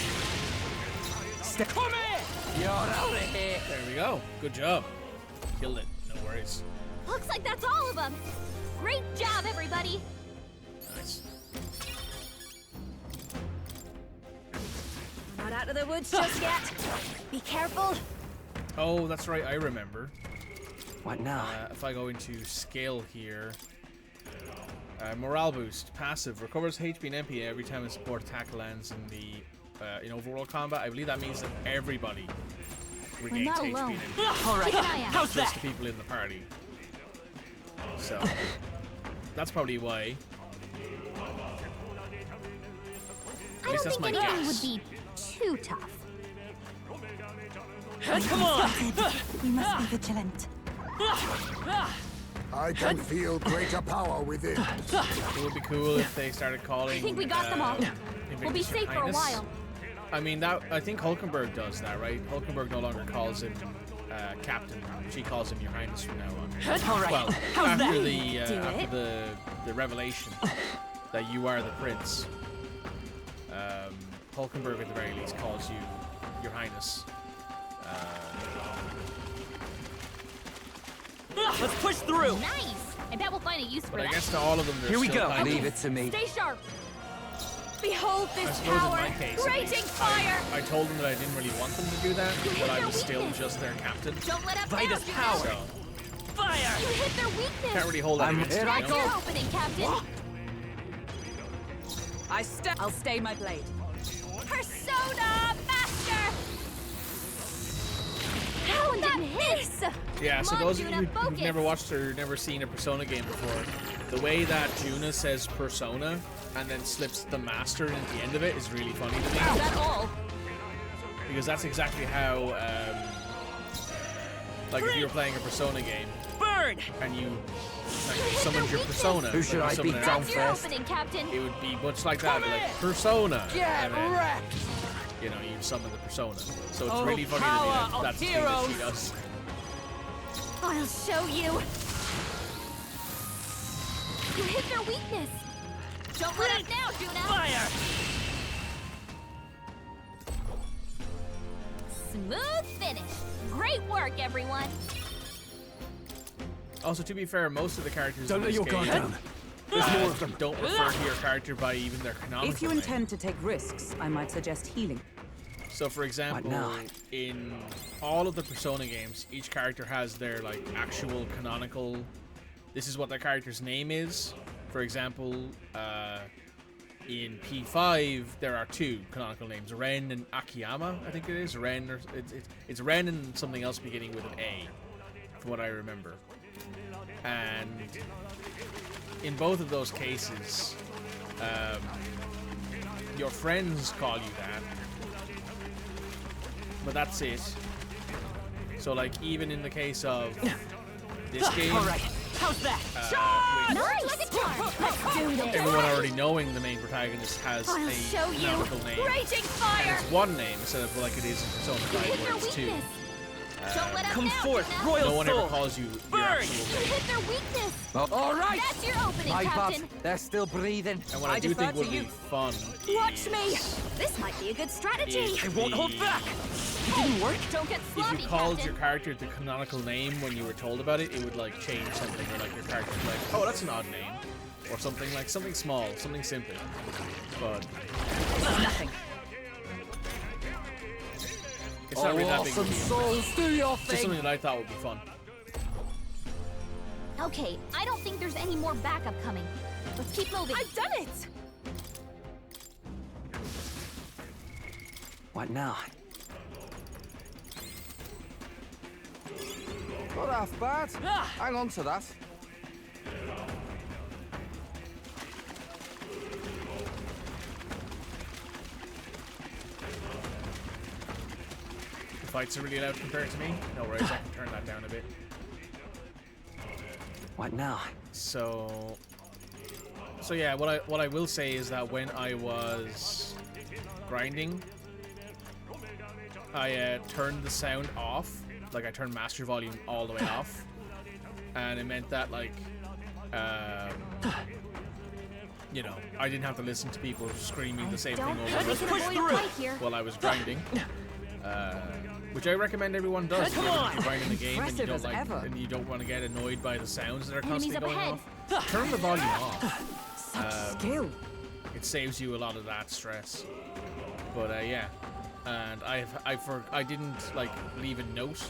Come here! You're out of here! There we go. Good job. Killed it. No worries. Looks like that's all of them! Great job, everybody! Nice. We're not out of the woods just yet. Be careful. Oh, that's right. I remember. What now? If I go into scale here, morale boost, passive, recovers HP and MP every time a support attack lands in the in overworld combat. I believe that means that everybody regains not HP alone. and MP. All right. Keep an eye out. How's Just that? the people in the party. So that's probably why. At I least don't that's think my anything guess. would be too tough. Come on! We must be vigilant. I can feel greater power within. It would be cool if they started calling. I think we got them all. We'll be Invictus Your safe for a Highness. while. I mean, that I think Hulkenberg does that, right? Hulkenberg no longer calls him Captain. She calls him Your Highness from now on. All right. Well, How's after that? the Do after it. the revelation that you are the prince, Hulkenberg at the very least calls you Your Highness. Let's push through. Nice! I bet we'll find a use for But I that. guess to all of them, they're Here we still go. kind of- Leave it to me. Stay sharp. Behold I this suppose in power! my case, at Raging least, fire! I told them that I didn't really want them to do that, You hit but I their was still weakness. just their captain. Don't let up Fight now, us Juna. power. So Fire! You hit their weakness! can't really hold that I'm against here me. I you That's know? go. your opening, Captain! I'll stay my blade. Persona Master! How did that miss? Yeah, Come so on, those of Juna, you who've focus. never watched or never seen a Persona game before, the way that Juna says Persona and then slips the Master in at the end of it is really funny to me. Is that all? Because that's exactly how, like if you were playing a Persona game Burn! and you summoned your Persona, Who should like, I you beat summon down an That's your first? opening, Captain! it would be much like that, like Persona, Get and then, wrecked! you know, you'd summon the Persona. So it's Oh, really funny to me power that of that's the thing that she heroes. does. I'll show you! You hit their weakness! Don't let up now, Juna! Fire! Smooth finish! Great work, everyone! Also, to be fair, most of the characters Don't in let this your guard game down. don't refer to your character by even their canonical If you name. intend to take risks, I might suggest healing. So, for example, in all of the Persona games, each character has their like actual canonical. This is what their character's name is. For example, in P5, there are two canonical names: Ren and Akiyama. I think it is Ren, or it's Ren and something else beginning with an A, from what I remember. And in both of those cases, your friends call you that. But that's it. So, like, even in the case of this game, All right. How's that? everyone already knowing the main protagonist has I'll a show you. canonical name, Raging and fire. it's one name instead of like it is in Persona 5 where it's two. Don't let up Come now, forth, Kidnap. royal No one ever soul. calls you your Burn! actual You name. hit their weakness. All right. That's your opening, My Captain. bad. They're still breathing. And what I do defer think would to be you. fun Watch me. is This might be a good strategy. if I won't hold the- back. It didn't work. Don't get If sloppy, you called Captain. your character the canonical name when you were told about it, it would like change something, or like your character's like, oh, that's an odd name, or something like something small, something simple. But Nothing. it's not really that big of a Awesome deal. souls, do your It's just thing. something that I thought would be fun. Okay, I don't think there's any more backup coming. Let's keep moving. I've done it. What now? Not half bad. Hang on to that. The fights are really loud compared to me. No worries, I can turn that down a bit. What now? So yeah, what I will say is that when I was grinding, I turned the sound off. Like I turned master volume all the way off, and it meant that like, you know, I didn't have to listen to people screaming the same thing over and We can over avoid a fight here. while I was grinding. Which I recommend everyone does. If you're grinding the game and you Impressive don't as like, ever. and you don't want to get annoyed by the sounds that are Enemies constantly up going ahead. off. Turn the volume off. Such skill. It saves you a lot of that stress. But yeah, and I didn't like leave a note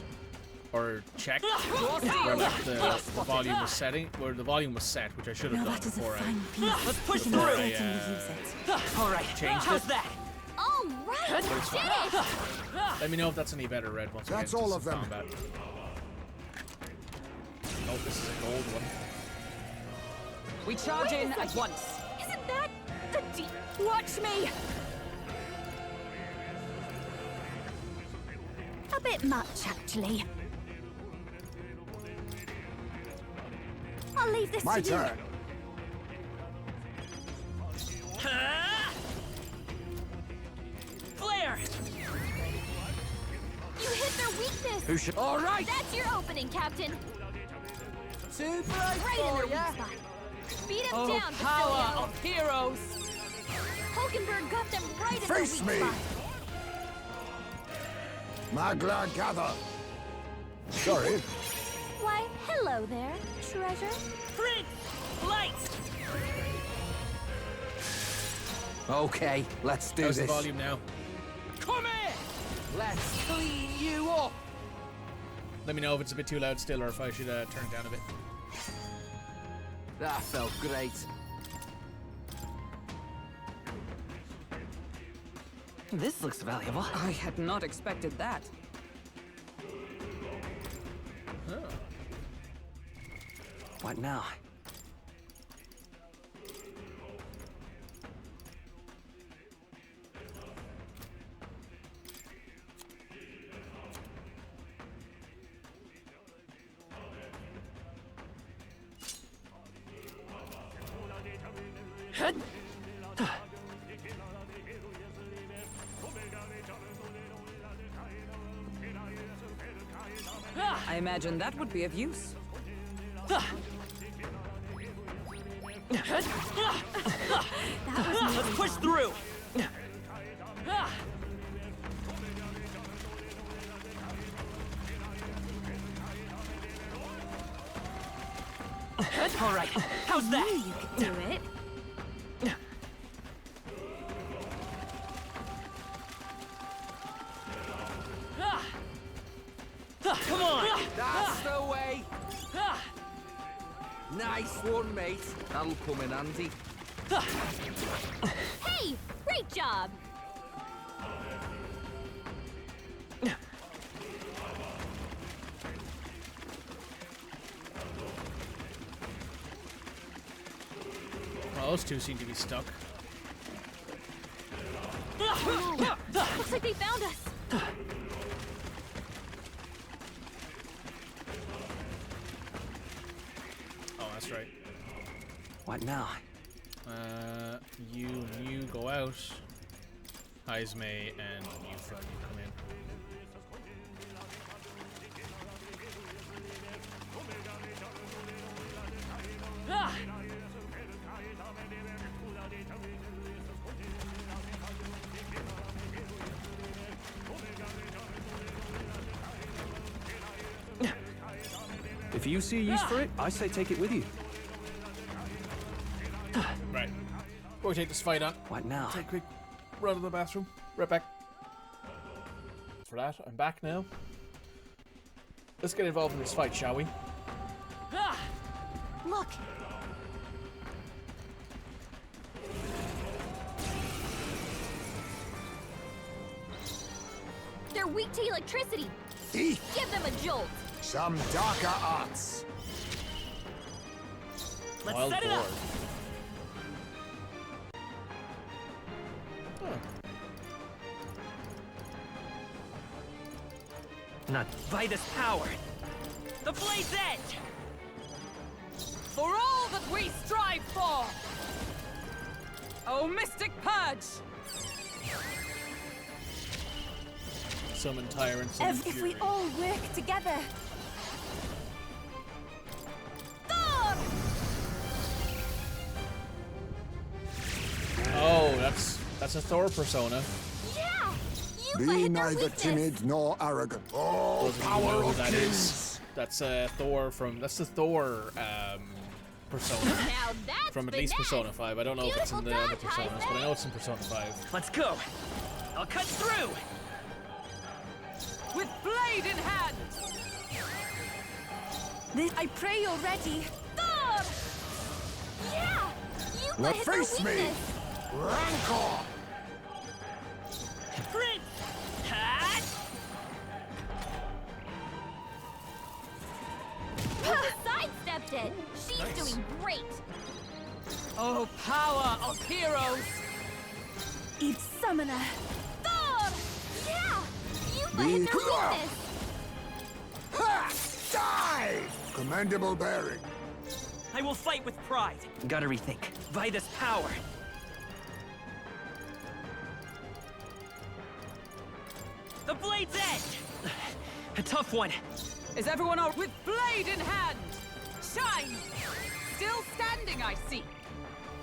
or check where like, the volume was setting, where the volume was set, which I should have Now done that is a before fine piece. Let's push You through. can certainly use it. All right. Changed How's it. that? All right, we did it. Let me know if that's any better, Red. Once we That's get into all of some them. combat. Oh, this is a gold one. We charge in at once. Isn't that the deep? Watch me. A bit much, actually. I'll leave this My to you. turn. Flare. You hit their weakness. Who should? All right. That's your opening, Captain. Too bright Right in for their ya. weak spot. Beat him Oh, down, power Basilio. of heroes. Hulkenberg got them right in their Face weak me. spot. Magla gather. Sorry. Why, hello there, treasure. Prince. Light. Okay, let's do How's this. the volume now? Come here. Let's clean you up. Let me know if it's a bit too loud still, or if I should turn it down a bit. That felt great. This looks valuable. I had not expected that. Oh. What now? I imagine that would be of use. Let's push through. All right, how's that? You could do it. Come on! That's the way. Nice one, mate. That'll come in handy. Hey, great job. Well, those two seem to be stuck. Looks like they found us. Oh, that's right. What now? You and you go out. Heisme and you come in. If you see a use for it, I say take it with you. Right. We'll take this fight on. What now? Take a quick run to the bathroom. Right back. For that, I'm back now. Let's get involved in this fight, shall we? Look. They're weak to electricity. Thief. Give them a jolt. Some darker arts. Let's Wild set it up. boar. Huh. Not Vitus power. The blade's edge. For all that we strive for! Oh, Mystic Purge! Summon tyrants. and If fury. we all work together. Thor! Oh, that's a Thor persona. Yeah! You Be let their neither weakness. timid nor arrogant. Oh, Those of you who power know who of that kings. is. That's Thor from. That's the Thor persona Now that's from at least finesse. Persona 5. I don't know if it's in the Beautiful other touch, personas, but I know it's in Persona 5. Let's go. I'll cut through. With blade in hand! I pray you're ready. Thor! Yeah! You Now let their face me. weakness. Rancor. Prince. Hat. You sidestepped it. She's doing great. Oh, power of heroes! Eve Summoner. Thor! Yeah! You let Be their clear. weakness. Ha! Die! Commendable bearing. I will fight with pride. Gotta rethink. Vitus power. The blade's edge. A tough one. Is everyone out with blade in hand? Shine! Still standing, I see.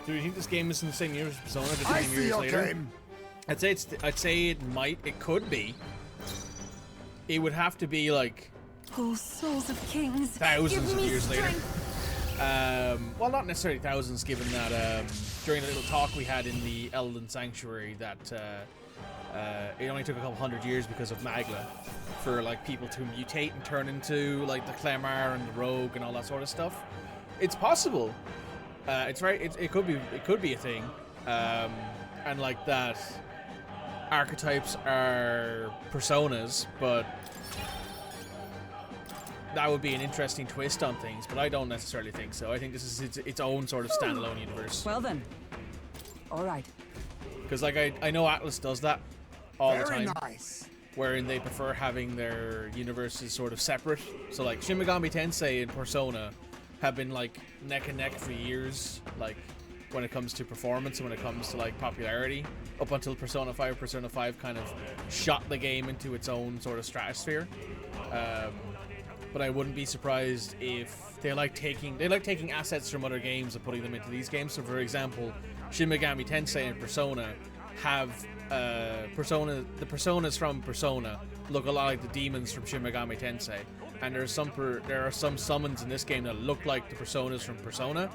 Do you think this game is in the same year as Persona? Just I 10 see years your later? game. I'd say it could be. It would have to be like Oh, souls of kings. thousands give of me years later. strength. Well, not necessarily thousands, given that during the little talk we had in the Elden Sanctuary, that it only took a couple hundred years because of Magla for like people to mutate and turn into like the Clemar and the Rogue and all that sort of stuff. It's possible. It's right. It could be a thing, and like that. Archetypes are personas, but that would be an interesting twist on things, but I don't necessarily think so. I think this is its own sort of standalone universe. Well then. All right. Because like I know Atlas does that all the Very time, nice. wherein they prefer having their universes sort of separate. So like Shin Megami Tensei and Persona have been like neck and neck for years, like when it comes to performance and when it comes to like popularity, up until Persona 5. Persona 5 kind of shot the game into its own sort of stratosphere. But I wouldn't be surprised if they like taking assets from other games and putting them into these games. So for example, Shin Megami Tensei and Persona have the personas from Persona look a lot like the demons from Shin Megami Tensei. and there are some summons in this game that look like the personas from Persona.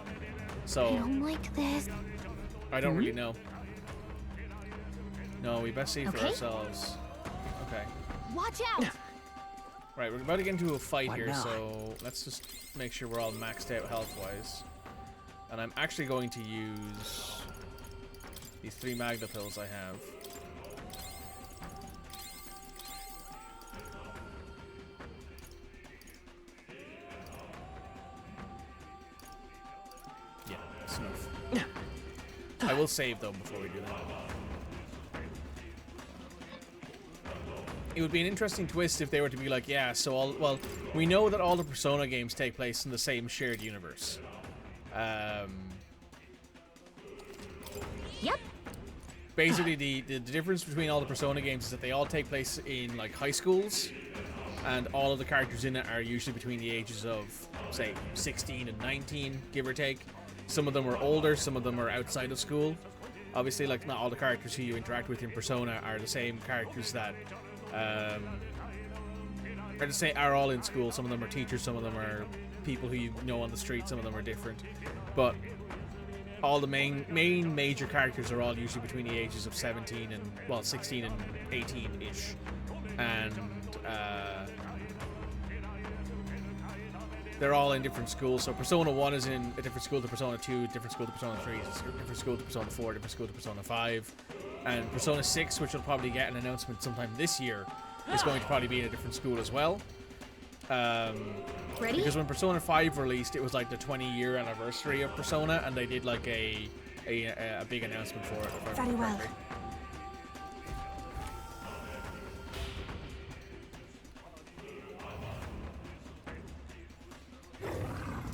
So I don't like this. I don't really know. No, we best see for Okay. ourselves. Okay. Watch out! Right, we're about to get into a fight What here, now? so let's just make sure we're all maxed out health-wise. And I'm actually going to use these 3 Magna pills I have. Yeah, that's enough. I will save though before we do that. It would be an interesting twist if they were to be like, yeah, so well, we know that all the Persona games take place in the same shared universe. Yep. Basically, the difference between all the Persona games is that they all take place in like high schools, and all of the characters in it are usually between the ages of, say, 16 and 19, give or take. Some of them are older, some of them are outside of school. Obviously, like, not all the characters who you interact with in Persona are the same characters that are all in school. Some of them are teachers, some of them are people who you know on the street, some of them are different. But all the main major characters are all usually between the ages of 16 and 18-ish. And they're all in different schools. So Persona 1 is in a different school to Persona 2, different school to Persona 3, different school to Persona 4, different school to Persona 5. And Persona 6, which will probably get an announcement sometime this year, is going to probably be in a different school as well. Ready? Because when Persona 5 released, it was like the 20-year anniversary of Persona, and they did like a big announcement for it. if I Very remember well. correctly.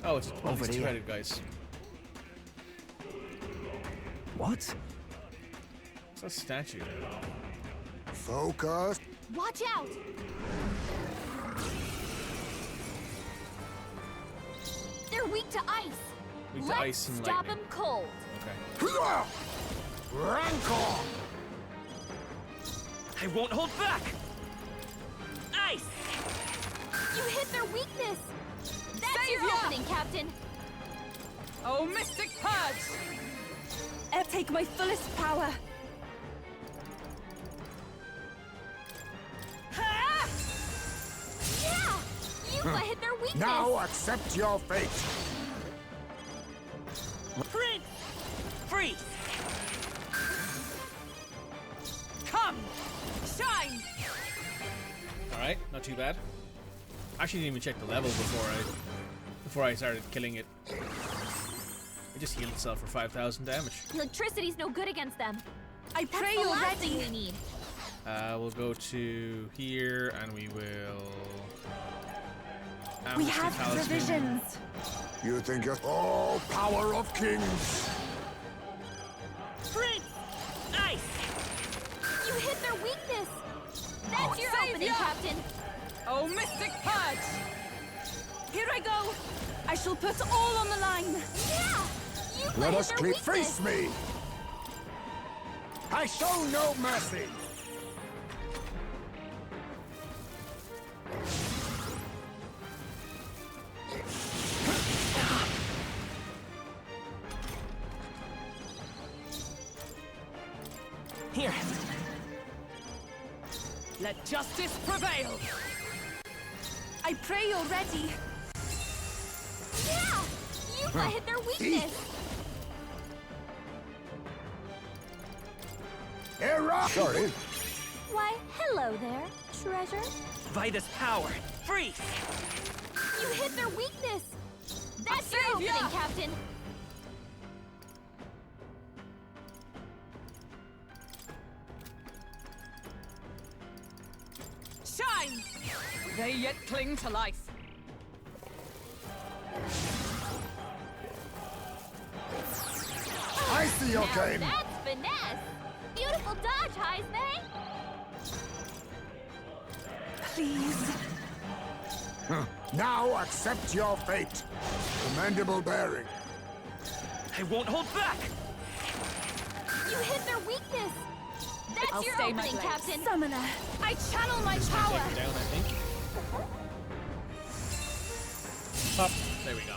Oh, it's Over these there. two-headed guys. What? What's that statue? Focus. Watch out! They're weak to ice. Weak to Let's ice and stop lightning. them cold. Okay. Rancor. I won't hold back! Ice! You hit their weakness. That's your Savior! opening, Captain. Oh, Mystic Purge! I take my fullest power. Yeah! You hit their weakness. Now accept your fate. Prince! Freeze! Come! Shine! Alright, not too bad. I actually didn't even check the level before I started killing it. It just healed itself for 5,000 damage. Electricity's no good against them. I That's pray the you're last thing ready. we need. We'll go to here and we will. We Amnesty have Talisman. provisions. You think you're... Oh, power of kings. Prince! Ice! You hit their weakness. That's your Savior! opening, Captain. Oh, Mystic Purge! Here I go. I shall put all on the line. Yeah! You Let hit us their clean. weakness. Face me. I show no mercy. Here. Let justice prevail! I pray you're ready. Yeah! You hit their weakness. Era. Sorry. Why, hello there, treasure. Vitus power. Freeze! You hit their weakness. That's your Savior! opening, Captain. Shine! They yet cling to life. I see your Now game. that's finesse. Beautiful dodge, Heisme. Please. Now accept your fate. Commendable bearing. I won't hold back! You hit their weakness. That's I'll your stay my opening, blade. Captain. Summoner. I channel my power. Take it down, I think. Pop. There we go.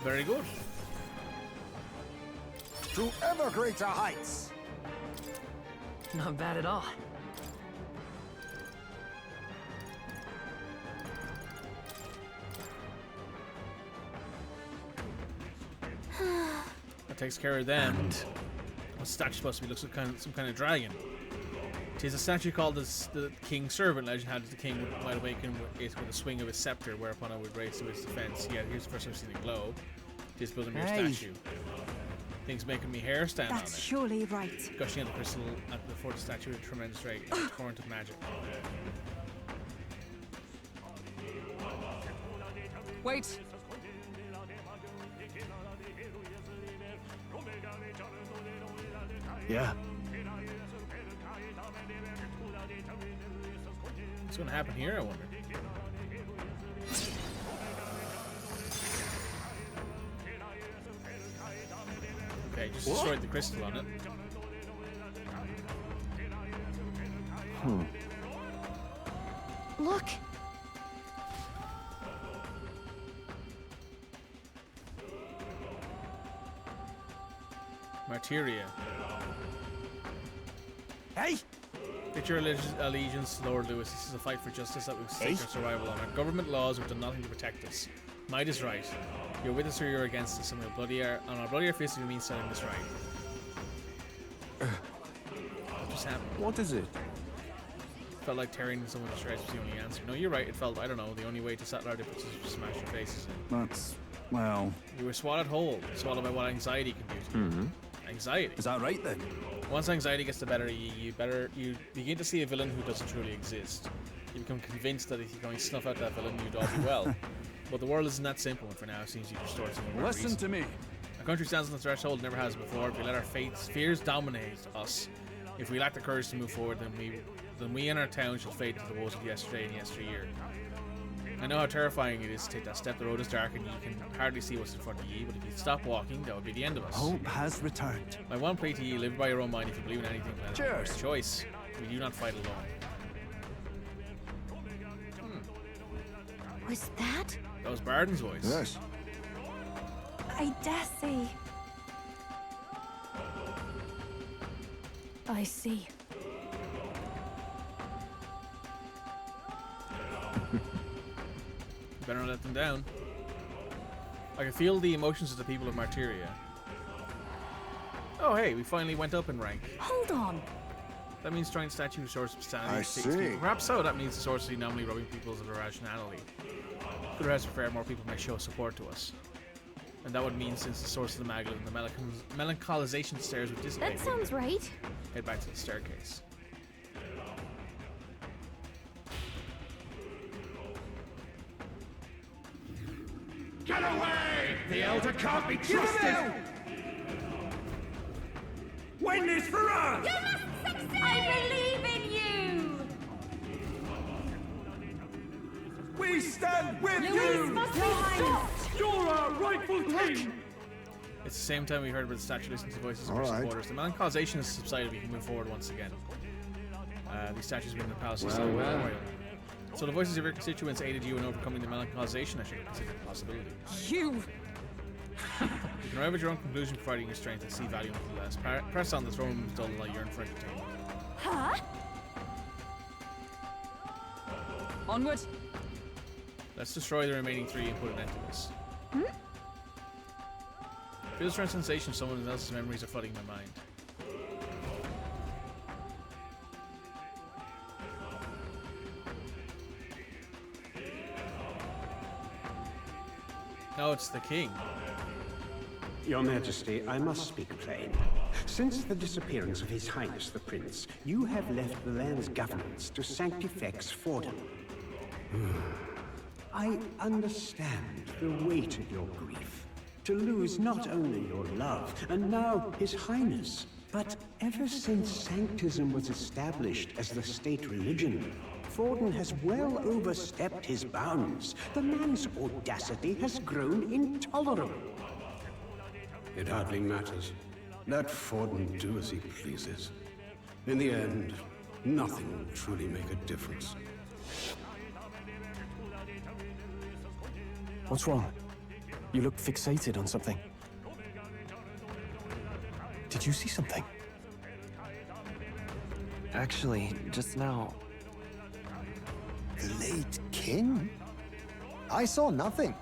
Very good. To ever greater heights. Not bad at all. That takes care of them. The statue supposed to be looks like some kind of dragon. It is a statue called the King's Servant. Legend had the king might awaken with a swing of his scepter, whereupon it would raise to its defense. Yeah, here's the first time I've seen it glow. It is building a statue. Things making me hair stand on it. That's surely right. Gushing out the crystal before the statue at a tremendous rate. A torrent of magic. Wait. Yeah. What's going to happen here, I wonder? Okay, just destroyed the crystal on it. Look. Martyria. Hey! Get your allegiance to Lord Lewis. This is a fight for justice that will stake our survival on. Our government laws have done nothing to protect us. Might is right. You're with us or you're against us, and our bloodier fists we mean setting this right. What just happened? What is it? Felt like tearing someone to shreds was the only answer. No, you're right. It felt, I don't know, the only way to settle our differences was to smash your faces in. That's, well... You were swallowed whole. Swallowed by what anxiety can do to you. Anxiety. Is that right then? Once anxiety gets the better of you, you begin to see a villain who doesn't truly exist. You become convinced that if you can snuff out that villain, you'd all be well. But the world isn't that simple, and for now it seems you've restored some of our Listen to me. Our country stands on the threshold, never has before. If we let our fears dominate us, if we lack the courage to move forward, then we and our town shall fade to the woes of yesterday and yesteryear. I know how terrifying it is to take that step. The road is dark and you can hardly see what's in front of you, but if you stop walking, that would be the end of us. Hope has returned. My one plea to you, live by your own mind. If you believe in anything, let it be your choice. We do not fight alone. Was that? That was Barden's voice. Yes. I dare say. I see. Better not let them down. I can feel the emotions of the people of Martyria. Oh hey, we finally went up in rank. Hold on. That means trying statue restores sanity. I see. Perhaps so, that means the sorcery nominally robbing people of their rationality. Could perhaps prefer more people may show support to us. And that would mean since the source of the maglet and the melancholization stairs would dissipate. That sounds right. Head back to the staircase. Get away! The Elder can't be trusted! Win this for us! You must succeed! I believe in you! We stand with Louis you! must be stopped! You're our rightful king! It's the same time we heard about the statue listening to voices of our supporters. The melancholization has subsided. We can move forward once again. These statues within the palace are memorial. So the voices of your constituents aided you in overcoming the melancholization. I should have considered the possibility. You can arrive at your own conclusion providing your strength and see value in the last. Press on the throne room is dull and I yearn for entertainment. Huh? onward. Let's destroy the remaining 3 and put an end to this. Feel the strange sensation someone else's memories are flooding my mind. No, it's the king. Your Majesty, I must speak plain. Since the disappearance of His Highness the Prince, you have left the land's governance to Sanctifex Forden. I understand the weight of your grief. To lose not only your love, and now His Highness, but ever since Sanctism was established as the state religion, Forden has well overstepped his bounds. The man's audacity has grown intolerable. It hardly matters. Let Forden do as he pleases. In the end, nothing will truly make a difference. What's wrong? You look fixated on something. Did you see something? Actually, just now... The late king? I saw nothing.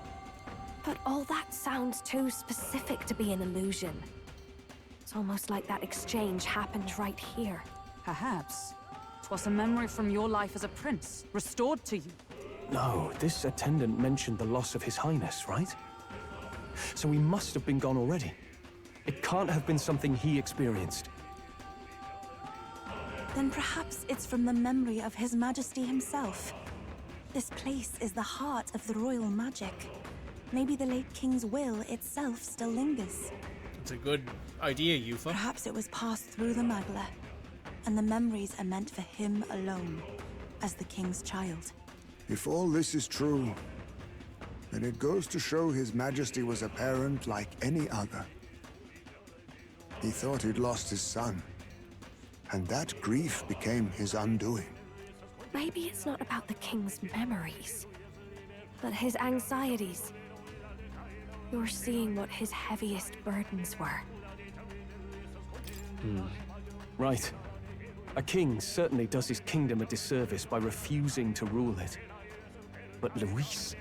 But all that sounds too specific to be an illusion. It's almost like that exchange happened right here. Perhaps. 'Twas a memory from your life as a prince, restored to you. No, this attendant mentioned the loss of His Highness, right? So he must have been gone already. It can't have been something he experienced. Then perhaps it's from the memory of His Majesty himself. This place is the heart of the royal magic. Maybe the late king's will itself still lingers. It's a good idea, Yufa. Perhaps it was passed through the Magla, and the memories are meant for him alone, as the king's child. If all this is true, then it goes to show His Majesty was a parent like any other. He thought he'd lost his son, and that grief became his undoing. Maybe it's not about the king's memories, but his anxieties. You're seeing what his heaviest burdens were. Right. A king certainly does his kingdom a disservice by refusing to rule it. But Luis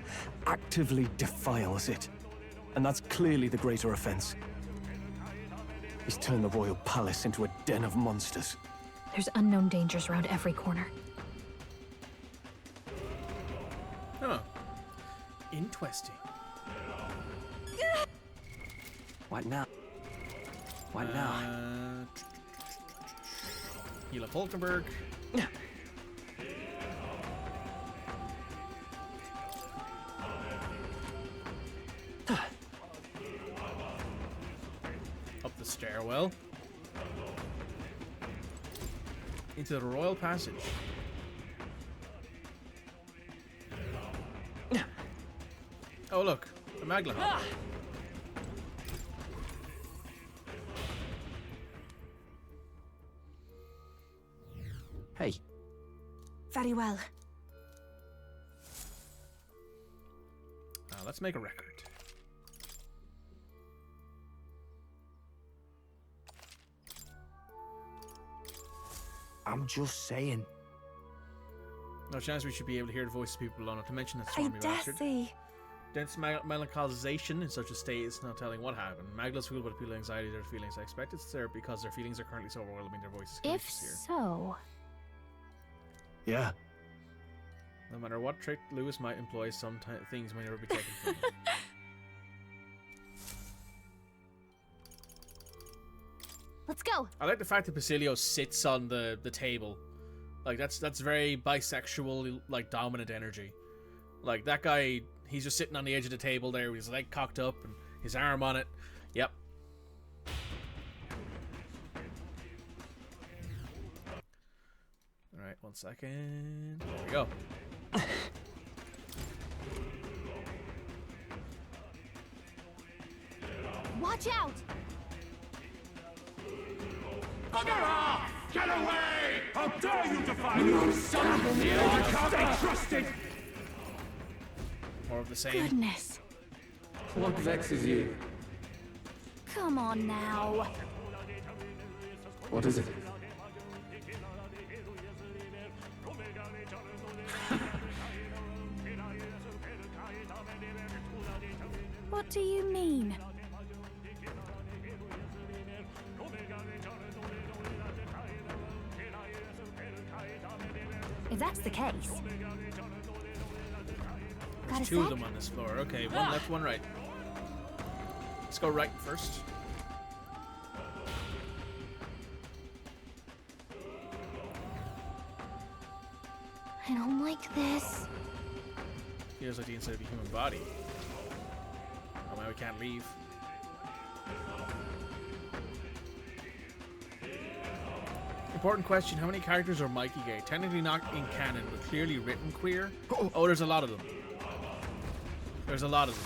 actively defiles it. And that's clearly the greater offense. He's turned the royal palace into a den of monsters. There's unknown dangers around every corner. Huh. Interesting. What now? What now? Heal up Hulkenberg. Up the stairwell. Into the royal passage. Oh look, the Magla. Hey. Very well. Let's make a record. I'm just saying. No chance we should be able to hear the voices of people below, not to mention that I stormy dare bastard. say. Dense melancholisation in such a state is not telling what happened. Magla's fueled by the anxiety their feelings. I expect it's there because their feelings are currently so overwhelming their voices can't If hear. so... Yeah. No matter what trick Lewis might employ, some things may never be taken from him. Let's go! I like the fact that Basilio sits on the table. Like, that's very bisexual, like, dominant energy. Like, that guy, he's just sitting on the edge of the table there with his leg cocked up and his arm on it. Yep. Alright, 1 second. There we go. Watch out! Get off! Get away! How dare you defy me! You son of a... The elder can't be trusted! More of the same. Goodness. What vexes you? Come on now. What is it? What do you mean? If that's the case... Got a There's two of sec? them on this floor. Okay, one left, one right. Let's go right first. I don't like this. Feels like the inside of a human body. Oh man, we can't leave. Important question, how many characters are Mikey gay? Technically not in canon, but clearly written queer. Oh, there's a lot of them. There's a lot of them.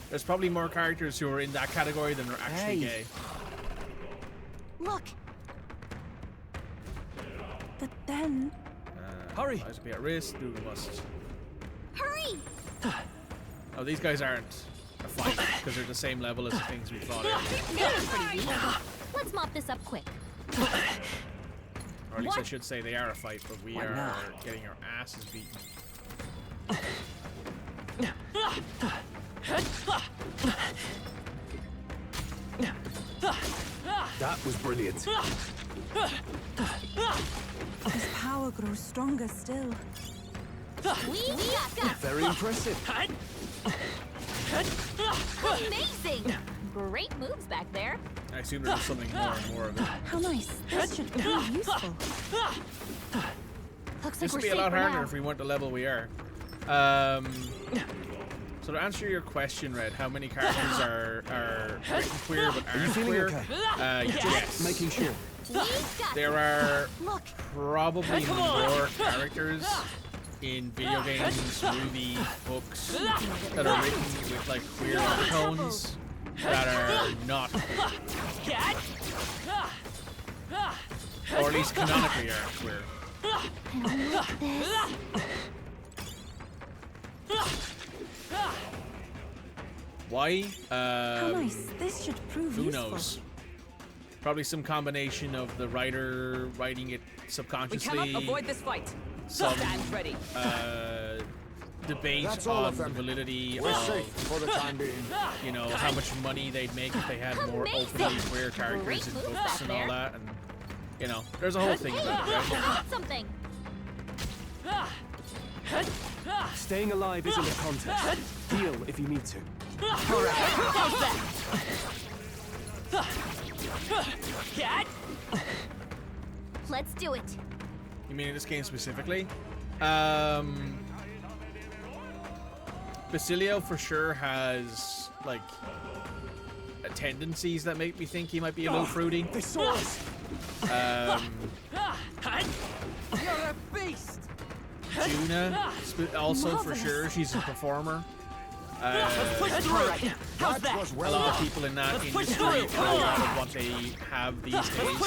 There's probably more characters who are in that category than are actually gay. Look! But then... Hurry! Eyes will be at risk. Dougal must. Hurry! Oh, these guys aren't a fight because they're the same level as the things we fought earlier. Feeling pretty weak. Let's mop this up quick. Or at least I should say they are a fight, but we are getting our asses beaten. That was brilliant. His power grows stronger still. We got that. Very impressive. Amazing! Great moves back there. I assume there's something more and more of it. How nice. This should prove useful. Looks This like would we're be a lot safe for harder now. if we weren't the level we are. So to answer your question, Red, how many characters are written queer but aren't queer? Okay? Yes. Making sure. There are Look. probably more characters in video games, movies, books that are written with like queer undertones that are not queer. Or at least canonically are queer. I don't like this. Why? How nice. This should prove Who useful. knows? Probably some combination of the writer writing it We subconsciously. cannot avoid this fight. Some Stand ready. debate That's all on of the them. validity We're of, safe for the time being. you know, how much money they'd make if they had more openly queer characters in moves books back and all there. that, and you know, there's a whole thing about it, right? Got something. Staying alive isn't a contest. Heal if you need to. Let's do it. You mean in this game specifically? Basilio for sure has like tendencies that make me think he might be a little fruity. They saw us. You're a beast! Juna, also for sure, she's a performer. Push through! How's that? A lot of people in that industry are a lot of what they have these days.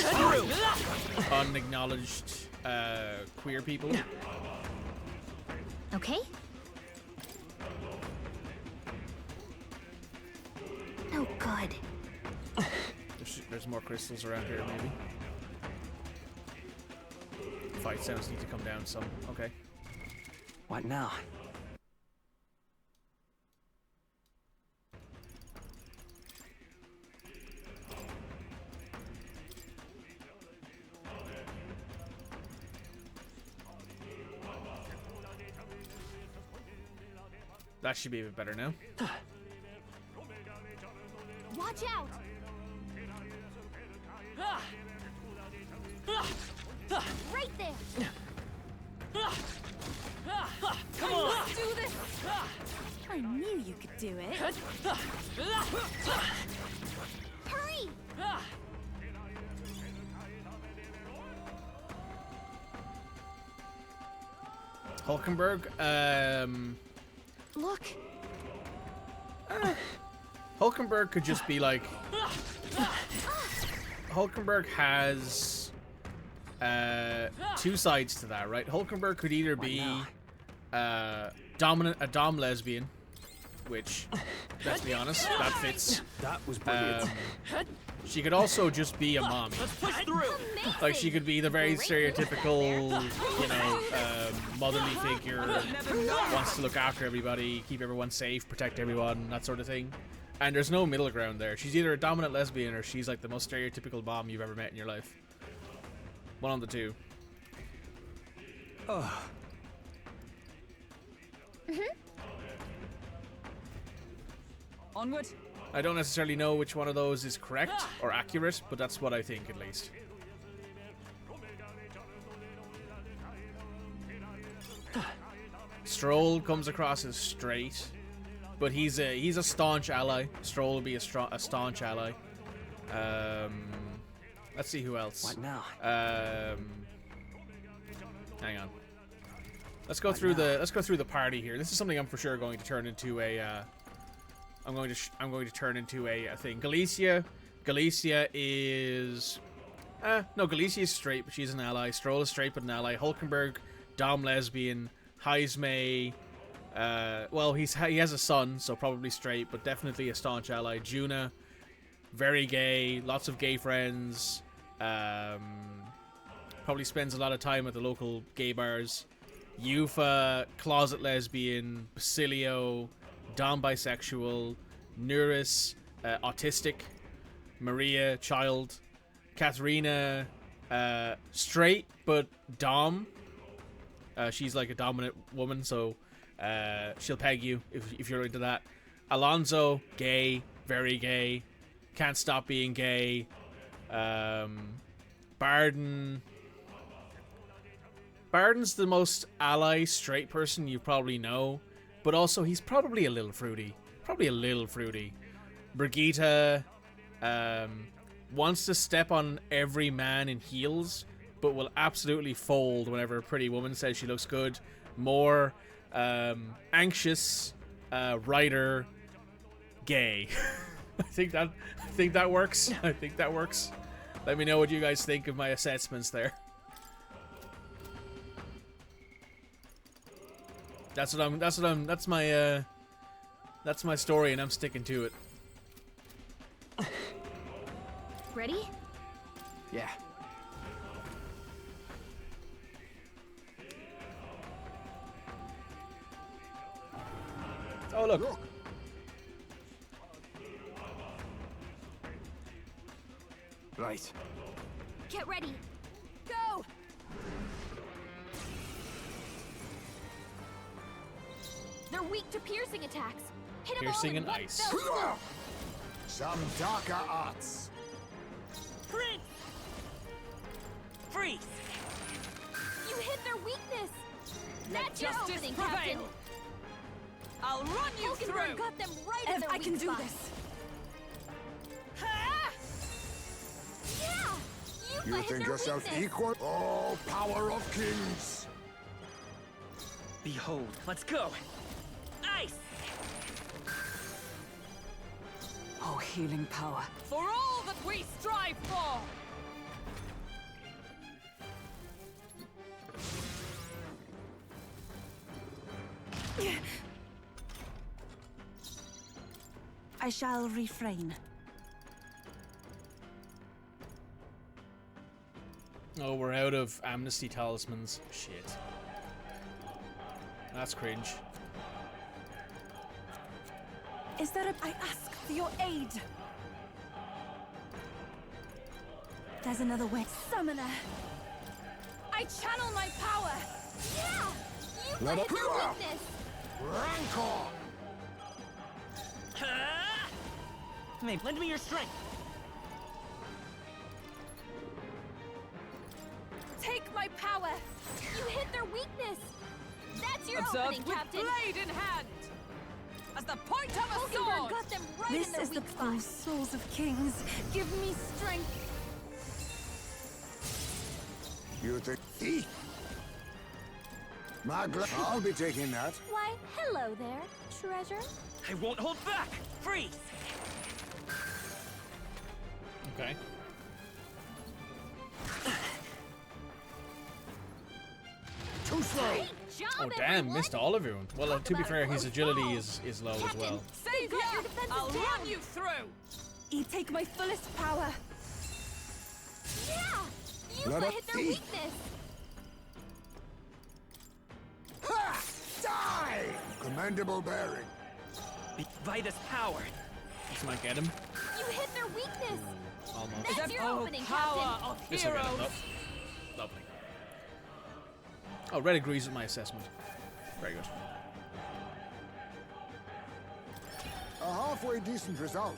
Unacknowledged queer people. Okay. No good. There's more crystals around here, maybe. Fight sounds need to come down some. Okay. What now? That should be a bit better now. Watch out! Right there! Come on! Let's do this! I knew you could do it. Hurry! Hulkenberg, Look. Hulkenberg could just be like... Hulkenberg has two sides to that, right? Hulkenberg could either be a dom lesbian, which, let's be honest, that fits. That was brilliant. She could also just be a mommy. Like, she could be the very stereotypical, you know, motherly figure, wants to look after everybody, keep everyone safe, protect everyone, that sort of thing. And there's no middle ground there. She's either a dominant lesbian or she's like the most stereotypical mom you've ever met in your life. One of the two. Onward. I don't necessarily know which one of those is correct or accurate, but that's what I think at least. Stroll comes across as straight, but he's a staunch ally. Stroll will be a staunch ally. Let's see who else. What now? Hang on. Let's go through the party here. This is something I'm for sure going to turn into a. I'm going to turn into a thing. Galicia is. No, Galicia is straight, but she's an ally. Stroll is straight, but an ally. Hulkenberg Dom lesbian, Heismay. Well, he has a son, so probably straight, but definitely a staunch ally. Juna, very gay, lots of gay friends. Probably spends a lot of time at the local gay bars. Yufa, closet lesbian. Basilio, Dom bisexual. Nuris, autistic. Maria, child. Katharina, straight but Dom. She's like a dominant woman, so she'll peg you if you're into that. Alonso, gay, very gay. Can't stop being gay. Barden's the most ally straight person you probably know, but also he's probably a little fruity. Brigitte wants to step on every man in heels, but will absolutely fold whenever a pretty woman says she looks good. More anxious, writer, gay. I think that works. I think that works. Let me know what you guys think of my assessments there. That's my story, and I'm sticking to it. Ready? Yeah. Oh, look. Right. Get ready. Go! They're weak to piercing attacks. Hit them Piercing all in and one ice. fell swoop. Some darker arts. Freeze! You hit their weakness. Let That's your justice opening, prevail. Captain. I'll run you Hulkenberg through. got them right in Ev, their I weak can do spot. this. Yeah! You hit think their yourself weakness. equal? Oh, power of kings! Behold, let's go. Ice! Oh, healing power. For all that we strive for! I shall refrain. Oh, we're out of amnesty talismans. Shit. That's cringe. Is there a... I ask for your aid. There's another way. Summoner. I channel my power. Yeah! You Let hit it their go. weakness. Rancor! May lend me your strength. Take my power. You hit their weakness. That's your Observe opening, with Captain. blade in hand. As the point of a Hulkenberg sword. got them right This in their is the weak power, spot. souls of kings. Give me strength. You think thief? I'll be taking that. Why, hello there, treasure. I won't hold back. Freeze! Okay. Too slow. Great job, Oh damn, everyone. missed all of everyone. Well, to be about a fair, his close agility call. is low as Captain, well. Save Yeah, your defenses I'll down. run you through. Take my fullest power. Yeah! You Let it hit their be. weakness. Ha! Die! Commendable bearing. By this power. This might get him. You hit their weakness. Almost. That's your Oh, opening, power Captain. of This will get him. heroes. Nope. Lovely. Oh, Red agrees with my assessment. Very good. A halfway decent result.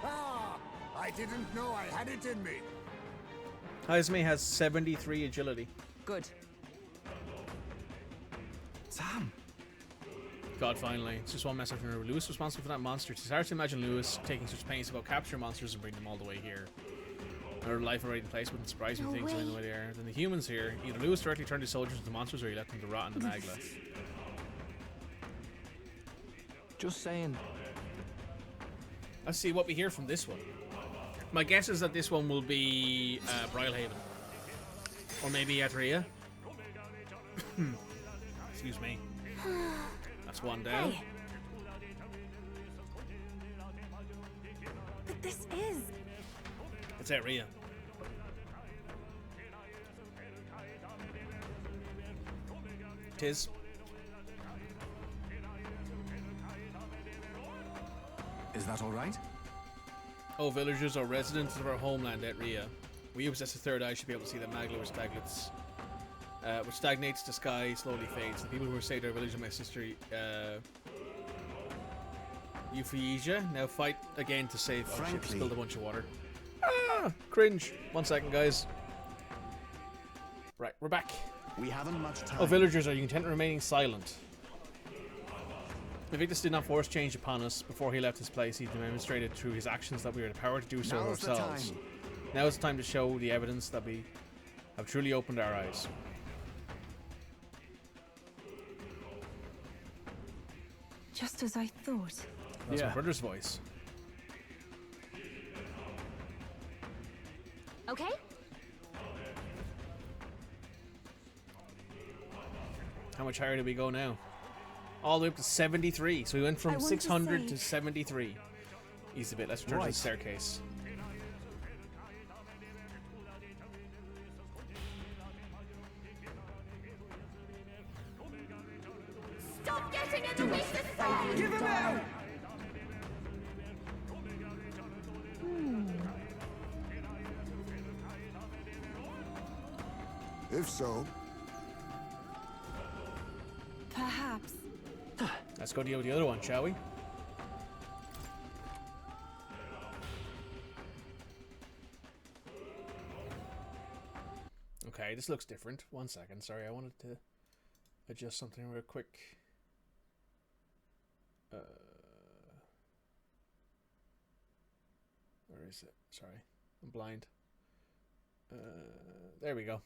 Ah! I didn't know I had it in me. Heismay has 73 agility. Good. Sam. God, finally. It's just one mess after another. Lewis responsible for that monster. It's hard to imagine Lewis taking such pains to go capture monsters and bring them all the way here. Their life already in place wouldn't surprise me No things are in the way. way they are. Then the humans here, either Lewis directly turned his soldiers into monsters or he left them to rot in the Magla. Just saying. Let's see what we hear from this one. My guess is that this one will be Brylehaven. Or maybe at Rhea. Excuse me. That's one down. Hey. But this is... It's at Rhea. Tis. Is that all right? Oh, villagers or residents of our homeland at Rhea. We who possess a third eye should be able to see that magla which stagnates the sky, slowly fades. The people who were saved our village and my sister, Euphrasia, now fight again to save. Oh shit, spilled a bunch of water. Ah, cringe. 1 second, guys. Right, we're back. We haven't much time. Oh, villagers, are you content remaining silent? Invictus did not force change upon us. Before he left his place, he demonstrated through his actions that we are the power to do so ourselves. Now is the time to show the evidence that we have truly opened our eyes. Just as I thought. That's my brother's voice. Okay. How much higher do we go now? All the way up to 73. So we went from 600 to 73. Easy bit. Let's return to the staircase. Stop getting in the way of the song! Give him out! If so, perhaps. Let's go deal with the other one, shall we? Okay, this looks different. 1 second, sorry, I wanted to adjust something real quick. Where is it? Sorry, I'm blind. There we go.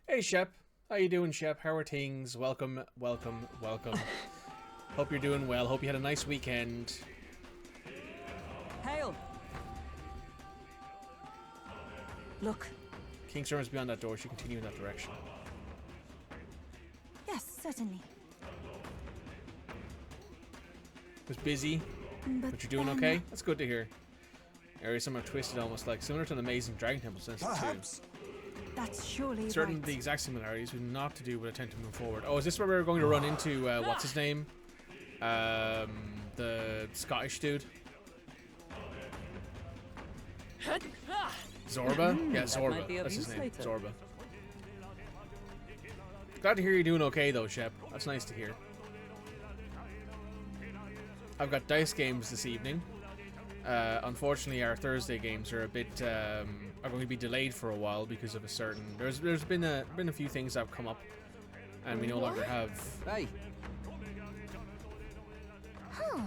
Hey, Shep. How you doing, Shep? How are things? Welcome, welcome, welcome. Hope you're doing well. Hope you had a nice weekend. Hail! Look. King's Armor is beyond that door. Should continue in that direction. Yes, certainly. Was busy, but you're doing okay? That's good to hear. Area somewhat twisted, almost like similar to an amazing dragon temple since Perhaps. That's surely certain right. the exact similarities with not to do but attempt to move forward. Oh, is this where we're going to run into what's his name? The Scottish dude. Zorba? Yeah, Zorba. That's his name. Zorba. Glad to hear you're doing okay though, Shep. That's nice to hear. I've got dice games this evening. Unfortunately, our Thursday games are a bit are going to be delayed for a while because of a certain. There's been a few things that have come up, and we no longer have. Hey. Huh.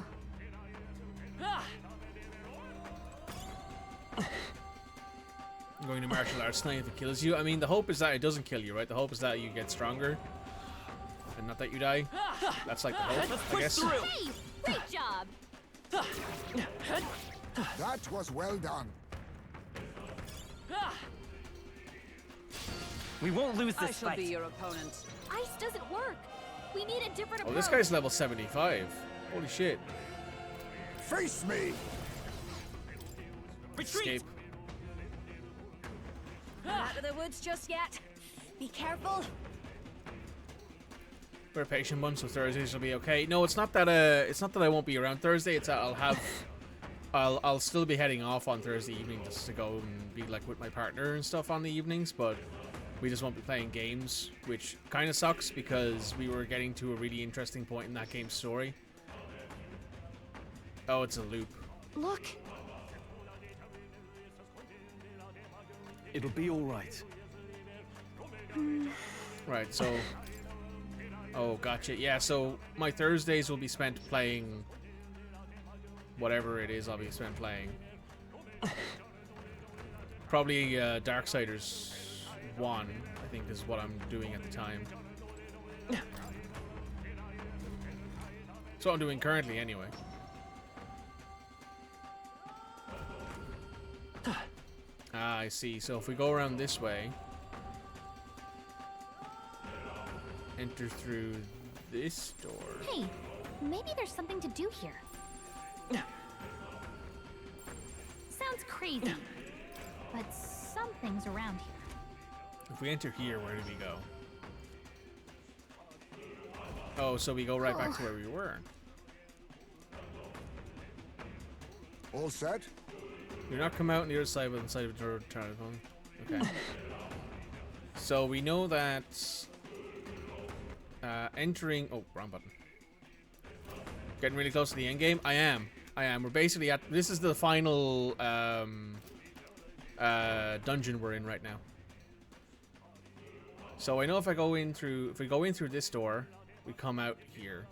Going to martial arts tonight if it kills you. I mean, the hope is that it doesn't kill you, right? The hope is that you get stronger, and not that you die. That's like the hope, I guess. Hey, great job. that was well done. We won't lose this I shall fight. be your opponent. Ice doesn't work. We need a different approach. Oh, this guy's level 75. Holy shit. Face me. Escape. Not out of the woods just yet. Be careful. We're a patient bunch, so Thursdays will be okay. No, it's not that I won't be around Thursday. It's that I'll still be heading off on Thursday evening just to go and be like with my partner and stuff on the evenings, but we just won't be playing games, which kind of sucks because we were getting to a really interesting point in that game's story. Oh, it's a loop. Look. It'll be all right. Right, so... Oh, gotcha. Yeah, so my Thursdays will be spent playing... whatever it is I'll be spent playing. Probably Darksiders 1, I think is what I'm doing at the time. That's what I'm doing currently, anyway. Ah, I see. So if we go around this way, enter through this door. Hey, maybe there's something to do here. Sounds crazy, but something's around here. If we enter here, where do we go? Oh, so we go right back to where we were. All set? You're not come out on the other side, but inside of the door. Okay. So we know that entering. Oh, wrong button. Getting really close to the end game. I am. We're basically at. This is the final dungeon we're in right now. So I know if I go in through, if we go in through this door, we come out here.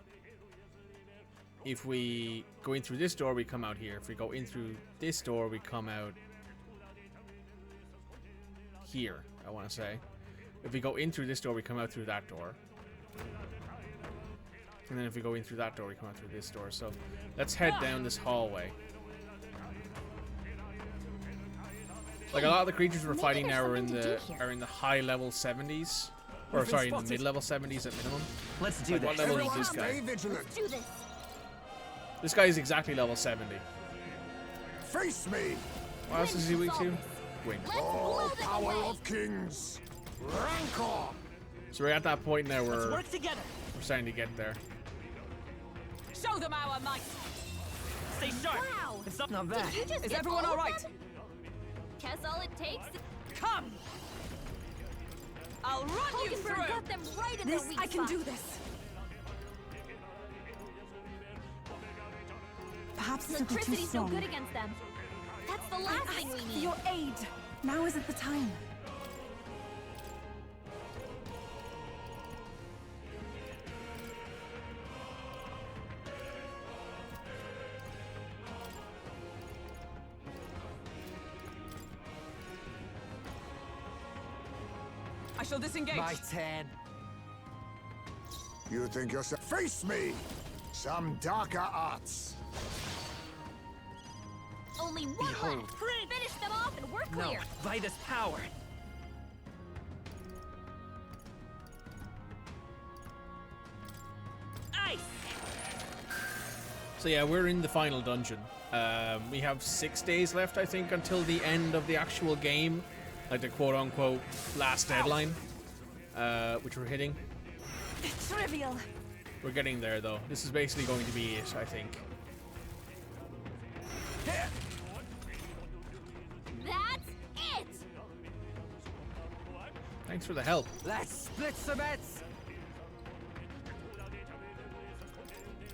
If we go in through this door, we come out here. If we go in through this door, we come out here, I want to say. If we go in through this door, we come out through that door. And then if we go in through that door, we come out through this door. So let's head down this hallway. Like a lot of the creatures we're fighting now are in the high level 70s. Or sorry, in the mid level 70s at minimum. Let's do like, this. What level is this guy? Let's do this. This guy is exactly level 70. Face me! What else is he weak to? Wind. Oh, power of kings! Rancor! So we're at that point now where work together. We're starting to get there. Show them our might. Stay sharp. Wow! It's not bad. Did you just Is get everyone all of all right? them? Guess all it takes. Come! I'll run you Hulkenberg through! got them right in their weak I can spot. do this. Perhaps this will be too Electricity's no strong. good against them. That's the last thing we For need. your aid. Now isn't the time. I shall disengage. My turn. You think yourself. Face me! Some darker arts. Only one Behold. left. Finish them off and we're No, clear. by this power. Ice. So yeah, we're in the final dungeon. We have 6 days left, I think, until the end of the actual game. Like the quote-unquote last deadline, which we're hitting. Trivial. We're getting there, though. This is basically going to be it, I think. That's it. Thanks for the help. Let's split some heads.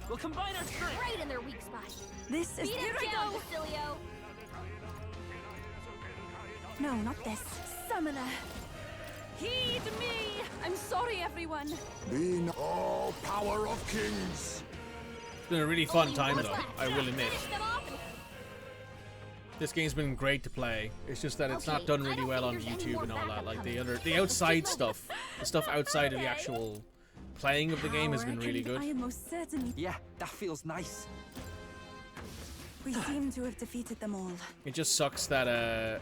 We'll combine our strength. Right in their weak spot. This is Beat him down, Basilio. No, not this. Summoner. Heed me! I'm sorry, everyone. Be all power of kings. It's been a really fun Only time, one though. left. I will admit. Finish them off and This game's been great to play. It's just that it's not Okay, done I really don't well on think there's any YouTube more and all that. backup Like coming. the outside stuff, the stuff outside of the actual playing of the game has been Power, really and good. I am most certainly. Yeah, that feels nice. We seem to have defeated them all. It just sucks that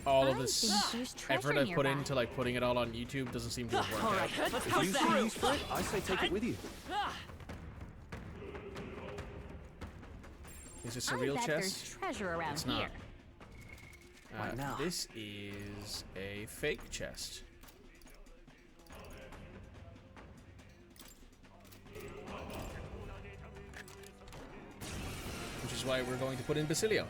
all of I this think there's treasure effort I've put nearby. into like putting it all on YouTube doesn't seem to have worked All out. right, let's If push you that. see use for it, I say take it with you. Is this a I real bet chest? there's treasure around It's here. not. Why not? This is a fake chest. Which is why we're going to put in Basilio.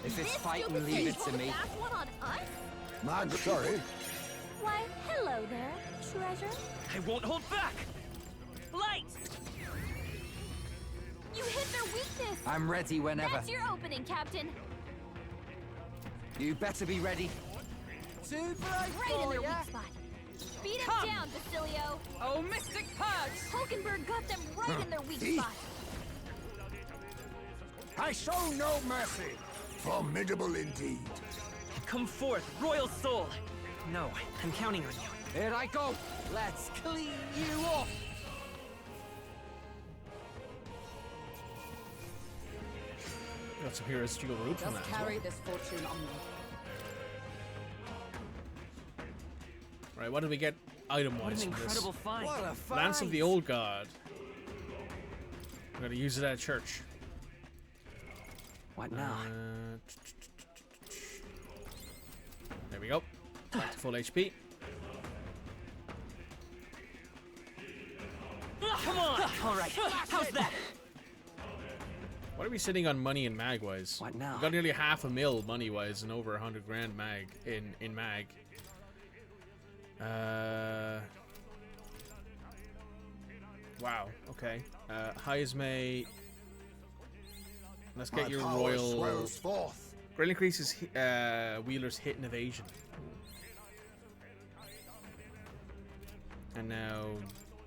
If it's This fighting, stupid leave thing it to pulled a me. fast one on us? Sorry. Why, hello there, treasure. I won't hold back. Light. You hit their weakness. I'm ready whenever. That's your opening, Captain. You better be ready. Too bright Right in for their ya. weak spot. Beat him Come. down, Basilio. Oh, Mystic Purge! Hulkenberg got them right in their weak spot. I show no mercy. Formidable indeed. Come forth, royal soul. No, I'm counting on you. Here I go. Let's clean you off. Got some heroes to go root from that Just as carry well. this fortune on me. Right, what did we get item-wise What an from this. incredible find. What a find! Lance of the Old God. I'm gonna use it at church. What now? There we go. Back to full HP. Come on! All right, how's that? What are we sitting on money and mag-wise? What now? We've got nearly half a mil money-wise and over 100 grand mag in mag. Wow. Okay. Heismay. Let's get your royal. Great increases Wheeler's hit and evasion. And now,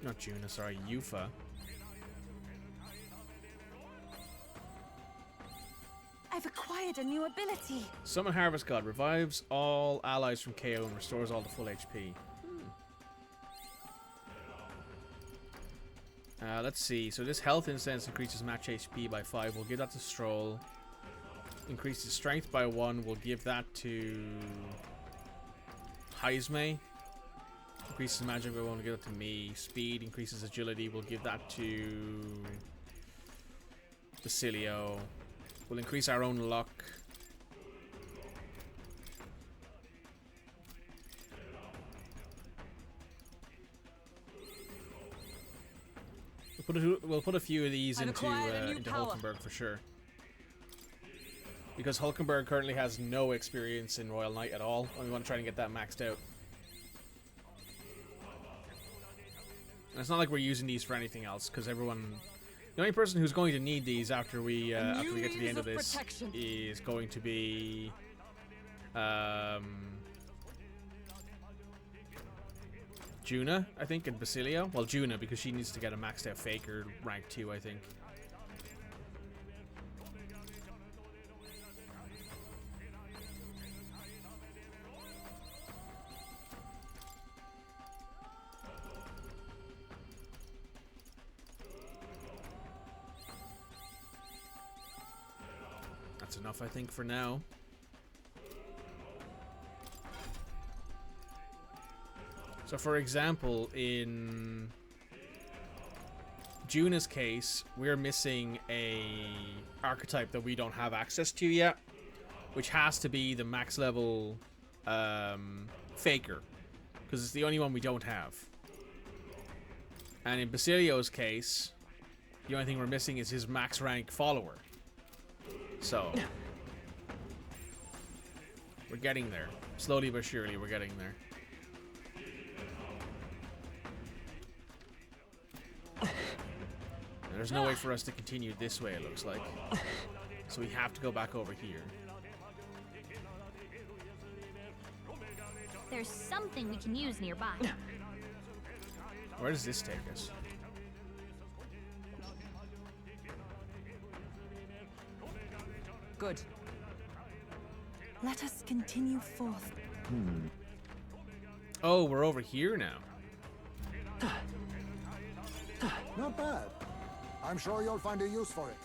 not Juna, sorry, Yufa. I've acquired a new ability. Summon Harvest God revives all allies from KO and restores all to full HP. Let's see. So this health incense increases match HP by 5. We'll give that to Stroll. Increases strength by 1. We'll give that to Heismay. Increases magic by 1. We'll give that to me. Speed increases agility. We'll give that to Basilio. We'll increase our own luck. We'll put a few of these into Hulkenberg for sure. Because Hulkenberg currently has no experience in Royal Knight at all, and we want to try and get that maxed out. And it's not like we're using these for anything else, because everyone... The only person who's going to need these after we get to the end of this is going to be... Juna, I think, and Basilio. Well, Juna, because she needs to get a maxed out Faker rank 2, I think. That's enough, I think, for now. So, for example, in Juna's case, we're missing a archetype that we don't have access to yet, which has to be the max level Faker, because it's the only one we don't have. And in Basilio's case, the only thing we're missing is his max rank follower. So, we're getting there. Slowly but surely, we're getting there. There's no way for us to continue this way, it looks like. So we have to go back over here. There's something we can use nearby. Where does this take us? Good. Let us continue forth. Oh, we're over here now. Not bad. I'm sure you'll find a use for it.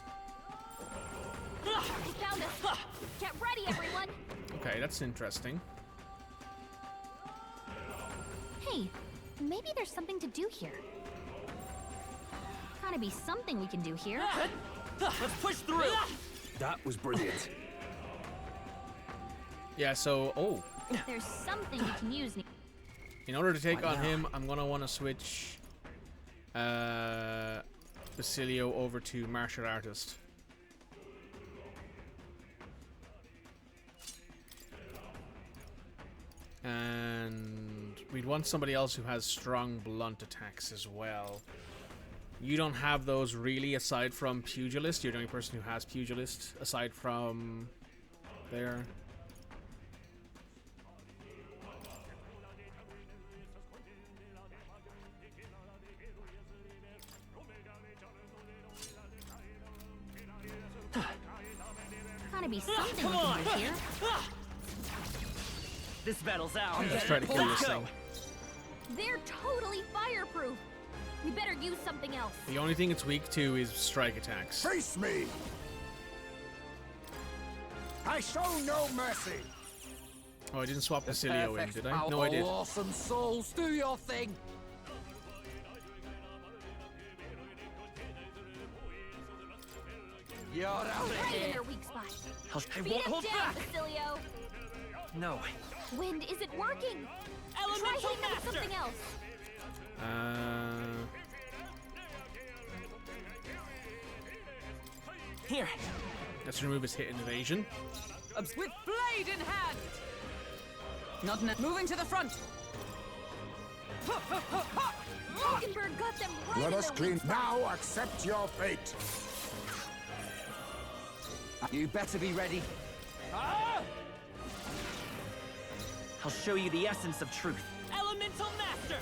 We found us. Get ready, everyone. Okay, that's interesting. Hey, maybe there's something to do here. Gotta be something we can do here. Let's push through. That was brilliant. Yeah, so... Oh. There's something we can use. In order to take on him, I'm going to want to switch Basilio over to Martial Artist. And we'd want somebody else who has strong blunt attacks as well. You don't have those really aside from Pugilist. You're the only person who has Pugilist aside from there. Gotta be something we can do here. This battle's out. Let's try to kill this thing. They're totally fireproof. We better use something else. The only thing it's weak to is strike attacks. Face me! I show no mercy! Oh, I didn't swap Basilio in, did I? No, I did. Awesome souls, do your thing. You're out of Right in here. their weak spot. I Beat won't him hold down, back. Basilio. No. Wind isn't working. Try hitting them with something else. Here. Let's remove his hit and evasion. With blade in hand. Not moving to the front. Hulkenberg got them right Let in us their clean. weak spot. Now accept your fate. You better be ready. I'll show you the essence of truth. Elemental Master.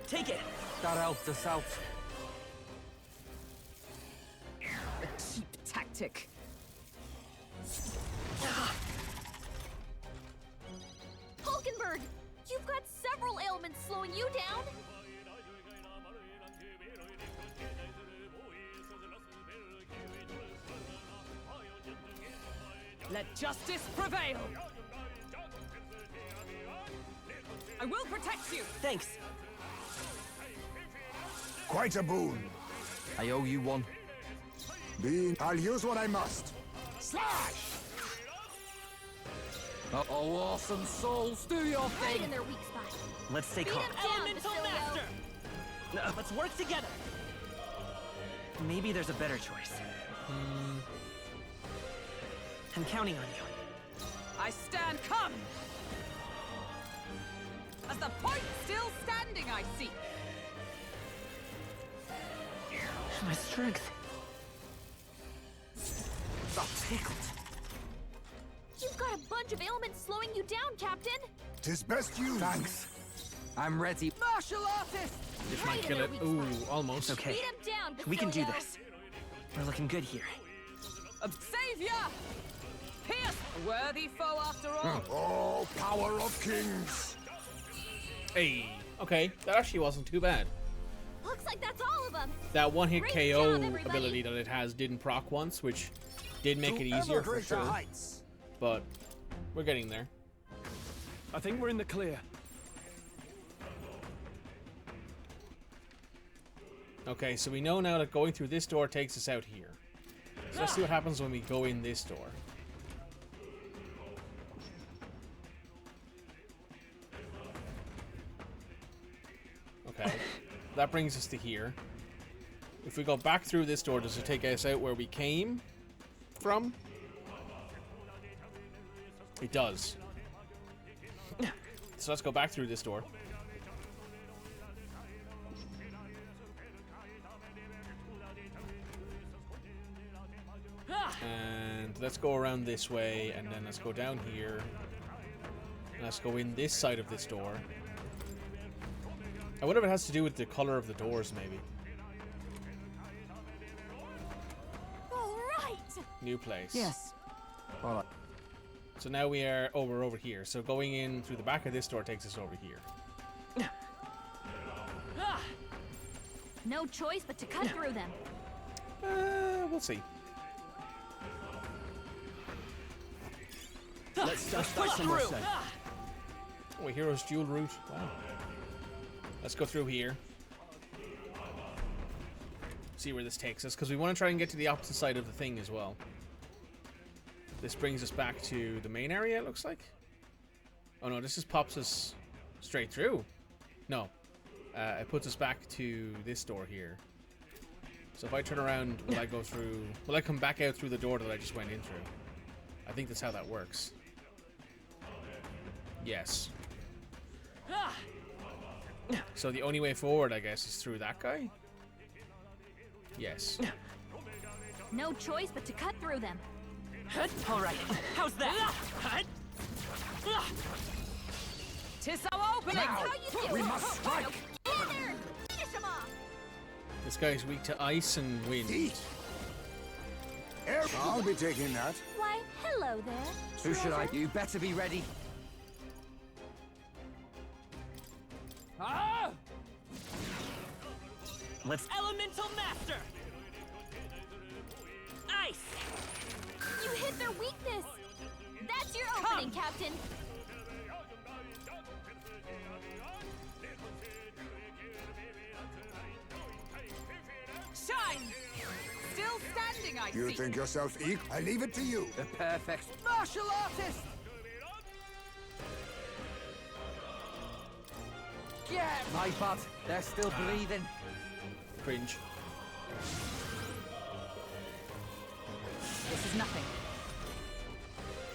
Take it. That helped us out. A cheap tactic. Hulkenberg, you've got several ailments slowing you down. Let justice prevail. I will protect you. Thanks. Quite a boon. I owe you one. I'll use what I must. Slash! Oh, awesome souls, do your Right thing. in their weak spot. Let's stay Beat calm. him down, Elemental Basilio. Master. No, let's work together. Maybe there's a better choice. I'm counting on you. I stand come. As the point still standing, I see. My strength. I'm tickled. You've got a bunch of ailments slowing you down, Captain. 'Tis best you. Thanks. I'm ready. Martial artist. This Right might in kill their it. weak Ooh, spot. almost. Okay. Beat him down, Basilio. We can do this. We're looking good here. Savior. Pierce. A worthy foe after all. Oh, power of kings. Hey. Okay, that actually wasn't too bad. Looks like that's all of them. That one-hit Great KO job, everybody. ability that it has didn't proc once, which did make it To easier ever for greater sure. heights. But we're getting there. I think we're in the clear. Okay, so we know now that going through this door takes us out here. So let's see what happens when we go in this door. Okay, that brings us to here. If we go back through this door, does it take us out where we came from? It does. So let's go back through this door. And let's go around this way, and then let's go down here. And let's go in this side of this door. I wonder if it has to do with the color of the doors, maybe. All right. New place. Yes. All right. So now we are over here. So going in through the back of this door takes us over here. No choice but to cut through them. We'll see. Let's dash that somewhere safe. Oh, a hero's dual route. Wow. Let's go through here. See where this takes us, because we want to try and get to the opposite side of the thing as well. This brings us back to the main area, it looks like. Oh no, this just pops us straight through. No. It puts us back to this door here. So if I turn around, will I go through... Will I come back out through the door that I just went in through? I think that's how that works. Yes. So the only way forward, I guess, is through that guy? Yes. No choice but to cut through them. All right. How's that? Tis our opening. How you do? we must strike. Get in there and finish him off. This guy's weak to ice and wind. Eat. I'll be taking that. Why, hello there. Who should I? treasure. You better be ready. Let's. Elemental Master. Ice. You hit their weakness. That's your opening, Captain. Shine! Still standing, I You see. think yourself equal? I leave it to you. The perfect martial artist! Get my butt! They're still breathing. Cringe. This is nothing.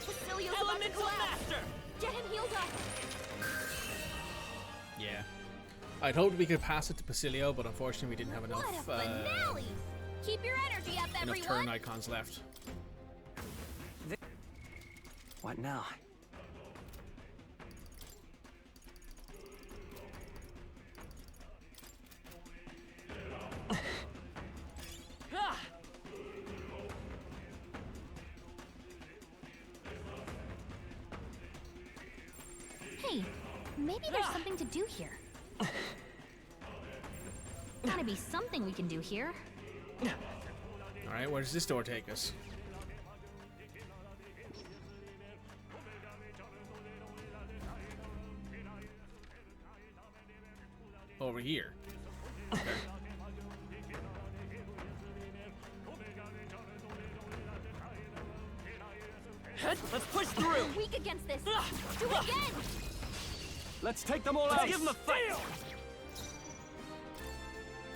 Basilio's about to collapse. Get him healed up. Yeah. I'd hoped we could pass it to Basilio, but unfortunately we didn't have enough What a finale! Keep your energy up, enough everyone. turn icons left. What now? Hey, maybe there's something to do here. Gotta be something we can do here. Alright, where does this door take us? Over here. Okay. Let's push through! You're weak against this. Do it again! Let's take them all out. Give them a fight!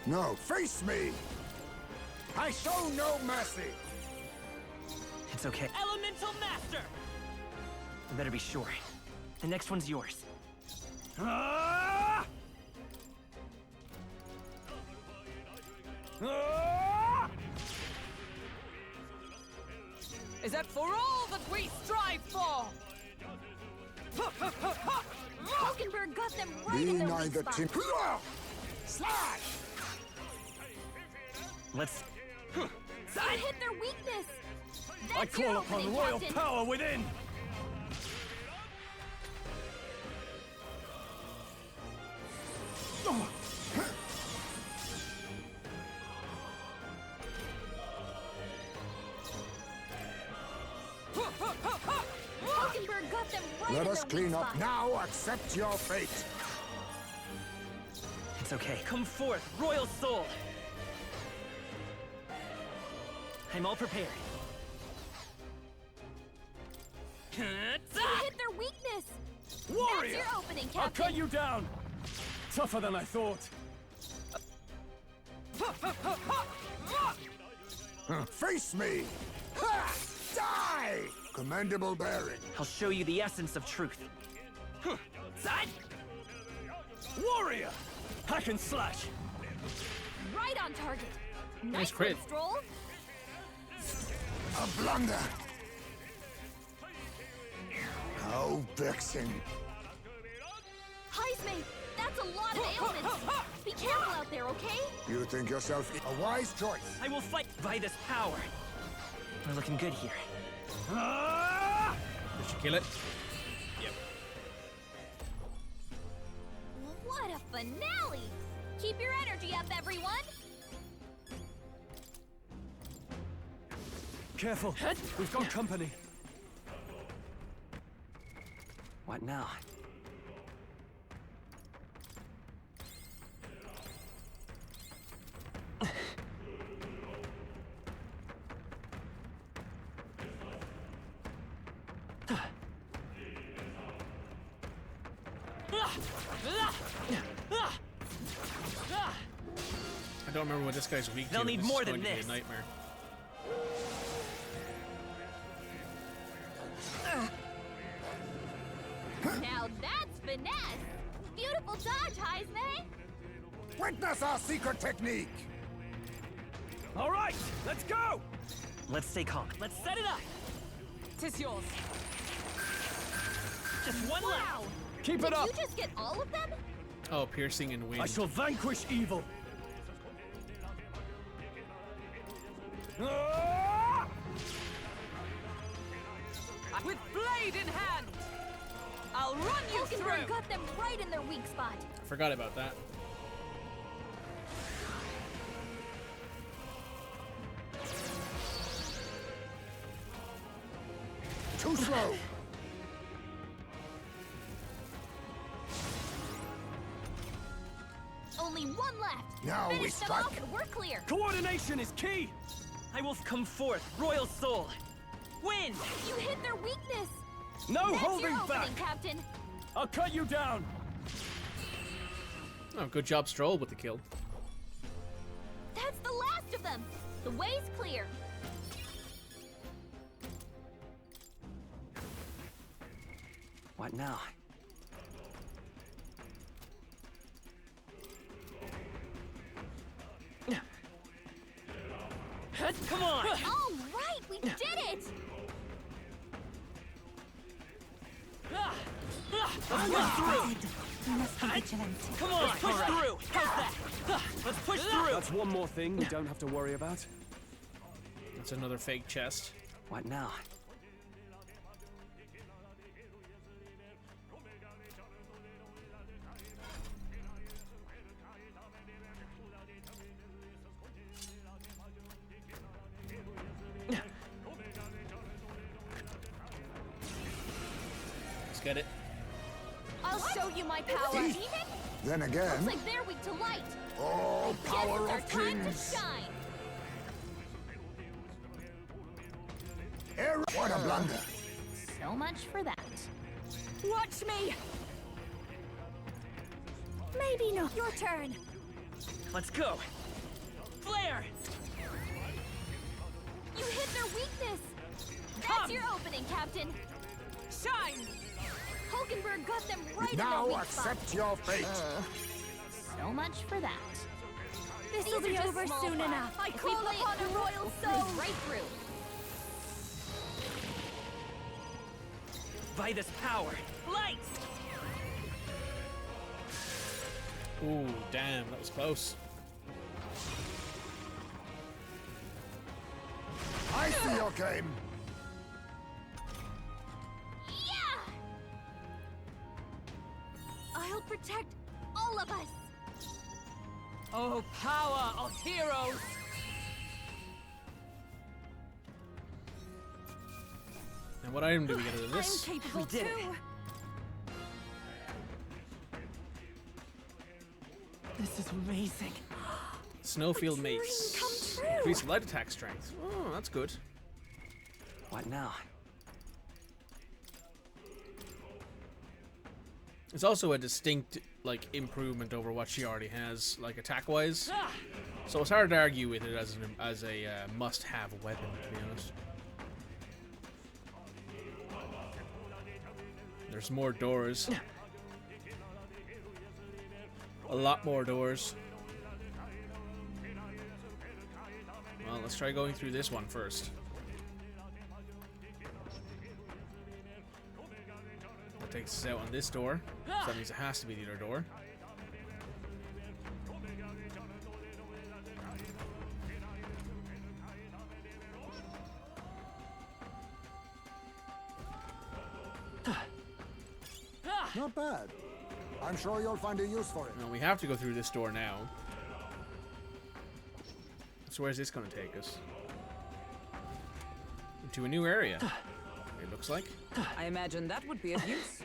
No, face me! I show no mercy! It's okay. Elemental Master! You better be sure. The next one's yours. Is that for all that we strive for? Hulkenberg got them right Be in their neither weak tin. spot. Slash! Let's... You hit their weakness. I That's your call upon opening, royal Captain. power within. Hulkenberg got them right Let in us their clean weak up spot. now. Accept your fate. It's okay. Come forth, Royal Soul! I'm all prepared. You hit their weakness. Warrior! That's your opening, I'll Captain. cut you down. Tougher than I thought. Face me! Ha! Die! Commendable bearing. I'll show you the essence of truth. Side! Warrior! Hack and slash. Right on target. Nice Nice crit. one, Stroll. A blunder. Oh, Vixen. Heisman, that's a lot of ailments. Be careful out there, okay? You think yourself a wise choice. I will fight by this power. We're looking good here. Did she kill it? Yep. What a finale! Keep your energy up, everyone. Careful. We've got company. What now? I don't remember what this guy's weak to. They'll need This is more going than to be this. a nightmare. Now that's finesse. Beautiful dodge, Heisman. Witness our secret technique. All right, let's go. Let's stay calm. Let's set it up. Tis yours. Just one left. Wow. Keep Did it up. you just get all of them? Oh, piercing and wind. I shall vanquish evil. With blade in hand, I'll run you Hulkenberg through. got them right in their weak spot. I forgot about that. Too slow. only one left. Now we Finish them strike. off and we're clear. Coordination is key! I will come forth, Royal Soul. Win! You hit their weakness. No That's holding your back! opening, Captain. I'll cut you down! Oh, good job, Stroll, with the kill. That's the last of them. The way's clear. What now? Come on! All right, we did it. Let's push through! We must be vigilant. Come on, let's push through! How's that? Let's push through! That's one more thing we don't have to worry about. That's another fake chest. What now? Let's get it. I'll show you my power. Then again, Looks like they're weak to light. all power Guess it's of our time to kings. shine. What a blunder. So much for that. Watch me! Maybe not. Your turn. Let's go! Flare! You hit their weakness. That's Come! your opening, Captain. Shine! Hulkenberg got them right in Now their weak accept spot. your fate. So much for that. This These will are be just over small soon fry. enough. I If we call play it upon a cool, royal we'll soul. cruise right through. By this power, light! Ooh, damn, that was close. I see your game. Yeah! I'll protect all of us. Oh, power of heroes! And what item do we get out of I'm this? capable We did it. too. This is amazing. Snowfield Mace. Dream come true. Increase light attack strength. Oh, that's good. What now? It's also a distinct, like, improvement over what she already has, like, attack-wise. So it's hard to argue with it as a must-have weapon, to be honest. There's more doors. A lot more doors. Well, let's try going through this one first. That takes us out on this door. So that means it has to be the other door. Not bad. I'm sure you'll find a use for it. Now we have to go through this door now. So where's this going to take us? Into a new area. It looks like. I imagine that would be of use.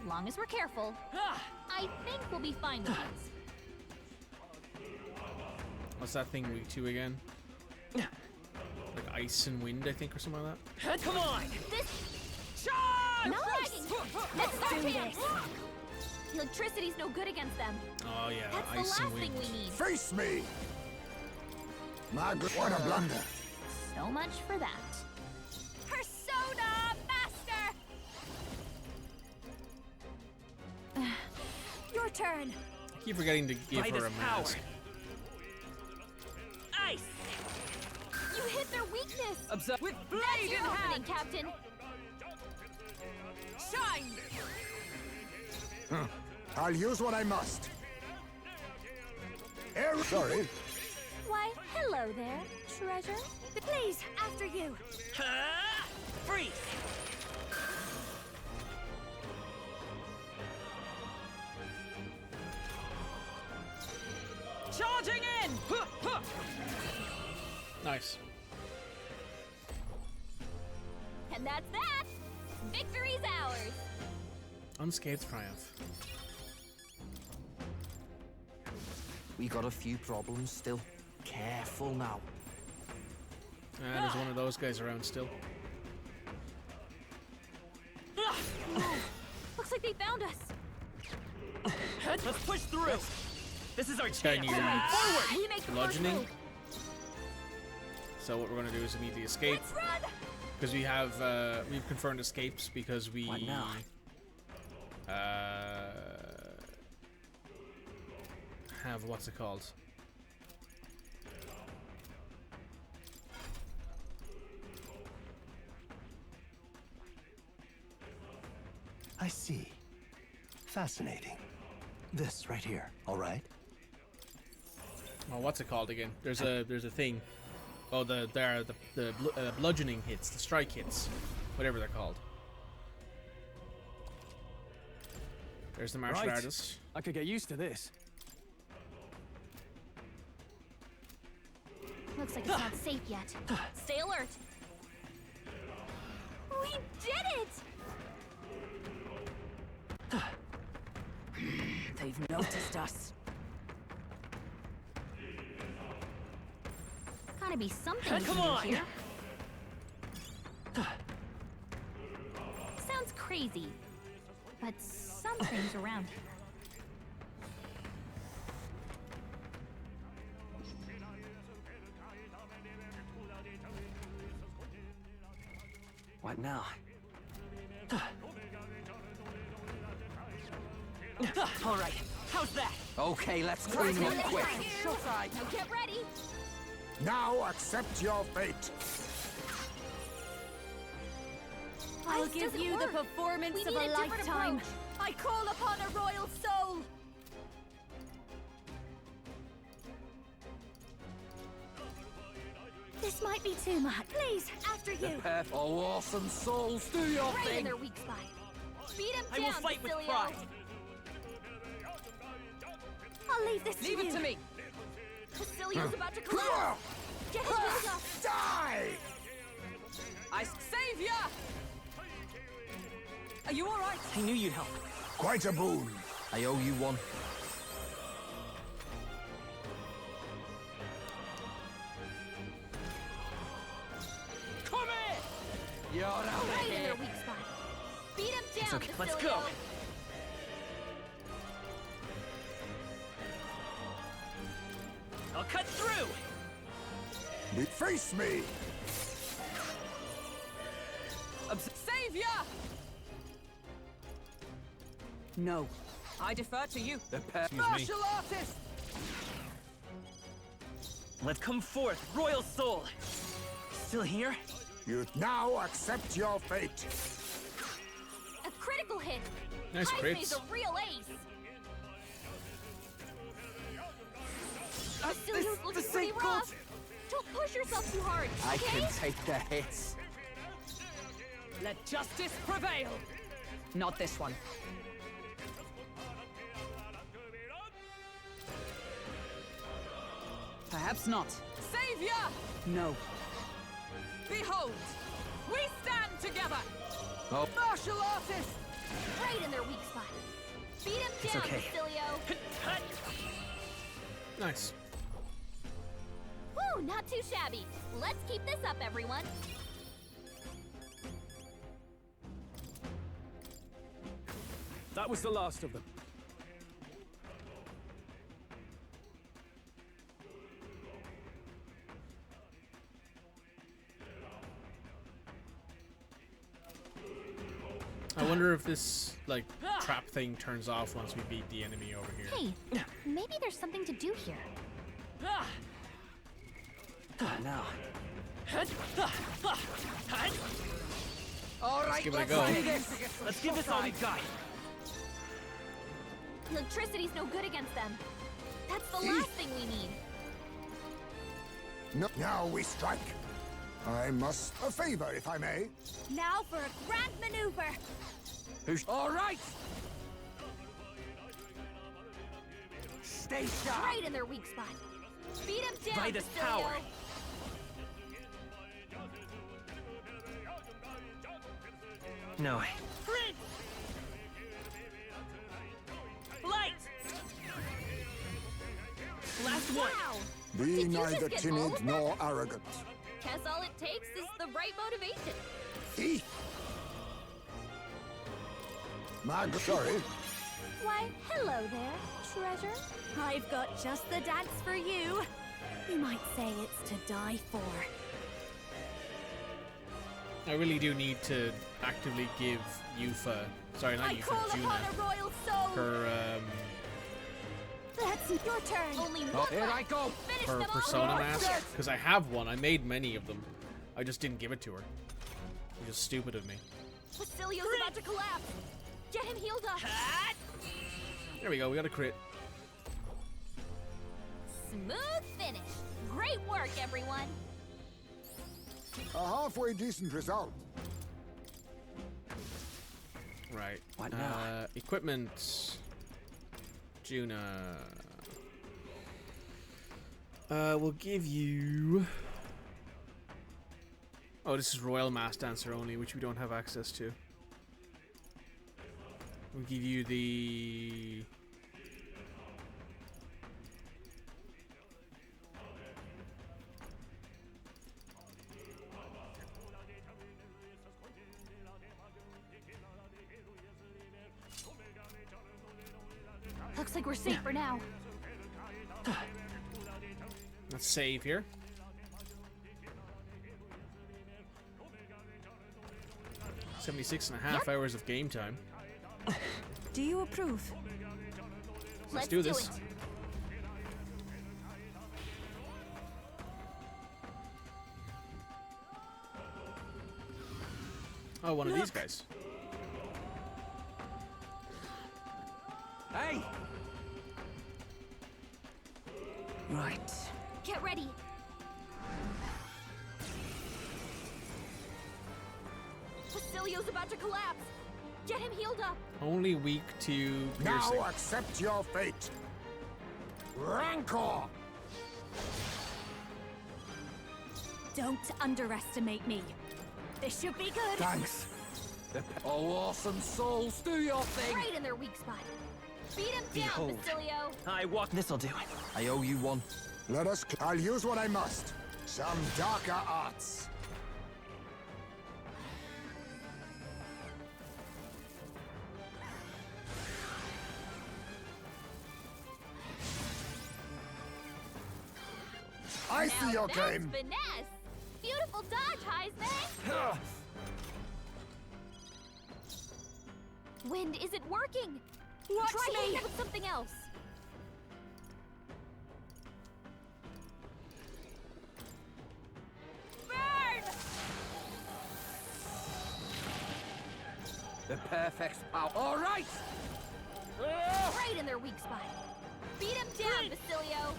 Long as we're careful, I think we'll be fine with these. What's that thing weak to again? Like ice and wind, I think, or something like that. Come on! Nice! Let's do this! Electricity's no good against them. Oh yeah, That's the ice last and wind. thing we need. Face me! Margaret, what a blunder. So much for that. Persona Master! Your turn. I keep forgetting to give By her this a mask. Ice! You hit their weakness! Observe with That's blade your in opening, hand! Captain! Shine! I'll use what I must. Sorry. Why, hello there, treasure. Please, after you. Freeze! Charging in! Nice. And that's that! Victory's ours! Unscathed triumph. We got a few problems still. Careful now. There's one of those guys around still. Looks like they found us. Let's push through. This is our Guy chance. needs Forward. We make the first bludgeoning. move. So what we're going to do is immediately escape. Let's run. Because we've confirmed escapes because we What now? Have what's it called? I see. Fascinating. This right here, all right? Oh, what's it called again? There's a thing. Oh, the bludgeoning hits, the strike hits, whatever they're called. There's the martial Right. artist. I could get used to this. Looks like it's not safe yet. Stay alert. We did it! They've noticed us. Gotta be something Come new on! here. Sounds crazy, but something's around here. What now? All right, how's that? Okay, let's clean them quick. Showtime. Now get ready. Now accept your fate. I'll This give doesn't you the work. performance We of need a a different lifetime. approach. I call upon a royal soul. This might be too much. Please, after you. Oh, awesome souls, do your Right in thing. their weak spot. Beat him I down, will fight with Basilio. pride. I'll leave this Leave to you. it to me. Basilio's about to collapse. Get his wheels off. Die! Savior! Are you all right? I knew you'd help. Quite a boon. I owe you one. Come here! You're out of Right in here. their weak spot. Beat him down, It's okay, let's Basilio. go. I'll cut through. Face me! Savior! No. I defer to you. Martial artist! Let's come forth, royal soul. Still here? You now accept your fate. A critical hit. Nice Jaime's crits. a real ace. Basilio's looking this pretty ain't rough. good. Don't push yourself too hard, I okay? can take the hits. Let justice prevail. Not this one. Perhaps not. Savior! No. Behold! We stand together! Oh. Martial artist! Right in their weak spot. Beat him It's down, okay. Basilio. Nice. Woo, not too shabby. Let's keep this up, everyone. That was the last of them. I wonder if this like trap thing turns off once we beat the enemy over here. Hey, maybe there's something to do here. Now. All Let's give it a go. Let's give this all we got. Electricity's no good against them. That's the last thing we need. No, now we strike. I must a favor, if I may. Now for a grand maneuver. All right. Stay sharp. Right in their weak spot. Beat him down, By this Basilio. power. No. Light. Wow! Be Did you neither just get timid all of that? nor arrogant. Guess all it takes is the right motivation. Thief! Sorry. Why, hello there, treasure. I've got just the dance for you. You might say it's to die for. I really do need to actively give Yufa, sorry, not I Yufa, call upon Juna, a royal soul. her That's your turn. Only one Here I go. Finish her them all. persona mask, because I have one. I made many of them. I just didn't give it to her. It's just stupid of me. Basilio's about to collapse. Get him healed up. There we go. We got a crit. Smooth finish. Great work, everyone. A halfway decent result. Right. What now? Equipment. Juna. We'll give you. Oh, this is Royal Mass Dancer only, which we don't have access to. We'll give you the. Looks like we're safe for now. Let's save here. .76.5 hours of game time. Do you approve? Let's do this. Oh, one of these guys. Hey! Right. Get ready. Basilio's about to collapse. Get him healed up. Only weak to piercing. Now accept your fate. Rancor! Don't underestimate me. This should be good. Thanks. Oh, awesome souls, do your thing! Right in their weak spot. Beat him Behold. down, Basilio. I walk. This'll do. I owe you one. Let us. I'll use what I must. Some darker arts. I see your That's game. finesse. Beautiful dodge, Heisman. Wind isn't working. Watch Try me. hitting it with something else. Burn! The perfect power. All right! Right in their weak spot. Beat him down, Basilio.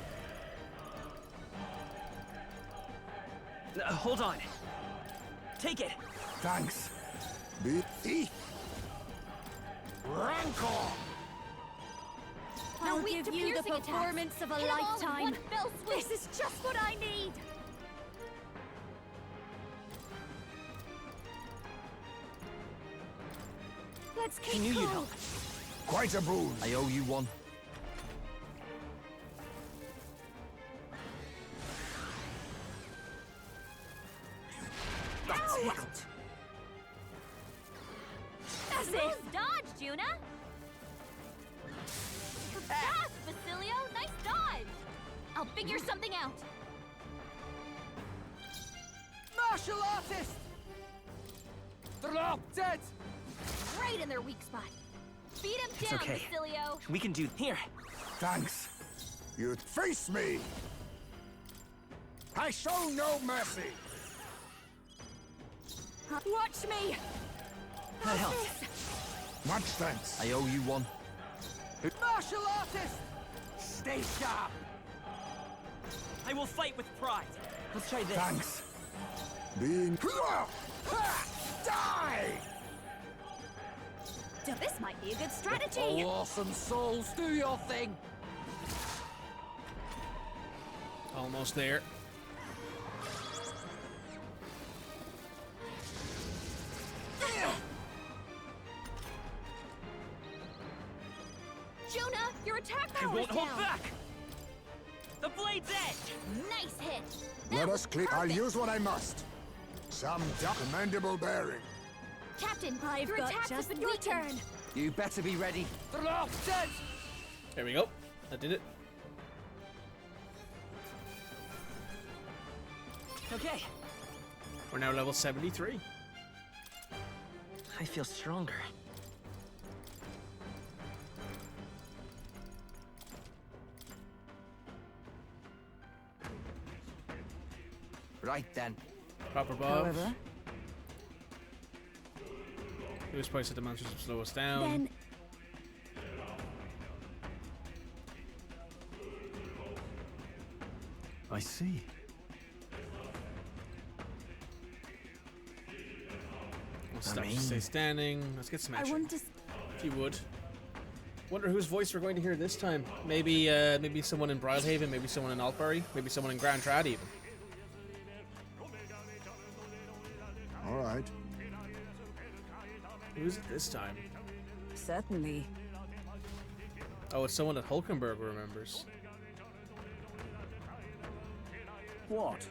Hold on. Take it. Thanks. Be thief. Rancor! I'll weak give to you the piercing attacks. performance of a Hit 'em all in lifetime. one fell swoop. This is just what I need. Let's keep Knew you'd cool. help. Quite a boon. I owe you one. That's Ow! it. That's it. Smooth dodge, Juna. You're fast, Basilio. Nice dodge. I'll figure something out. Martial artist! Drop dead! Right in their weak spot. Beat him It's down, okay. Basilio. We can do here. Thanks. You'd face me. I show no mercy. Watch me. That helps. Much thanks. I owe you one. Martial artist! Stay sharp! I will fight with pride. Let's try this. Thanks. Being. Die! So this might be a good strategy. Oh, awesome souls, do your thing! Almost there. Juna, your attack I power won't is hold down. back! The blade's edge! Nice hit! Let us clear. I'll use what I must. Some commendable bearing. Captain, I've your got attacks just have been your weakened. turn. You better be ready. There we go. That did it. Okay. We're now level 73. I feel stronger. Right then. Proper buff. However, Lewis probably said the monsters will slow us down. Then I see. We'll stop to stay standing. Let's get some I action. want to. If you would. Wonder whose voice we're going to hear this time. Maybe maybe someone in Brylehaven, maybe someone in Altbury, maybe someone in Grand Trad even. All right. Who's it this time? Certainly. Oh, it's someone that Hulkenberg remembers. What?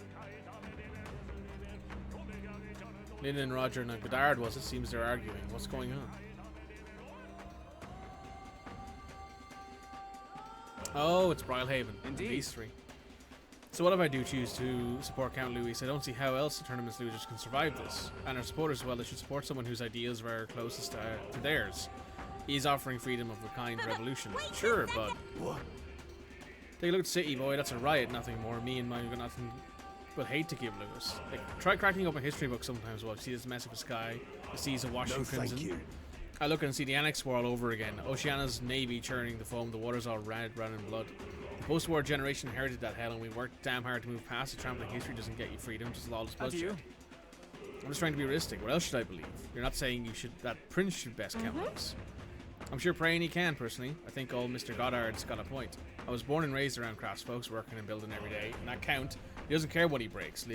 Lynn and Roger and Godard was it? Seems they're arguing. What's going on? Oh, it's Brylehaven. Indeed. These three. So what if I do choose to support Count Louis? I don't see how else the tournament's losers can survive this. And our supporters, well, they should support someone whose ideas are closest to theirs. He's offering freedom of a kind revolution. Sure, but... What? Take a look at City, boy. That's a riot, nothing more. Me and mine got nothing but hate to give Lewis. Like, try cracking open a history book sometimes while you see this mess of a sky, the seas of washing crimson. Thank you. I look and see the Annex War all over again. Oceana's navy churning the foam, the water's all red in blood. The post-war generation inherited that hell, and we worked damn hard to move past it. Trampling history doesn't get you freedom, just lawless bloodshed. I'm just trying to be realistic. What else should I believe? You're not saying you should that Prince should best count us. I'm sure praying he can, personally. I think old Mr. Goddard's got a point. I was born and raised around crafts folks, working and building every day, and that count, he doesn't care what he breaks,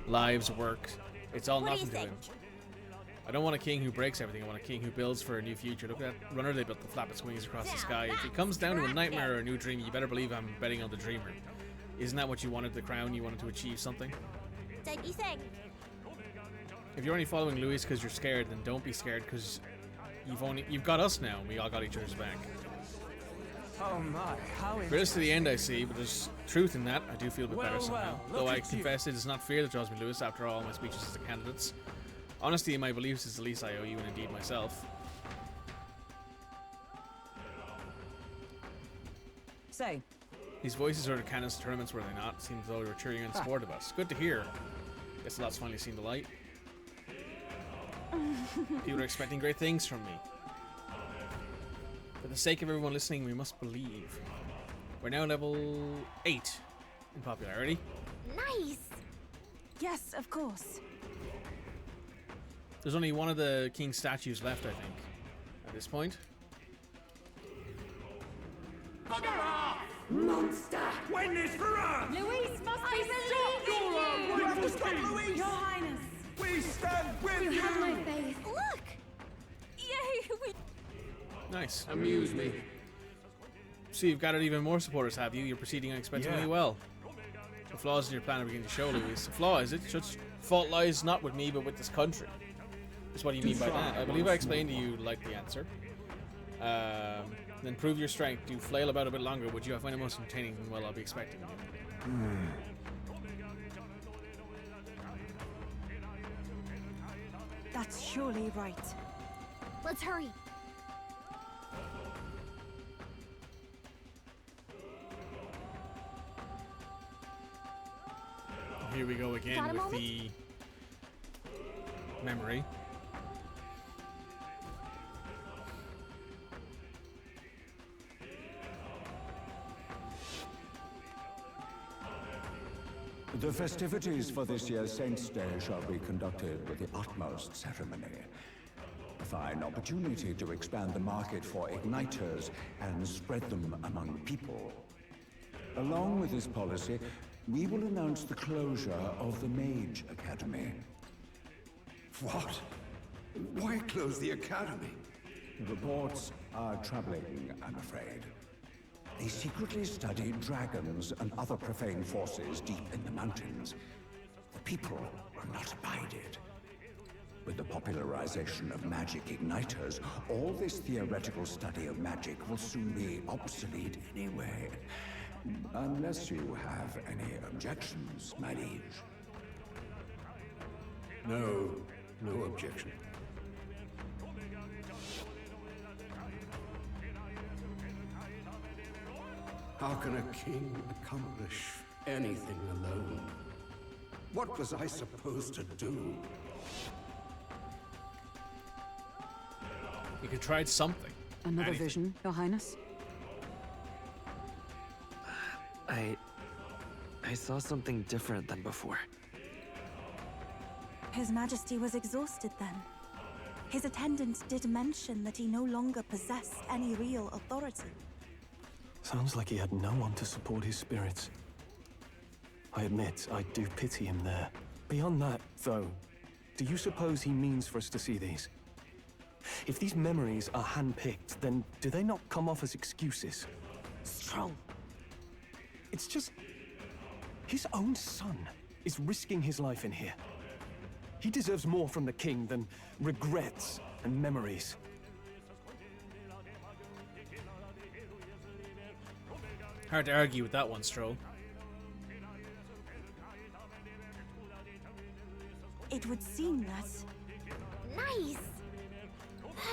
lives, work. It's all nothing to him. I don't want a king who breaks everything. I want a king who builds for a new future. Look at that runner they built to flap its wings across the sky. If it comes down to a nightmare or a new dream, you better believe I'm betting on the dreamer. Isn't that what you wanted, the crown? You wanted to achieve something? Don't you think? If you're only following Louis because you're scared, then don't be scared because you've got us now. And we all got each other's back. Oh my, how Risk to the end, I see, but there's truth in that. I do feel a bit better somehow. Though I confess it is not fear that draws me, Lewis, after all my speeches as the candidates. Honesty in my beliefs is the least I owe you, and indeed myself. Say. These voices are the cannons tournaments, were they not? Seems as though they were cheering in support of us. Good to hear. Guess the lot's finally seen the light. People are expecting great things from me. For the sake of everyone listening, we must believe. We're now level 8 in popularity. Nice! Yes, of course. There's only one of the king's statues left, I think, at this point. Bugger off! Monster! Win this for us! Louise must be stopped! You're our rightful king! Your Highness! We stand with you! You have my faith. Look! Yay! We... Nice. Amuse me. So you've gathered even more supporters, have you? You're proceeding unexpectedly well. The flaws in your plan are beginning to show, Louis. The flaw, is it? Such fault lies not with me, but with this country. That's what do you mean by that? I believe I explained to you, like, the answer. Then prove your strength. Do flail about a bit longer, would you? I find it most entertaining than well I'll be expecting you. That's surely right. Let's hurry. Here we go again with the memory. The festivities for this year's Saints' Day shall be conducted with the utmost ceremony. A fine opportunity to expand the market for igniters and spread them among people. Along with this policy, we will announce the closure of the Mage Academy. What? Why close the academy? Reports are troubling, I'm afraid. He secretly studied dragons and other profane forces deep in the mountains. The people were not abided. With the popularization of magic igniters, all this theoretical study of magic will soon be obsolete anyway. Unless you have any objections, my liege. No objection. How can a king accomplish anything alone? What was I supposed to do? You could try something. Another vision, Your Highness? I saw something different than before. His Majesty was exhausted then. His attendant did mention that he no longer possessed any real authority. Sounds like he had no one to support his spirits. I admit, I do pity him there. Beyond that, though, do you suppose he means for us to see these? If these memories are handpicked, then do they not come off as excuses? Strong. It's just... his own son is risking his life in here. He deserves more from the king than regrets and memories. Hard to argue with that one, Stroll. It would seem that... Nice!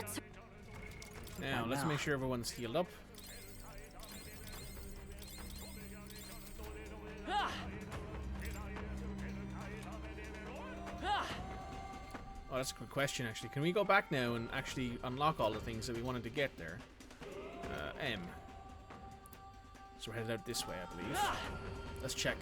That's... Now, let's make sure everyone's healed up. Oh, that's a good question, actually. Can we go back now and actually unlock all the things that we wanted to get there? M. So we're headed out this way, I believe. Let's check.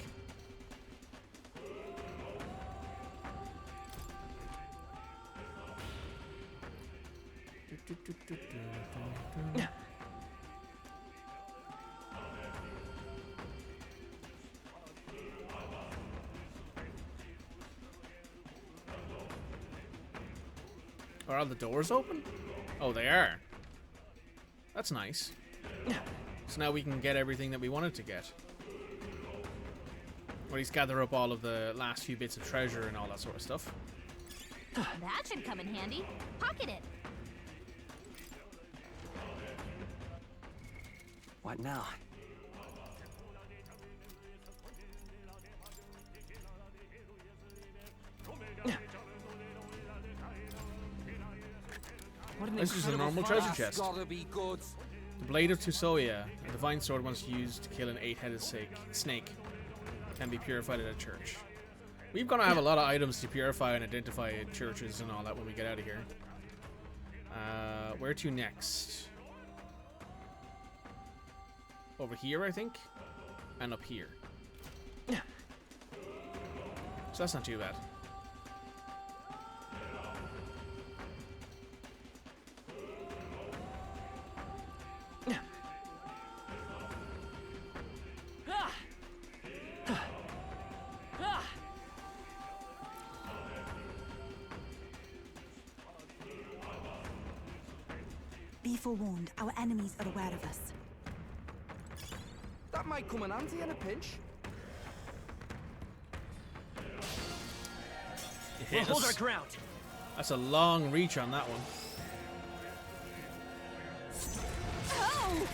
Are all the doors open? Oh, they are. That's nice. So now we can get everything that we wanted to get. Or at least gather up all of the last few bits of treasure and all that sort of stuff. That should come in handy. Pocket it. What now? This is a normal treasure chest. Gotta be good. The Blade of Tusoya, a divine sword once used to kill an 8-headed snake, can be purified at a church. We're gonna have a lot of items to purify and identify at churches and all that when we get out of here. Where to next? Over here, I think, and up here. So that's not too bad. Be forewarned, our enemies are aware of us. That might come in handy in a pinch. Yes. We'll hold our ground. That's a long reach on that one. Oh!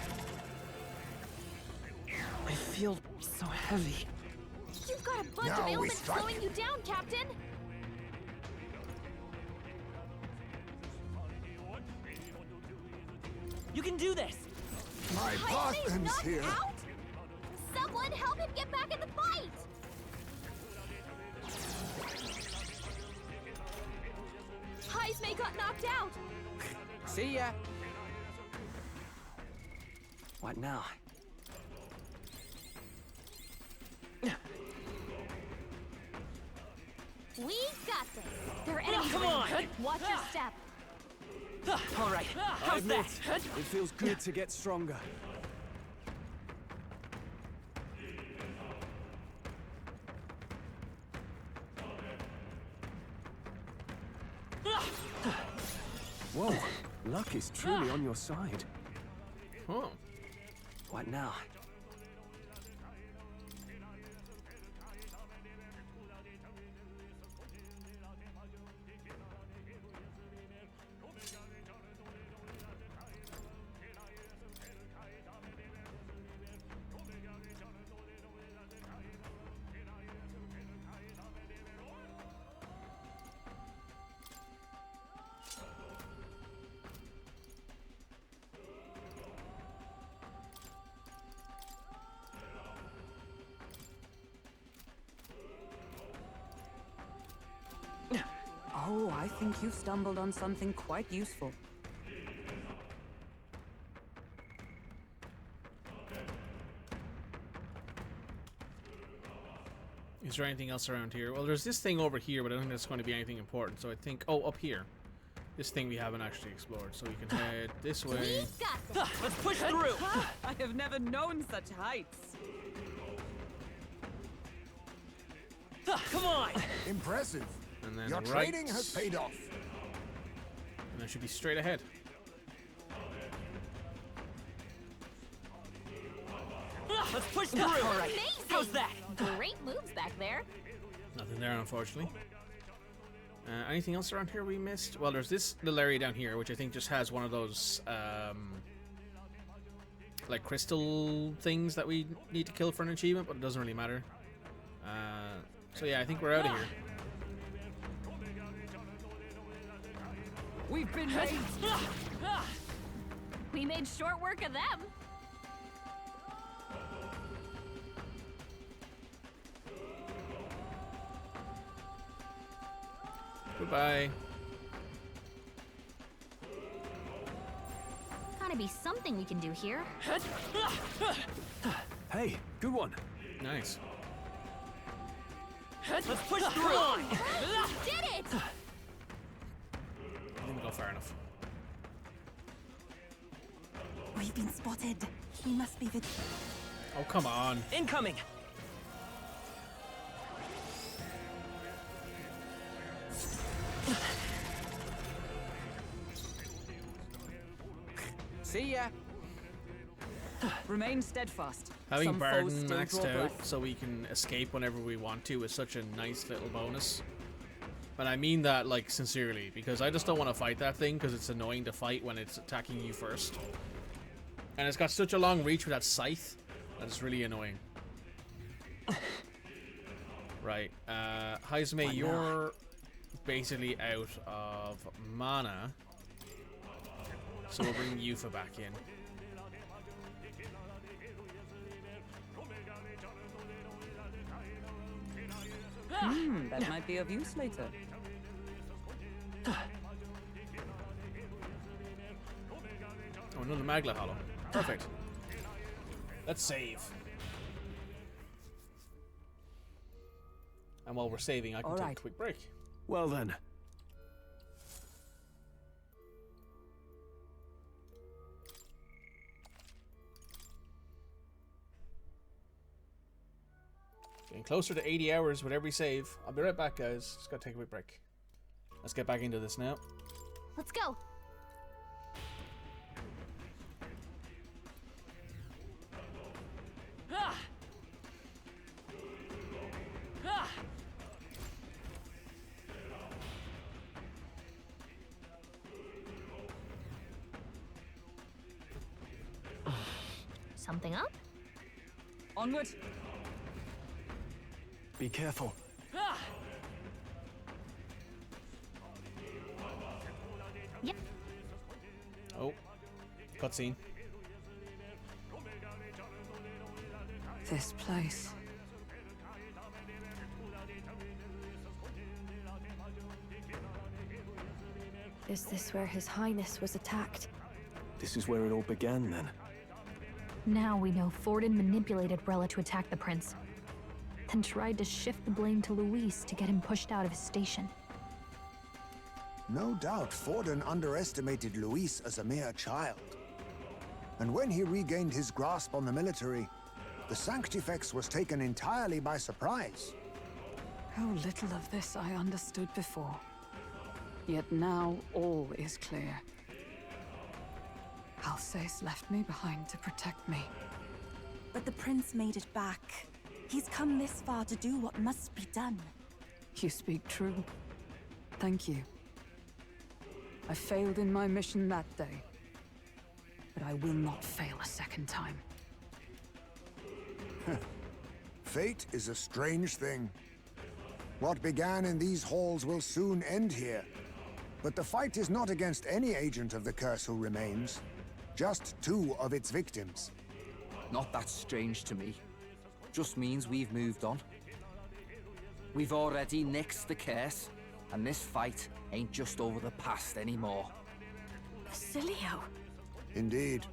I feel so heavy. You've got a bunch of ailments slowing you down, Captain. You can do this. My Heisen's partner's knocked here. out? Someone help him get back in the fight! Heismay got knocked out! See ya. What now? We got this! There are enemies come around. on. Watch your step. All right. I How's admit, that? it feels good to get stronger. Whoa, luck is truly on your side. Oh. What now? Oh, I think you've stumbled on something quite useful. Is there anything else around here? Well, there's this thing over here, but I don't think that's going to be anything important. So I think... Oh, up here. This thing we haven't actually explored. So we can head this way. Let's push through! I have never known such heights. Come on! Impressive. And then Your right. training has paid off. And I should be straight ahead. Let's push through! All right. How's that? Great moves back there. Nothing there, unfortunately. Anything else around here we missed? Well, there's this little area down here, which I think just has one of those, like crystal things that we need to kill for an achievement, but it doesn't really matter. So yeah, I think we're out of here. We've been made. We made short work of them. Goodbye. Gotta be something we can do here. Hey, good one. Nice. Let's push through! Did it! I didn't go far enough. We've been spotted. We must be the... Oh, come on. Incoming! See ya. Remain steadfast. Having Some foes Barden still maxed draw out breath. so we can escape whenever we want to is such a nice little bonus. And I mean that, like, sincerely, because I just don't want to fight that thing because it's annoying to fight when it's attacking you first. And it's got such a long reach with that scythe that it's really annoying. Right, Haizme, you're basically out of mana. So we'll bring Yufa back in. That might be of use later. Oh, another Magla Hollow. Perfect. Let's save. And while we're saving, I can take a quick break. Well then. Getting closer to 80 hours with every save. I'll be right back, guys. Just gotta take a quick break. Let's get back into this now. Let's go. Something up? Onward. Be careful. Yep. Oh, cutscene. This place. Is this where His Highness was attacked? This is where it all began, then. Now we know Forden manipulated Rella to attack the prince, then tried to shift the blame to Luis to get him pushed out of his station. No doubt Forden underestimated Luis as a mere child. And when he regained his grasp on the military, the Sanctifex was taken entirely by surprise. How little of this I understood before. Yet now all is clear. Alsace left me behind to protect me. but the prince made it back. He's come this far to do what must be done. You speak true. Thank you. I failed in my mission that day, but I will not fail a second time. Fate is a strange thing. What began in these halls will soon end here. But the fight is not against any agent of the curse who remains. Just 2 of its victims. Not that strange to me. Just means we've moved on. We've already nixed the curse, and this fight ain't just over the past anymore. Basilio. Indeed.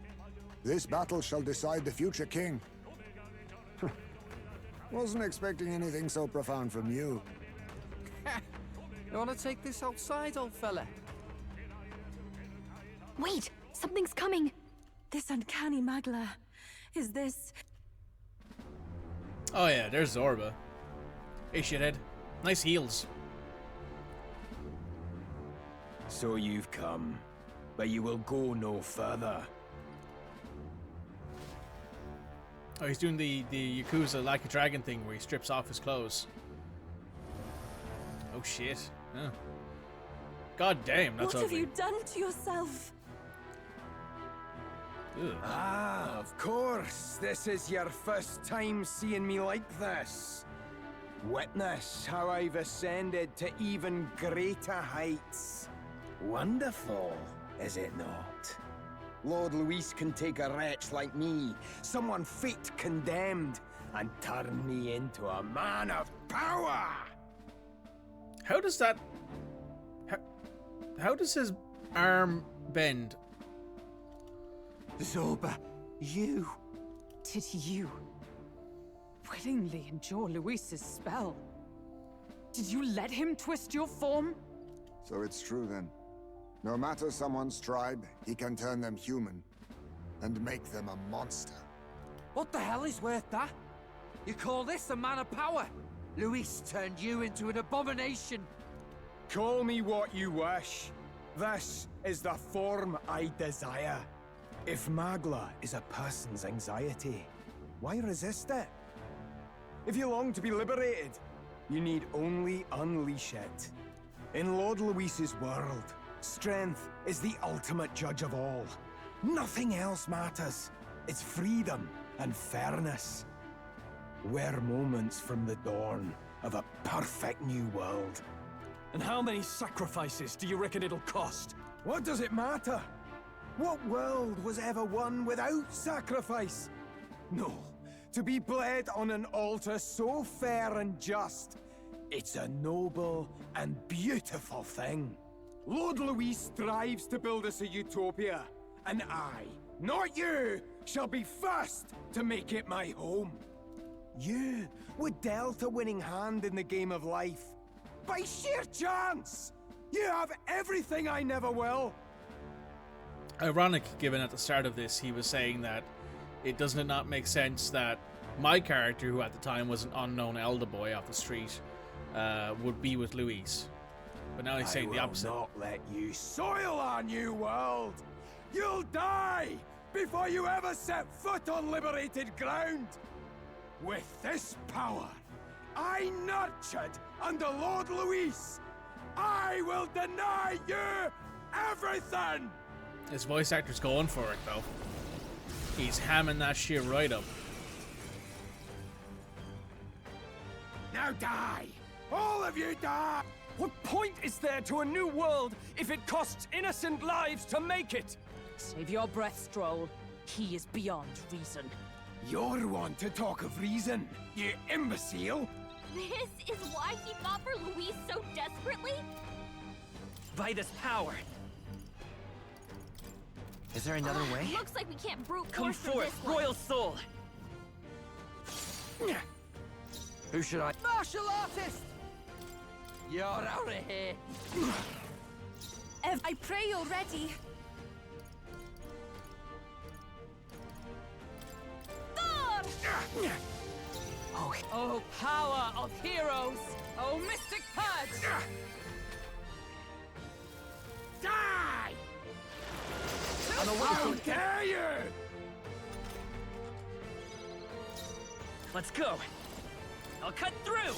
This battle shall decide the future king. Wasn't expecting anything so profound from you. You wanna take this outside, old fella? Wait! Something's coming! This uncanny Magla. Is this... Oh yeah, there's Zorba. Hey shithead. Nice heels. So you've come, but you will go no further. Oh, he's doing the Yakuza Like a Dragon thing where he strips off his clothes. Oh shit. Oh. God damn, that's What ugly. have you done to yourself? Ugh. Ah, of course. This is your first time seeing me like this. Witness how I've ascended to even greater heights. Wonderful, is it not? Lord Luis can take a wretch like me, someone fate condemned, and turn me into a man of power! How does that... How does his arm bend? Zorba, you... Did you willingly endure Luis's spell? Did you let him twist your form? So it's true then. No matter someone's tribe, he can turn them human. And make them a monster. What the hell is worth that? You call this a man of power? Luis turned you into an abomination. Call me what you wish. This is the form I desire. If Magla is a person's anxiety, why resist it? If you long to be liberated, you need only unleash it. In Lord Luis's world, strength is the ultimate judge of all. Nothing else matters. It's freedom and fairness. We're moments from the dawn of a perfect new world. And how many sacrifices do you reckon it'll cost? What does it matter? What world was ever won without sacrifice? No, to be bled on an altar so fair and just, it's a noble and beautiful thing. Lord Luis strives to build us a utopia, and I, not you, shall be first to make it my home. You were dealt a winning hand in the game of life. By sheer chance! You have everything I never will! Ironic, given at the start of this, he was saying that doesn't it not make sense that my character, who at the time was an unknown elder boy off the street, would be with Luis. But now he's saying the opposite. I will not let you soil our new world! You'll die before you ever set foot on liberated ground! With this power, I nurtured under Lord Luis, I will deny you everything! His voice actor's going for it, though. He's hamming that shit right up. Now die! All of you die! What point is there to a new world if it costs innocent lives to make it? Save your breath, Stroll. He is beyond reason. You're one to talk of reason, you imbecile! This is why he fought for Luis so desperately? By this power. Is there another way? Looks like we can't brute Come force through forth, this one. royal soul! Who should I... Martial artist! You're out of here! Ev, I pray you're ready. Oh, power of heroes! Oh, mystic purge! Die! I don't How dare you! Let's go. I'll cut through.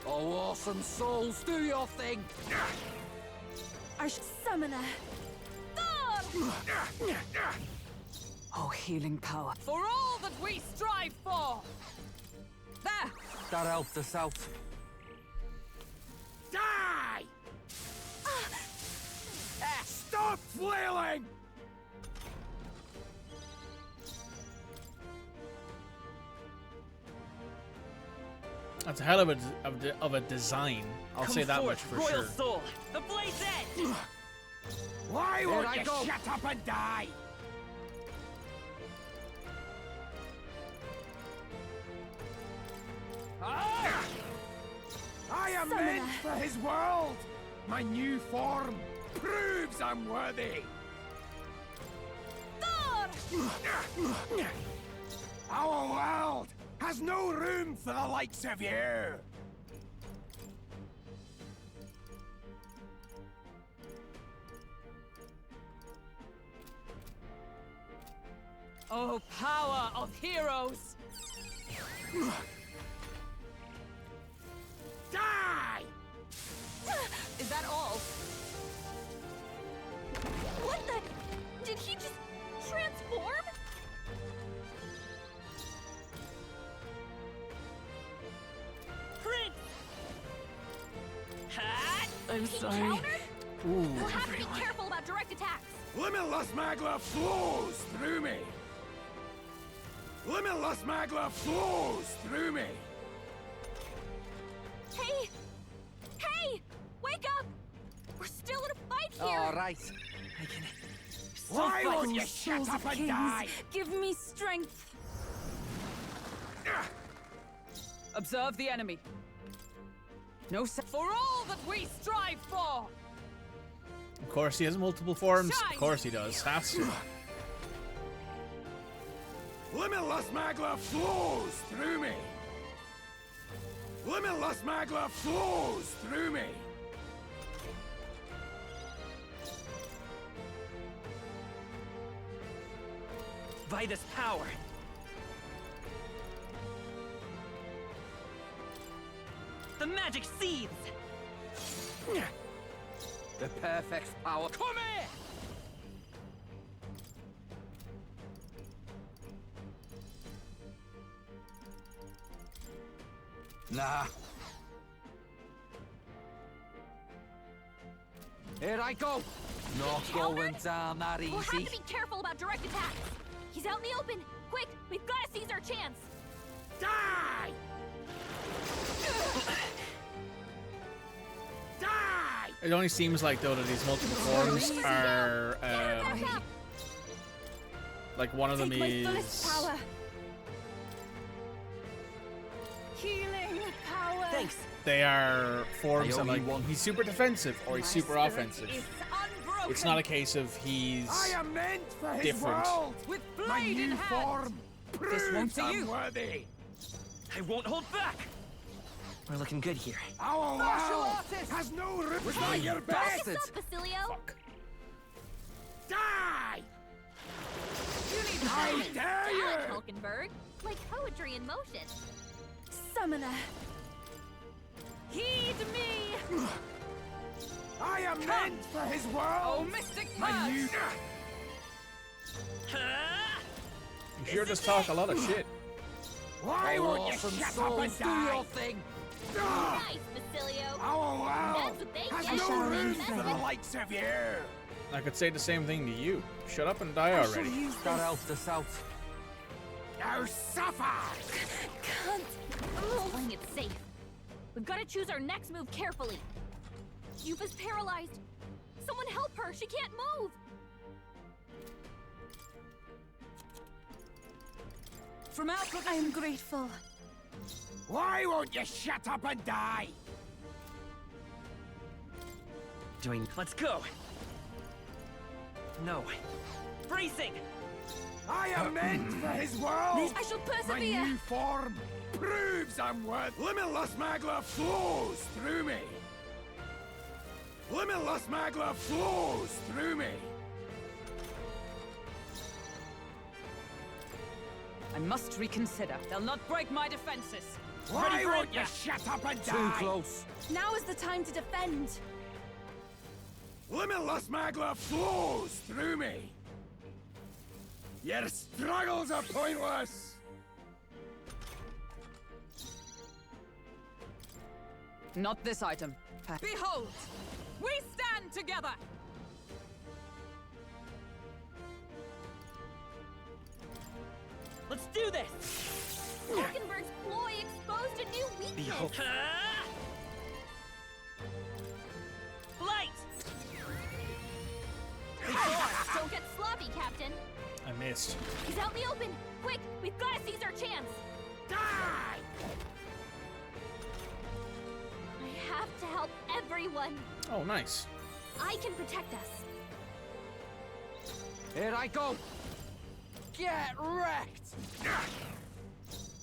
Oh, awesome souls, do your thing. Summoner. Oh, healing power. For all that we strive for! There! That helped us out. Die! Stop flailing! That's a hell of a design. I'll say that much for Royal sure. Soul, the blade's edge! Why won't you shut up and die? I am meant for his world! My new form proves I'm worthy! Our world has no room for the likes of you! Oh, power of heroes! Die! Is that all? What the? Did he just transform? Prince! I'm sorry. Countered? Ooh. We'll have to be careful about direct attacks. Limitless magla flows through me! Limitless magla flows through me! Hey! Hey! Wake up! We're still in a fight here! All right. I can... Why won't you Souls shut up of and kings, die? give me strength. Observe the enemy. No for all that we strive for! Of course, he has multiple forms. Shine! Of course, he does. Has to. Limitless magla flows through me! Limitless magla flows through me! By this power. The magic seeds! The perfect power. Come here! Nah. Here I go. Not going down that We'll have easy. to be careful about direct attacks. He's out in the open. Quick, we've got to seize our chance. Die! Die! It only seems like, though, that these multiple forms are like one of them Take my fullest is power. Healing power. Thanks. they are forms I that owe you like one. he's super defensive or he's super offensive. Unbroken. It's not a case of he's I am meant for his different. world! With My blade in new hand. form This won't proves to I'm you. worthy! I won't hold back! We're looking good here. Our world has no room for your best! What's up, Basilio? Die! You need I dare you! Hulkenberg. Like poetry in motion. Summoner. Heed me! I am meant for his world! Oh, Mystic My Purge! new... You sure just talk a lot of shit. Why won't you Awesome shut up and souls, do die? your thing. Ah! Nice, Basilio. Our world That's what they has get no for room being for the messy. likes of you! I could say the same thing to you. Shut up and die already. That helped us out. Now suffer! Can't. Playing it safe. We've got to choose our next move carefully. Yuba's paralyzed. Someone help her. She can't move. From outlook, I am grateful. Why won't you shut up and die? Let's go! No. Bracing! I am meant for his world! I shall My persevere. new form proves I'm worth. Limitless magla flows through me! Limitless magla flows through me! I must reconsider. They'll not break my defenses. Why won't you shut up and die? Too close. Now is the time to defend. Limitless magma flows through me. Your struggles are pointless. Not this item. Behold! We stand together! Let's do this! Hulkenberg's ploy exposed a new weakness! Behold. Light! Don't get sloppy, Captain. I missed. He's out in the open! Quick! We've got to seize our chance! Die! I have to help everyone! Oh, nice. I can protect us. Here I go! Get wrecked!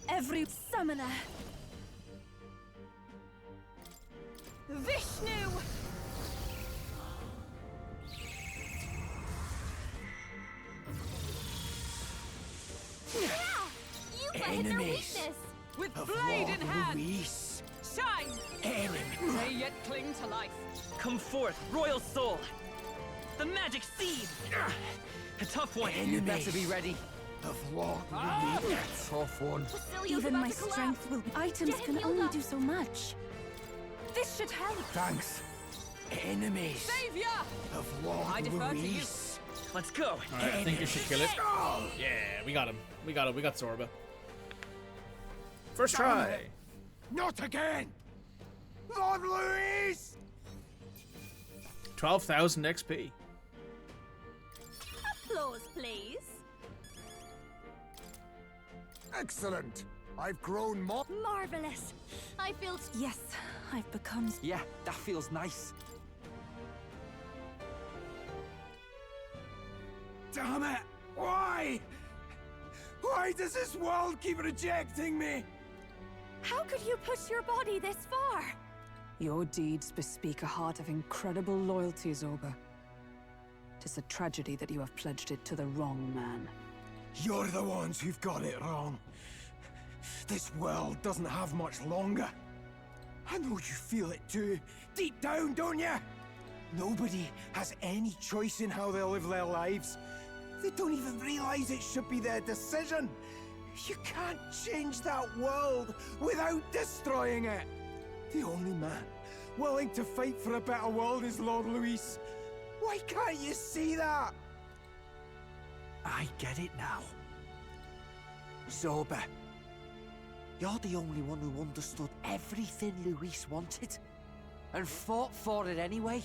Every summoner. Vishnu! Yeah! You hit their weakness! With Of blade Lord in hand! Luis. Shine! Enemy. They yet cling to life. Come forth, royal soul! The magic seed! A tough one. You better be ready. Of Lord Luis. Tough one. Basilio's Even about my to collapse. strength will. Items Get can him only healed do up. so much. This should help. Thanks. Enemies. Savior! Of Lord I defer to you. Luis. Let's go. Alright, I think you should kill it. Yeah, we got him. We got Zorba. First try. Not again! Lord Luis! 12,000 XP. Applause, please. Excellent. I've grown more. Marvelous. I feel Yes, I've become. Yeah, that feels nice. Damn it! Why? Why does this world keep rejecting me? How could you push your body this far? Your deeds bespeak a heart of incredible loyalty, Zorba. 'Tis a tragedy that you have pledged it to the wrong man. You're the ones who've got it wrong. This world doesn't have much longer. I know you feel it too. Deep down, don't you? Nobody has any choice in how they live their lives. They don't even realize it should be their decision. You can't change that world without destroying it. The only man willing to fight for a better world is Lord Luis. Why can't you see that? I get it now. Zorba, you're the only one who understood everything Luis wanted. And fought for it anyway.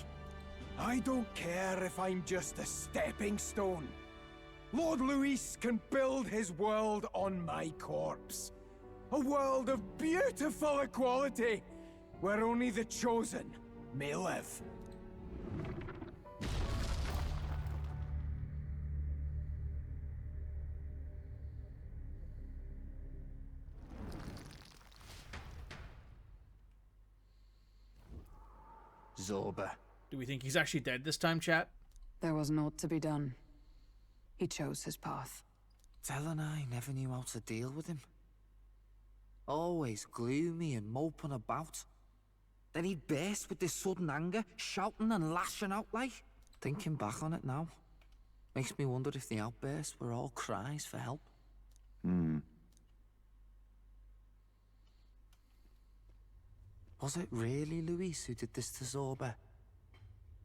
I don't care if I'm just a stepping stone. Lord Luis can build his world on my corpse. A world of beautiful equality, where only the chosen may live. Zorba. Do we think he's actually dead this time, chat? There was naught to be done. He chose his path. Tell and I never knew how to deal with him. Always gloomy and moping about. Then he'd burst with this sudden anger, shouting and lashing out like. Thinking back on it now, makes me wonder if the outbursts were all cries for help. Was it really Luis who did this to Zorba?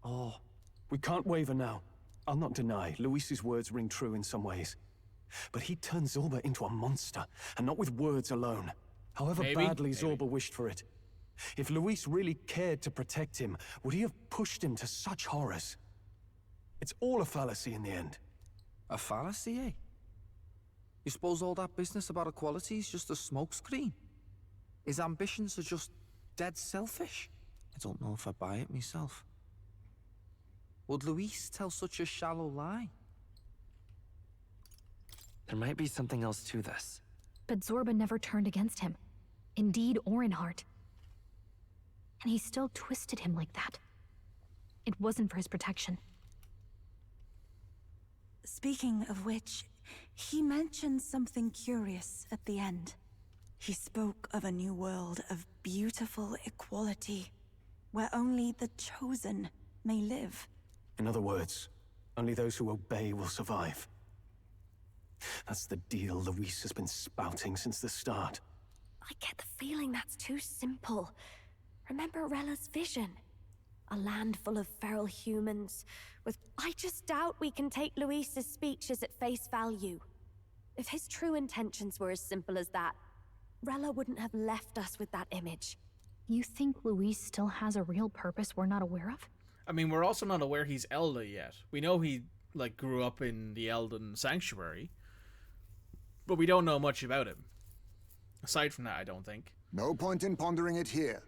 Oh, we can't waver now. I'll not deny, Luis's words ring true in some ways. But he turned Zorba into a monster, and not with words alone. However badly Zorba wished for it. If Luis really cared to protect him, would he have pushed him to such horrors? It's all a fallacy in the end. A fallacy, eh? You suppose all that business about equality is just a smokescreen? His ambitions are just dead selfish? I don't know if I buy it myself. Would Luis tell such a shallow lie? There might be something else to this. But Zorba never turned against him, in deed or in heart. And he still twisted him like that. It wasn't for his protection. Speaking of which, He mentioned something curious at the end. He spoke of a new world of beautiful equality, where only the chosen may live. In other words, only those who obey will survive. That's the deal Luis has been spouting since the start. I get the feeling that's too simple. Remember Rella's vision? A land full of feral humans with... I just doubt we can take Luis's speeches at face value. If his true intentions were as simple as that, Rella wouldn't have left us with that image. You think Luis still has a real purpose we're not aware of? I mean, we're also not aware he's Elda yet. We know he, like, grew up in the Elden Sanctuary, but we don't know much about him. Aside from that, I don't think. No point in pondering it here.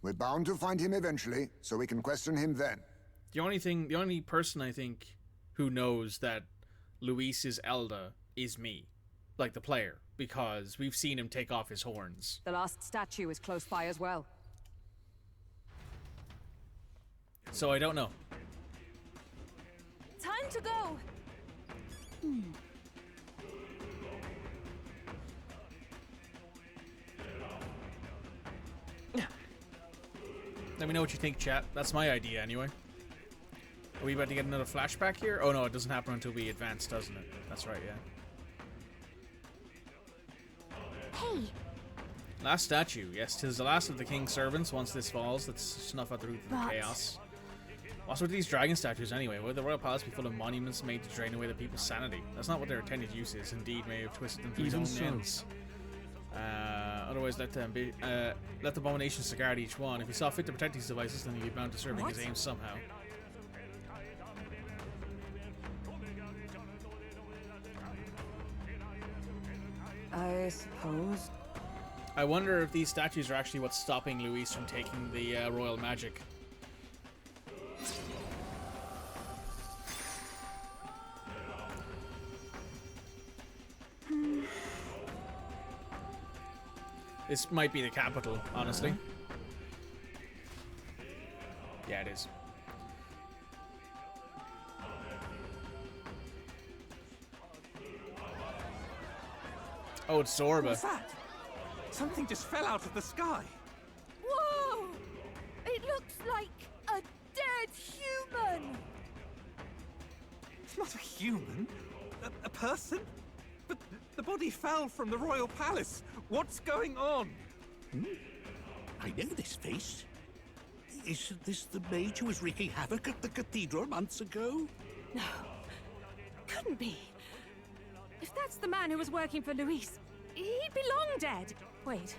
We're bound to find him eventually, so we can question him then. The only person I think who knows that Luis is Elda is me, like the player, because we've seen him take off his horns. The last statue is close by as well. So I don't know. Time to go! Let me know what you think, chat. That's my idea, anyway. Are we about to get another flashback here? Oh no, it doesn't happen until we advance, doesn't it? That's right, yeah. Hey! Last statue. Yes, 'tis the last of the king's servants. Once this falls, let's snuff out the root of the chaos. What's with these dragon statues anyway? Would the royal palace be full of monuments made to drain away the people's sanity? That's not what their intended use is. Indeed, may have twisted them to his own ends. Otherwise, let the abominations guard each one. If he saw fit to protect these devices, then he'd be bound to serving his aims somehow. I suppose. I wonder if these statues are actually what's stopping Luis from taking the royal magic. This might be the capital, honestly. Yeah, it is. Oh, it's Zorba. What's that? Something just fell out of the sky. Whoa! It looks like a dead human! Not a human. A person? But the body fell from the royal palace. What's going on? I know this face. Isn't this the mage who was wreaking havoc at the cathedral months ago? No. Couldn't be. If that's the man who was working for Luis, he'd be long dead. Wait.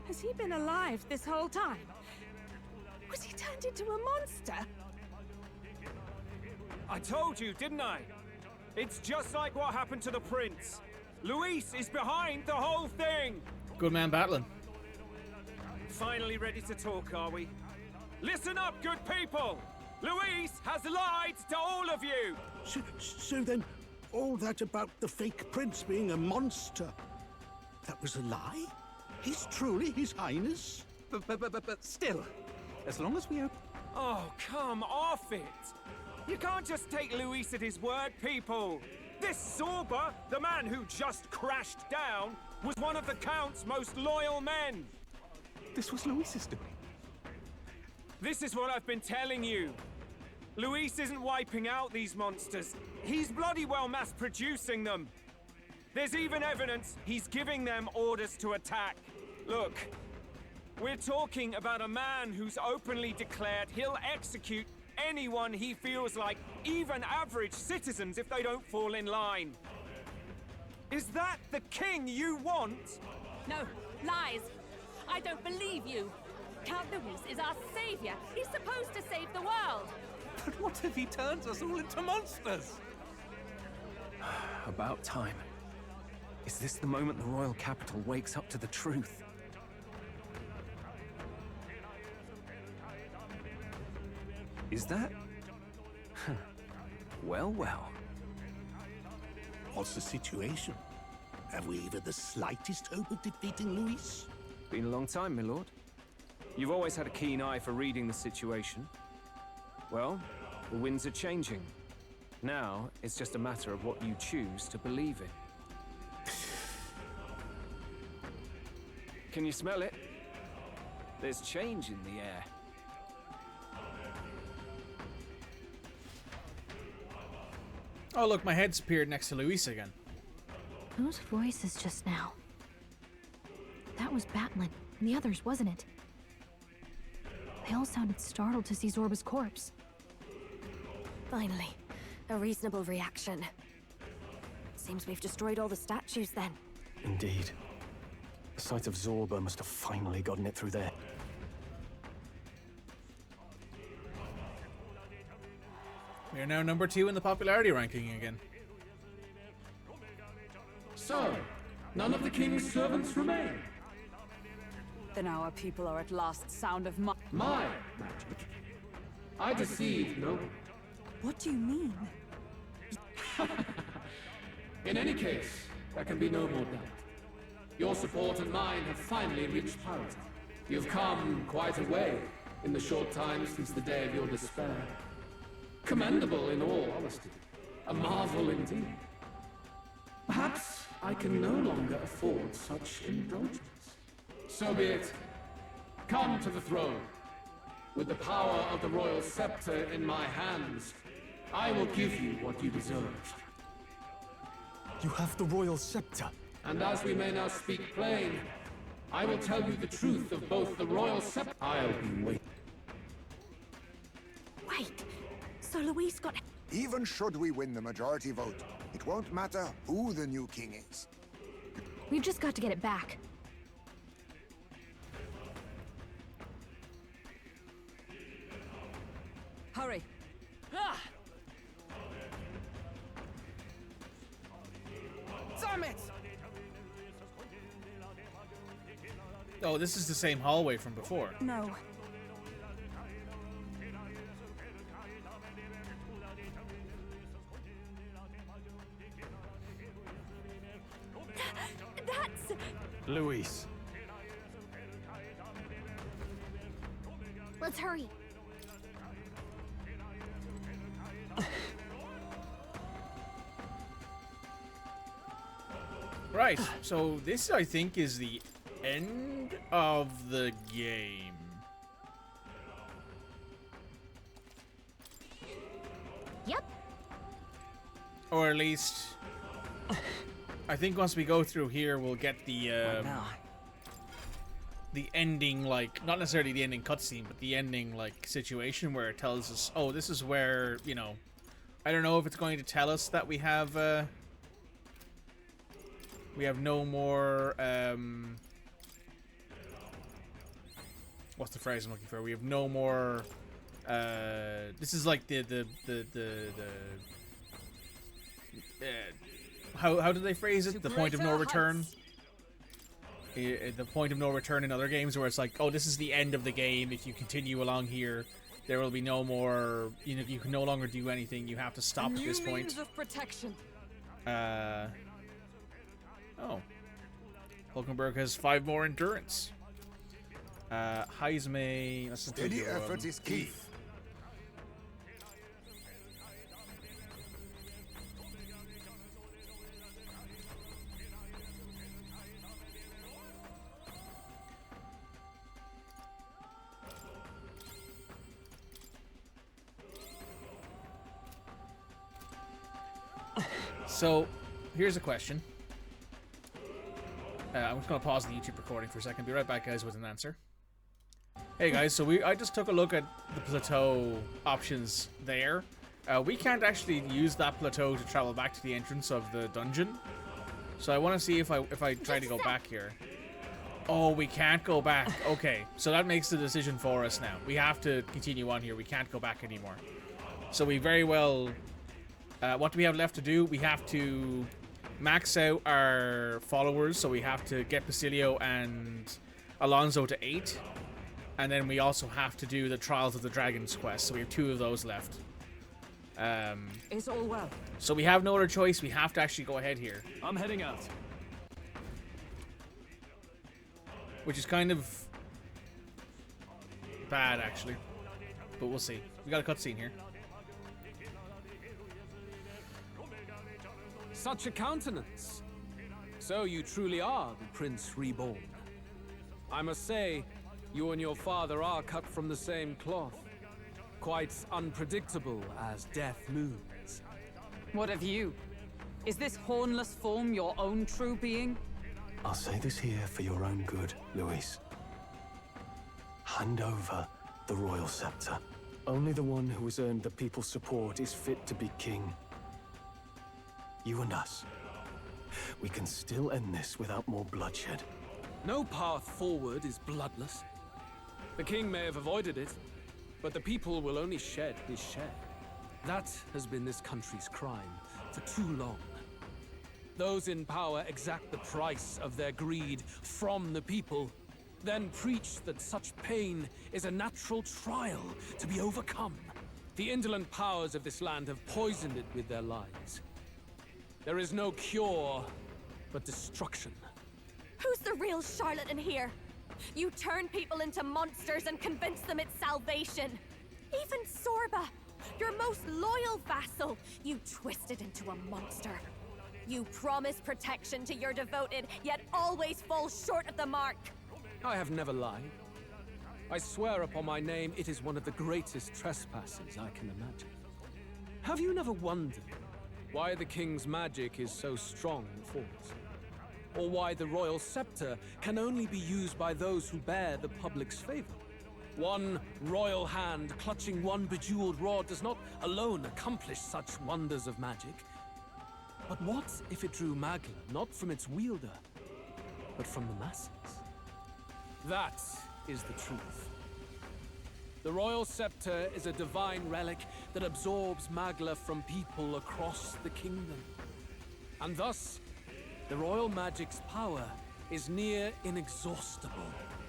Has he been alive this whole time? Was he turned into a monster? I told you, didn't I? It's just like what happened to the prince. Luis is behind the whole thing. Good man battling. Finally ready to talk, are we? Listen up, good people! Luis has lied to all of you! So then, all that about the fake prince being a monster, that was a lie? He's truly His Highness? But still, as long as we open... Oh, come off it! You can't just take Luis at his word, people! This Zorba, the man who just crashed down, was one of the Count's most loyal men! This was Luis's doing. This is what I've been telling you. Luis isn't wiping out these monsters. He's bloody well mass-producing them. There's even evidence he's giving them orders to attack. Look, we're talking about a man who's openly declared he'll execute anyone he feels like, even average citizens, if they don't fall in line. Is that the king you want? No, lies. I don't believe you. Count Luis is our savior. He's supposed to save the world. But what if he turns us all into monsters? About time. Is this the moment the royal capital wakes up to the truth? Is that? Well, well. What's the situation? Have we even the slightest hope of defeating Luis? Been a long time, my lord. You've always had a keen eye for reading the situation. Well, the winds are changing. Now, it's just a matter of what you choose to believe in. Can you smell it? There's change in the air. Oh, look, my head's appeared next to Luis again. Whose voice is just now? That was Batlin, and the others, wasn't it? They all sounded startled to see Zorba's corpse. Finally, a reasonable reaction. Seems we've destroyed all the statues then. Indeed. The sight of Zorba must have finally gotten it through there. We are now number 2 in the popularity ranking again. So, none of the king's servants remain. Then our people are at last sound of my magic. I deceived no one. What do you mean? In any case, there can be no more doubt. Your support and mine have finally reached parity. You've come quite a way in the short time since the day of your despair. Commendable in all honesty. A marvel indeed. Perhaps I can no longer afford such indulgence. So be it. Come to the throne. With the power of the royal scepter in my hands, I will give you what you deserve. You have the royal scepter. And as we may now speak plain, I will tell you the truth of both the royal scepter. I'll be waiting. Wait, so Luis got... Even should we win the majority vote, it won't matter who the new king is. We've just got to get it back. Hurry. Ah! Damn it! Oh, this is the same hallway from before. No. That's... Luis. Let's hurry. Right, so this, I think, is the end of the game. Yep. Or at least... I think once we go through here, we'll get the ending, like, not necessarily the ending cutscene, but the ending, like, situation where it tells us, oh, this is where, you know, I don't know if it's going to tell us that we have no more, what's the phrase I'm looking for? We have no more, this is like how do they phrase it? The point of no return? The point of no return in other games where it's like, oh, this is the end of the game. If you continue along here, there will be no more, you know, you can no longer do anything. You have to stop at this point. Means of protection. Oh. Hulkenberg has 5 more endurance. Heisme, let's Steady effort is key. So, here's a question. I'm just going to pause the YouTube recording for a second. Be right back, guys, with an answer. Hey, guys, so I just took a look at the plateau options there. We can't actually use that plateau to travel back to the entrance of the dungeon. So I want to see if I try to go back here. Oh, we can't go back. Okay, so that makes the decision for us now. We have to continue on here. We can't go back anymore. So we very well... what do we have left to do? We have to max out our followers, so we have to get Basilio and Alonso to 8. And then we also have to do the Trials of the Dragons quest, so we have 2 of those left. It's all well. So we have no other choice. We have to actually go ahead here. I'm heading out. Which is kind of bad, actually. But we'll see. We got a cutscene here. Such a countenance. So you truly are the Prince Reborn. I must say, you and your father are cut from the same cloth. Quite unpredictable as death looms. What of you? Is this hornless form your own true being? I'll say this here for your own good, Luis. Hand over the royal scepter. Only the one who has earned the people's support is fit to be king. You and us. We can still end this without more bloodshed. No path forward is bloodless. The king may have avoided it, but the people will only shed his share. That has been this country's crime for too long. Those in power exact the price of their greed from the people, then preach that such pain is a natural trial to be overcome. The indolent powers of this land have poisoned it with their lies. There is no cure, but destruction. Who's the real charlatan here? You turn people into monsters and convince them it's salvation. Even Sorba, your most loyal vassal, you twisted into a monster. You promise protection to your devoted, yet always fall short of the mark. I have never lied. I swear upon my name, it is one of the greatest trespasses I can imagine. Have you never wondered why the king's magic is so strong and force? Or why the royal scepter can only be used by those who bear the public's favor? One royal hand clutching one bejeweled rod does not alone accomplish such wonders of magic. But what if it drew Magla not from its wielder, but from the masses? That is the truth. The royal scepter is a divine relic that absorbs Magla from people across the kingdom. And thus, the royal magic's power is near inexhaustible.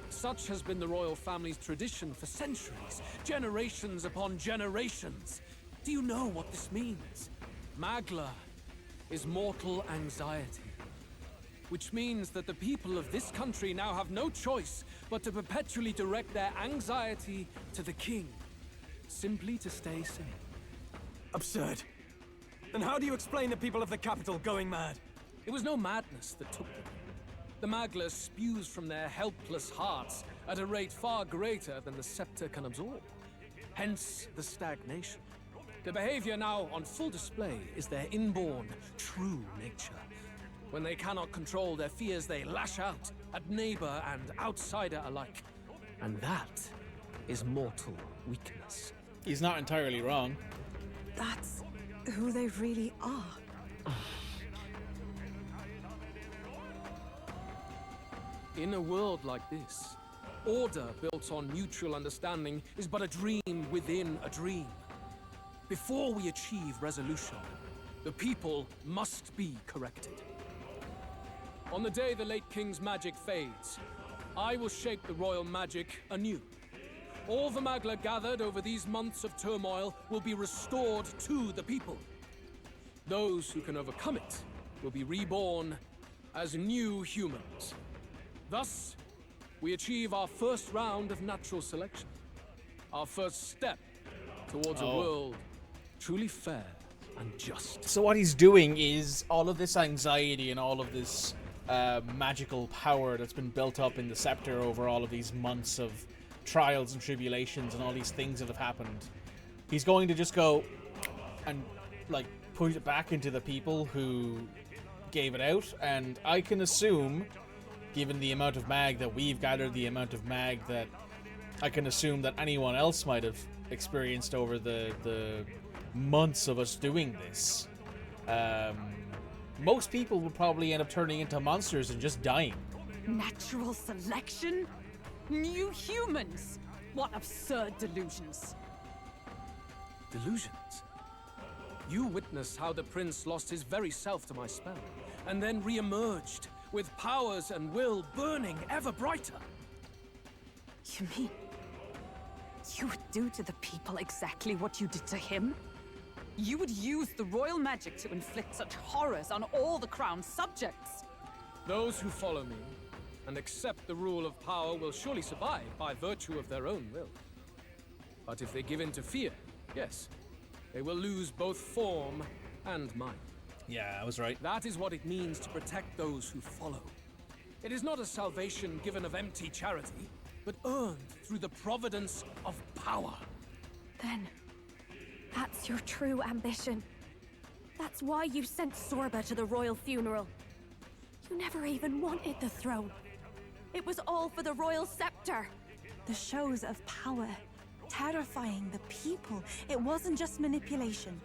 Such has been the royal family's tradition for centuries, generations upon generations. Do you know what this means? Magla is mortal anxiety, which means that the people of this country now have no choice but to perpetually direct their anxiety to the king, simply to stay sane. Absurd. Then how do you explain the people of the capital going mad? It was no madness that took them. The Magla spews from their helpless hearts at a rate far greater than the scepter can absorb. Hence the stagnation. The behavior now on full display is their inborn, true nature. When they cannot control their fears, they lash out at neighbor and outsider alike. And that is mortal weakness. He's not entirely wrong. That's who they really are. In a world like this, order built on mutual understanding is but a dream within a dream. Before we achieve resolution, the people must be corrected. On the day the late king's magic fades, I will shape the royal magic anew. All the Magla gathered over these months of turmoil will be restored to the people. Those who can overcome it will be reborn as new humans. Thus, we achieve our first round of natural selection. Our first step towards a world truly fair and just. So what he's doing is all of this anxiety and all of this magical power that's been built up in the scepter over all of these months of trials and tribulations and all these things that have happened. He's going to just go and like put it back into the people who gave it out, and I can assume, given the amount of mag that we've gathered, the amount of mag that I can assume that anyone else might have experienced over the months of us doing this, most people will probably end up turning into monsters and just dying. Natural selection? New humans? What absurd delusions. Delusions? You witnessed how the prince lost his very self to my spell, and then re-emerged with powers and will burning ever brighter. You mean you would do to the people exactly what you did to him? You would use the royal magic to inflict such horrors on all the crown's subjects? Those who follow me and accept the rule of power will surely survive by virtue of their own will. But if they give in to fear, yes, they will lose both form and mind. Yeah, I was right. That is what it means to protect those who follow. It is not a salvation given of empty charity, but earned through the providence of power. Then, that's your true ambition. That's why you sent Sorba to the royal funeral. You never even wanted the throne. It was all for the royal scepter. The shows of power, terrifying the people. It wasn't just manipulation.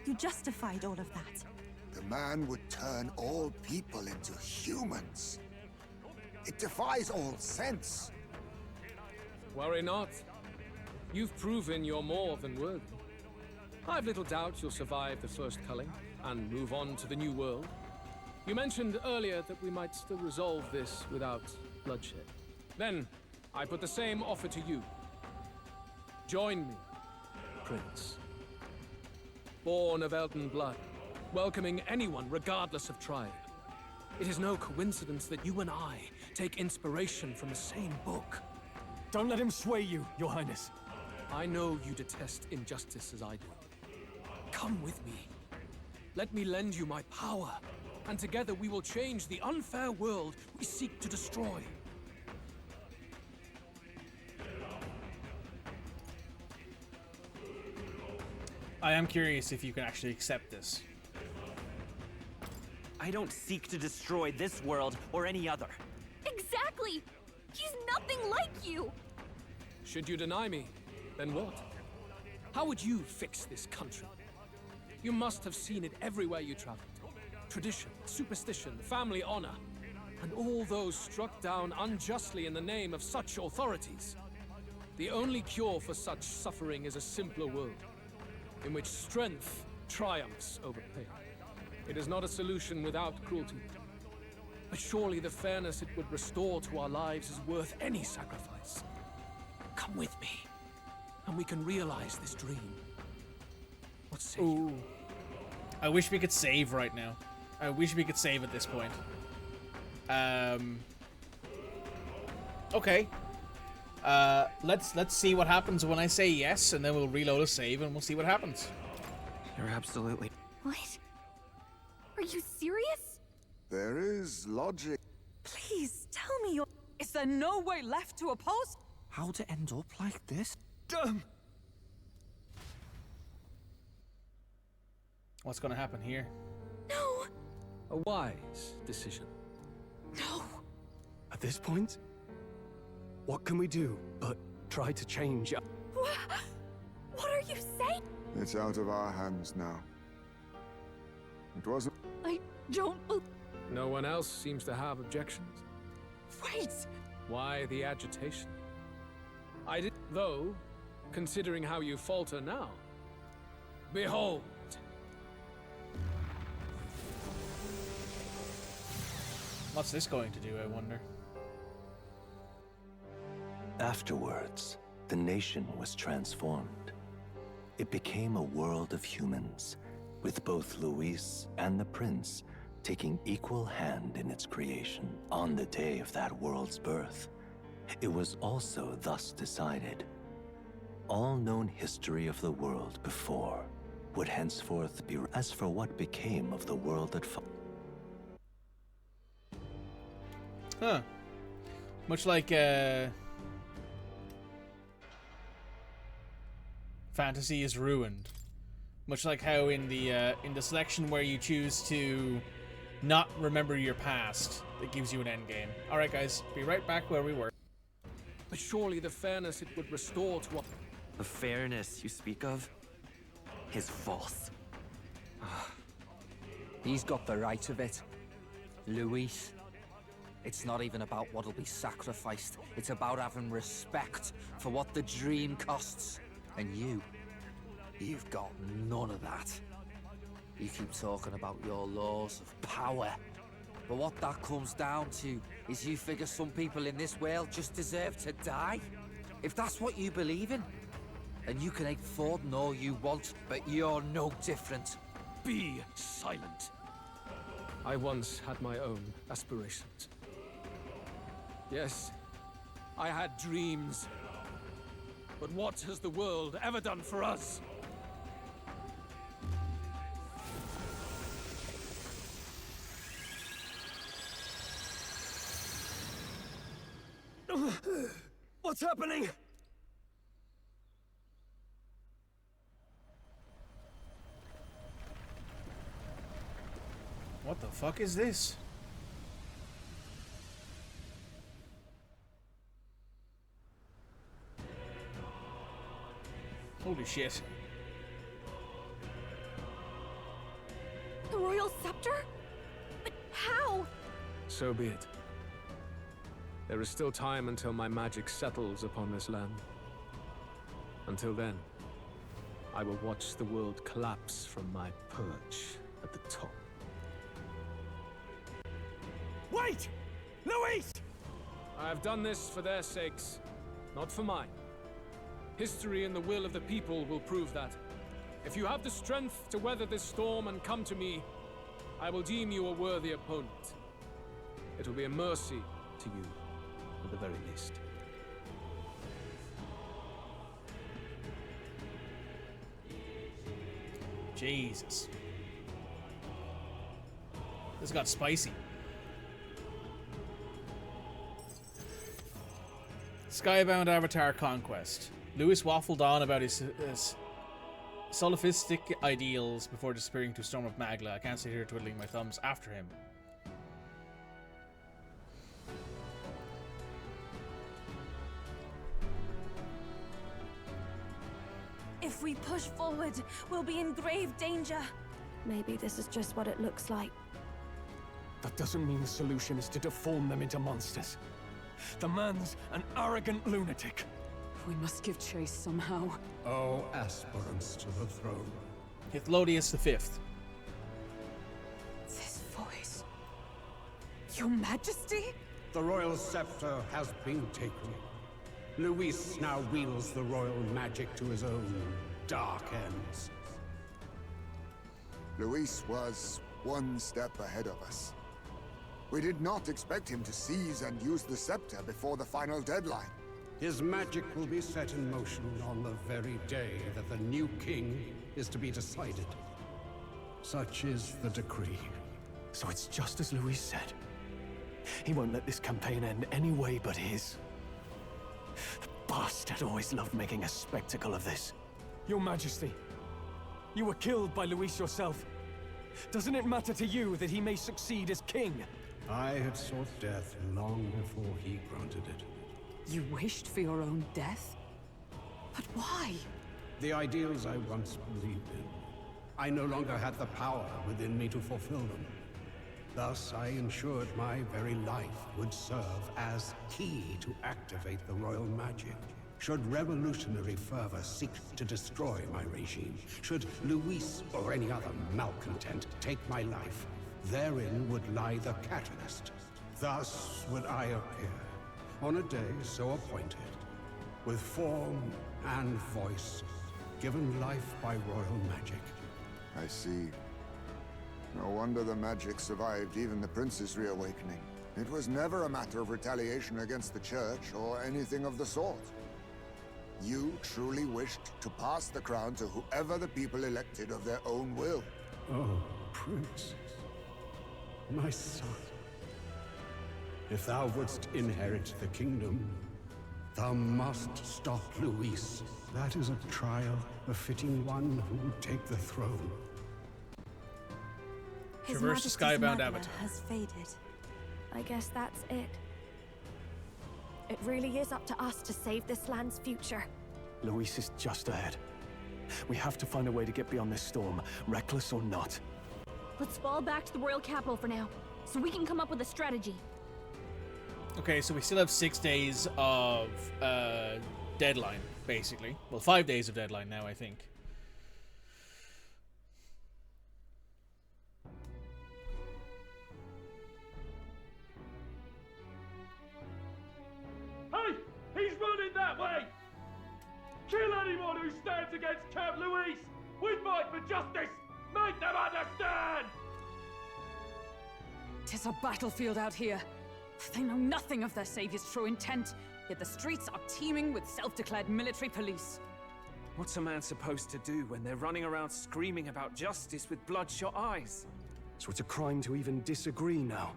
You justified all of that. The man would turn all people into humans. It defies all sense. Worry not. You've proven you're more than worthy. I've little doubt you'll survive the first culling and move on to the new world. You mentioned earlier that we might still resolve this without bloodshed. Then, I put the same offer to you. Join me, Prince. Born of Elden blood, welcoming anyone regardless of tribe. It is no coincidence that you and I take inspiration from the same book. Don't let him sway you, Your Highness. I know you detest injustice as I do. Come with me. Let me lend you my power, and together we will change the unfair world we seek to destroy. I am curious if you can actually accept this. I don't seek to destroy this world or any other. Exactly! He's nothing like you! Should you deny me, then what? How would you fix this country? You must have seen it everywhere you traveled. Tradition, superstition, family honor, and all those struck down unjustly in the name of such authorities. The only cure for such suffering is a simpler world, in which strength triumphs over pain. It is not a solution without cruelty. But surely the fairness it would restore to our lives is worth any sacrifice. Come with me, and we can realize this dream. What say you? I wish we could save right now. I wish we could save at this point. Okay. Let's see what happens when I say yes, and then we'll reload a save and we'll see what happens. You're absolutely... What? Are you serious? There is logic. Please, tell me your... Is there no way left to oppose? How'd it end up like this? What's gonna happen here? No! A wise decision. No! At this point, what can we do but try to change? What are you saying? It's out of our hands now. It wasn't... I don't believe... No one else seems to have objections. Wait! Why the agitation? I did, though, considering how you falter now. Behold! What's this going to do, I wonder? Afterwards, the nation was transformed. It became a world of humans, with both Luis and the prince taking equal hand in its creation on the day of that world's birth. It was also thus decided. All known history of the world before would henceforth be as for what became of the world that followed. Huh. Much like, fantasy is ruined. Much like how in the selection where you choose to not remember your past, it gives you an endgame. Alright guys, be right back where we were. But surely the fairness it would restore to what... The fairness you speak of is false. He's got the right of it. Luis. It's not even about what'll be sacrificed. It's about having respect for what the dream costs. And you've got none of that. You keep talking about your laws of power. But what that comes down to is you figure some people in this world just deserve to die. If that's what you believe in, then you can hate Forden all you want, but you're no different. Be silent. I once had my own aspirations. Yes, I had dreams. But what has the world ever done for us? What's happening? What the fuck is this? Holy shit. The royal scepter? But how? So be it. There is still time until my magic settles upon this land. Until then, I will watch the world collapse from my perch at the top. Wait! Luis! I have done this for their sakes, not for mine. History and the will of the people will prove that. If you have the strength to weather this storm and come to me, I will deem you a worthy opponent. It will be a mercy to you, at the very least. Jesus. This got spicy. Skybound Avatar Conquest. Lewis waffled on about his solipsistic ideals before disappearing to Storm of Magla. I can't sit here twiddling my thumbs after him. If we push forward, we'll be in grave danger. Maybe this is just what it looks like. That doesn't mean the solution is to deform them into monsters. The man's an arrogant lunatic. We must give chase somehow. Oh, aspirants to the throne. Hithlodius V. This voice. Your Majesty? The royal scepter has been taken. Luis now wields the royal magic to his own dark ends. Luis was one step ahead of us. We did not expect him to seize and use the scepter before the final deadline. His magic will be set in motion on the very day that the new king is to be decided. Such is the decree. So it's just as Luis said. He won't let this campaign end any way but his. The bastard always loved making a spectacle of this. Your Majesty, you were killed by Luis yourself. Doesn't it matter to you that he may succeed as king? I had sought death long before he granted it. You wished for your own death? But why? The ideals I once believed in. I no longer had the power within me to fulfill them. Thus, I ensured my very life would serve as key to activate the royal magic. Should revolutionary fervor seek to destroy my regime, should Luis or any other malcontent take my life, therein would lie the catalyst. Thus would I appear, on a day so appointed, with form and voice, given life by royal magic. I see. No wonder the magic survived even the prince's reawakening. It was never a matter of retaliation against the church or anything of the sort. You truly wished to pass the crown to whoever the people elected of their own will. Oh, Prince. My son. If thou wouldst inherit the kingdom, thou must stop Luis. That is a trial befitting one who will take the throne. Traverse the Skybound Avatar. Has faded. I guess that's it. It really is up to us to save this land's future. Luis is just ahead. We have to find a way to get beyond this storm, reckless or not. Let's fall back to the royal capital for now, so we can come up with a strategy. Okay, so we still have 6 days of deadline, basically. Well, 5 days of deadline now, I think. Hey! He's running that way! Kill anyone who stands against Count Luis! We fight for justice! Make them understand! 'Tis a battlefield out here. They know nothing of their savior's true intent, yet the streets are teeming with self-declared military police. What's a man supposed to do when they're running around screaming about justice with bloodshot eyes? So it's a crime to even disagree now.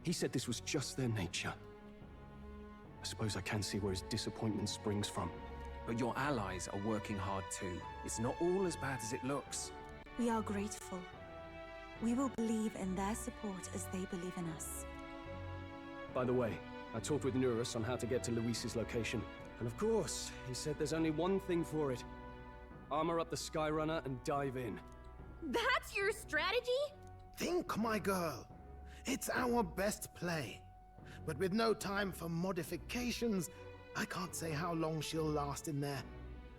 He said this was just their nature. suppose I can see where his disappointment springs from. But your allies are working hard too. It's not all as bad as it looks. We are grateful. We will believe in their support as they believe in us. By the way, I talked with Nurus on how to get to Luis's location. And of course, he said there's only one thing for it. Armor up the Skyrunner and dive in. That's your strategy? Think, my girl. It's our best play. But with no time for modifications, I can't say how long she'll last in there.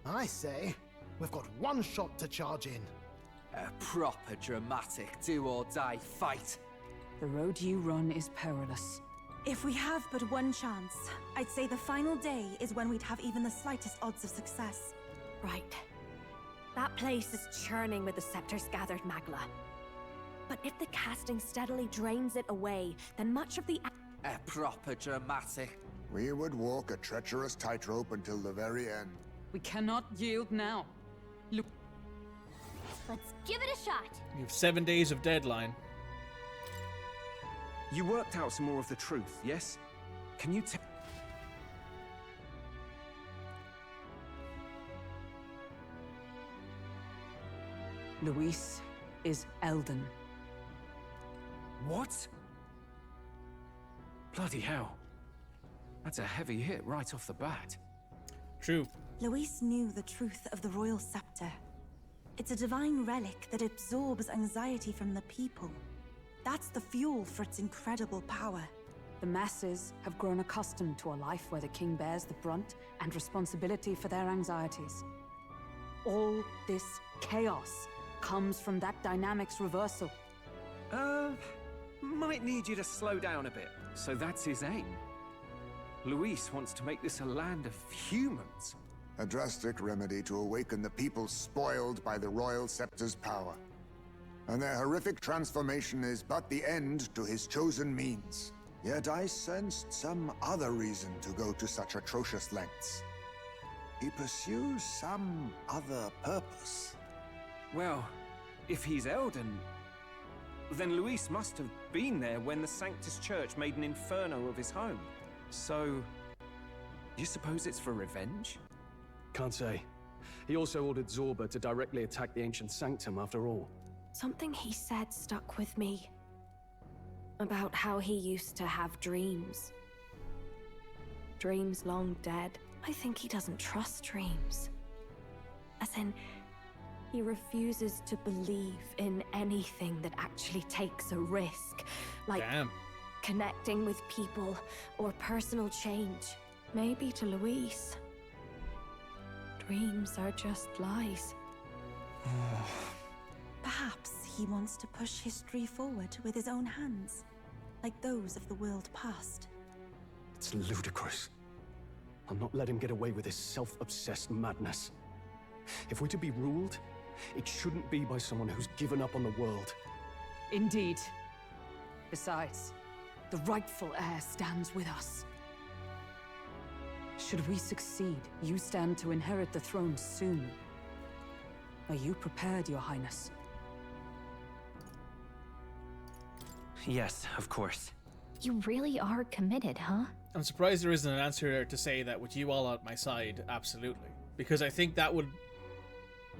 I say, we've got one shot to charge in. A proper dramatic do-or-die fight. The road you run is perilous. If we have but one chance, I'd say the final day is when we'd have even the slightest odds of success. Right. That place is churning with the scepters gathered magla. But if the casting steadily drains it away, then much of the... A proper dramatic. We would walk a treacherous tightrope until the very end. We cannot yield now. Look. Let's give it a shot. You have 7 days of deadline. You worked out some more of the truth, yes? Can you tell? Luis is Elden. What? Bloody hell. That's a heavy hit right off the bat. True. Luis knew the truth of the royal scepter. It's a divine relic that absorbs anxiety from the people. That's the fuel for its incredible power. The masses have grown accustomed to a life where the king bears the brunt and responsibility for their anxieties. All this chaos comes from that dynamics reversal. Might need you to slow down a bit. So that's his aim. Luis wants to make this a land of humans. A drastic remedy to awaken the people spoiled by the royal scepter's power. And their horrific transformation is but the end to his chosen means. Yet I sensed some other reason to go to such atrocious lengths. He pursues some other purpose. Well, if he's Elden, then Luis must have been there when the Sanctus Church made an inferno of his home. So, you suppose it's for revenge? Can't say. He also ordered Zorba to directly attack the ancient sanctum after all. Something he said stuck with me. About how he used to have dreams. Dreams long dead. I think he doesn't trust dreams. As in, he refuses to believe in anything that actually takes a risk. Like connecting with people or personal change. Maybe to Luis, dreams are just lies. Perhaps he wants to push history forward with his own hands, like those of the world past. It's ludicrous. I'll not let him get away with his self-obsessed madness. If we're to be ruled, it shouldn't be by someone who's given up on the world. Indeed. Besides, the rightful heir stands with us. Should we succeed, you stand to inherit the throne soon. Are you prepared, Your Highness? Yes, of course. You really are committed, huh? I'm surprised there isn't an answer there to say that with you all at my side, absolutely. Because I think that would,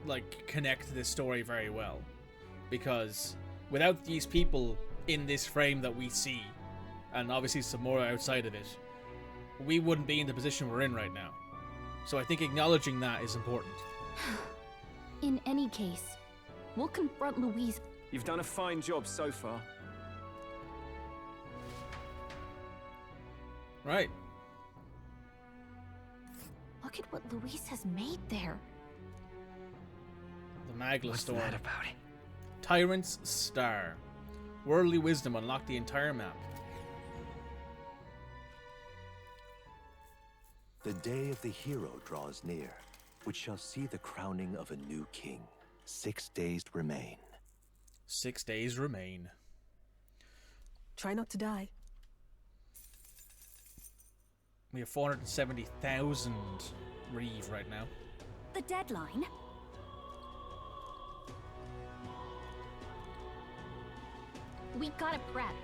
like, connect this story very well. Because without these people in this frame that we see, and obviously some more outside of it, we wouldn't be in the position we're in right now. So I think acknowledging that is important. In any case, we'll confront Luis. You've done a fine job so far. Right. Look at what Luis has made there. The Magla What's Storm. that about it? Tyrant's Star. Worldly wisdom unlocked the entire map. The day of the hero draws near, which shall see the crowning of a new king. 6 days remain. 6 days remain. Try not to die. We have 470,000 Reeve right now. The deadline? We gotta prep.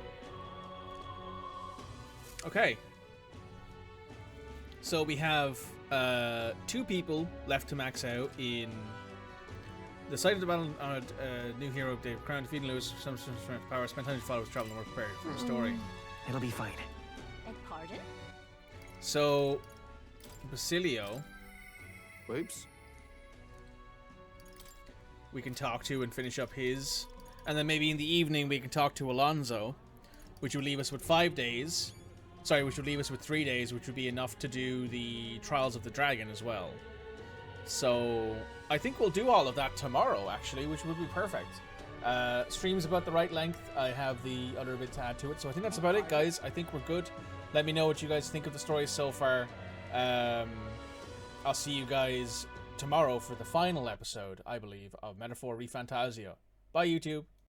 Okay. So we have 2 people left to max out in the site of the battle on a new hero update. Crown defeating Lewis, some strength power, spend time to follow his travel and work prepared for the story. It'll be fine. Beg pardon? So, Basilio. Whoops. We can talk to and finish up his. And then maybe in the evening we can talk to Alonso, which would leave us with 5 days. Sorry, which would leave us with 3 days, which would be enough to do the Trials of the Dragon as well. So, I think we'll do all of that tomorrow, actually, which would be perfect. Stream's about the right length. I have the other bit to add to it. So I think that's about it, guys. I think we're good. Let me know what you guys think of the story so far. I'll see you guys tomorrow for the final episode, I believe, of Metaphor ReFantazio. Bye, YouTube.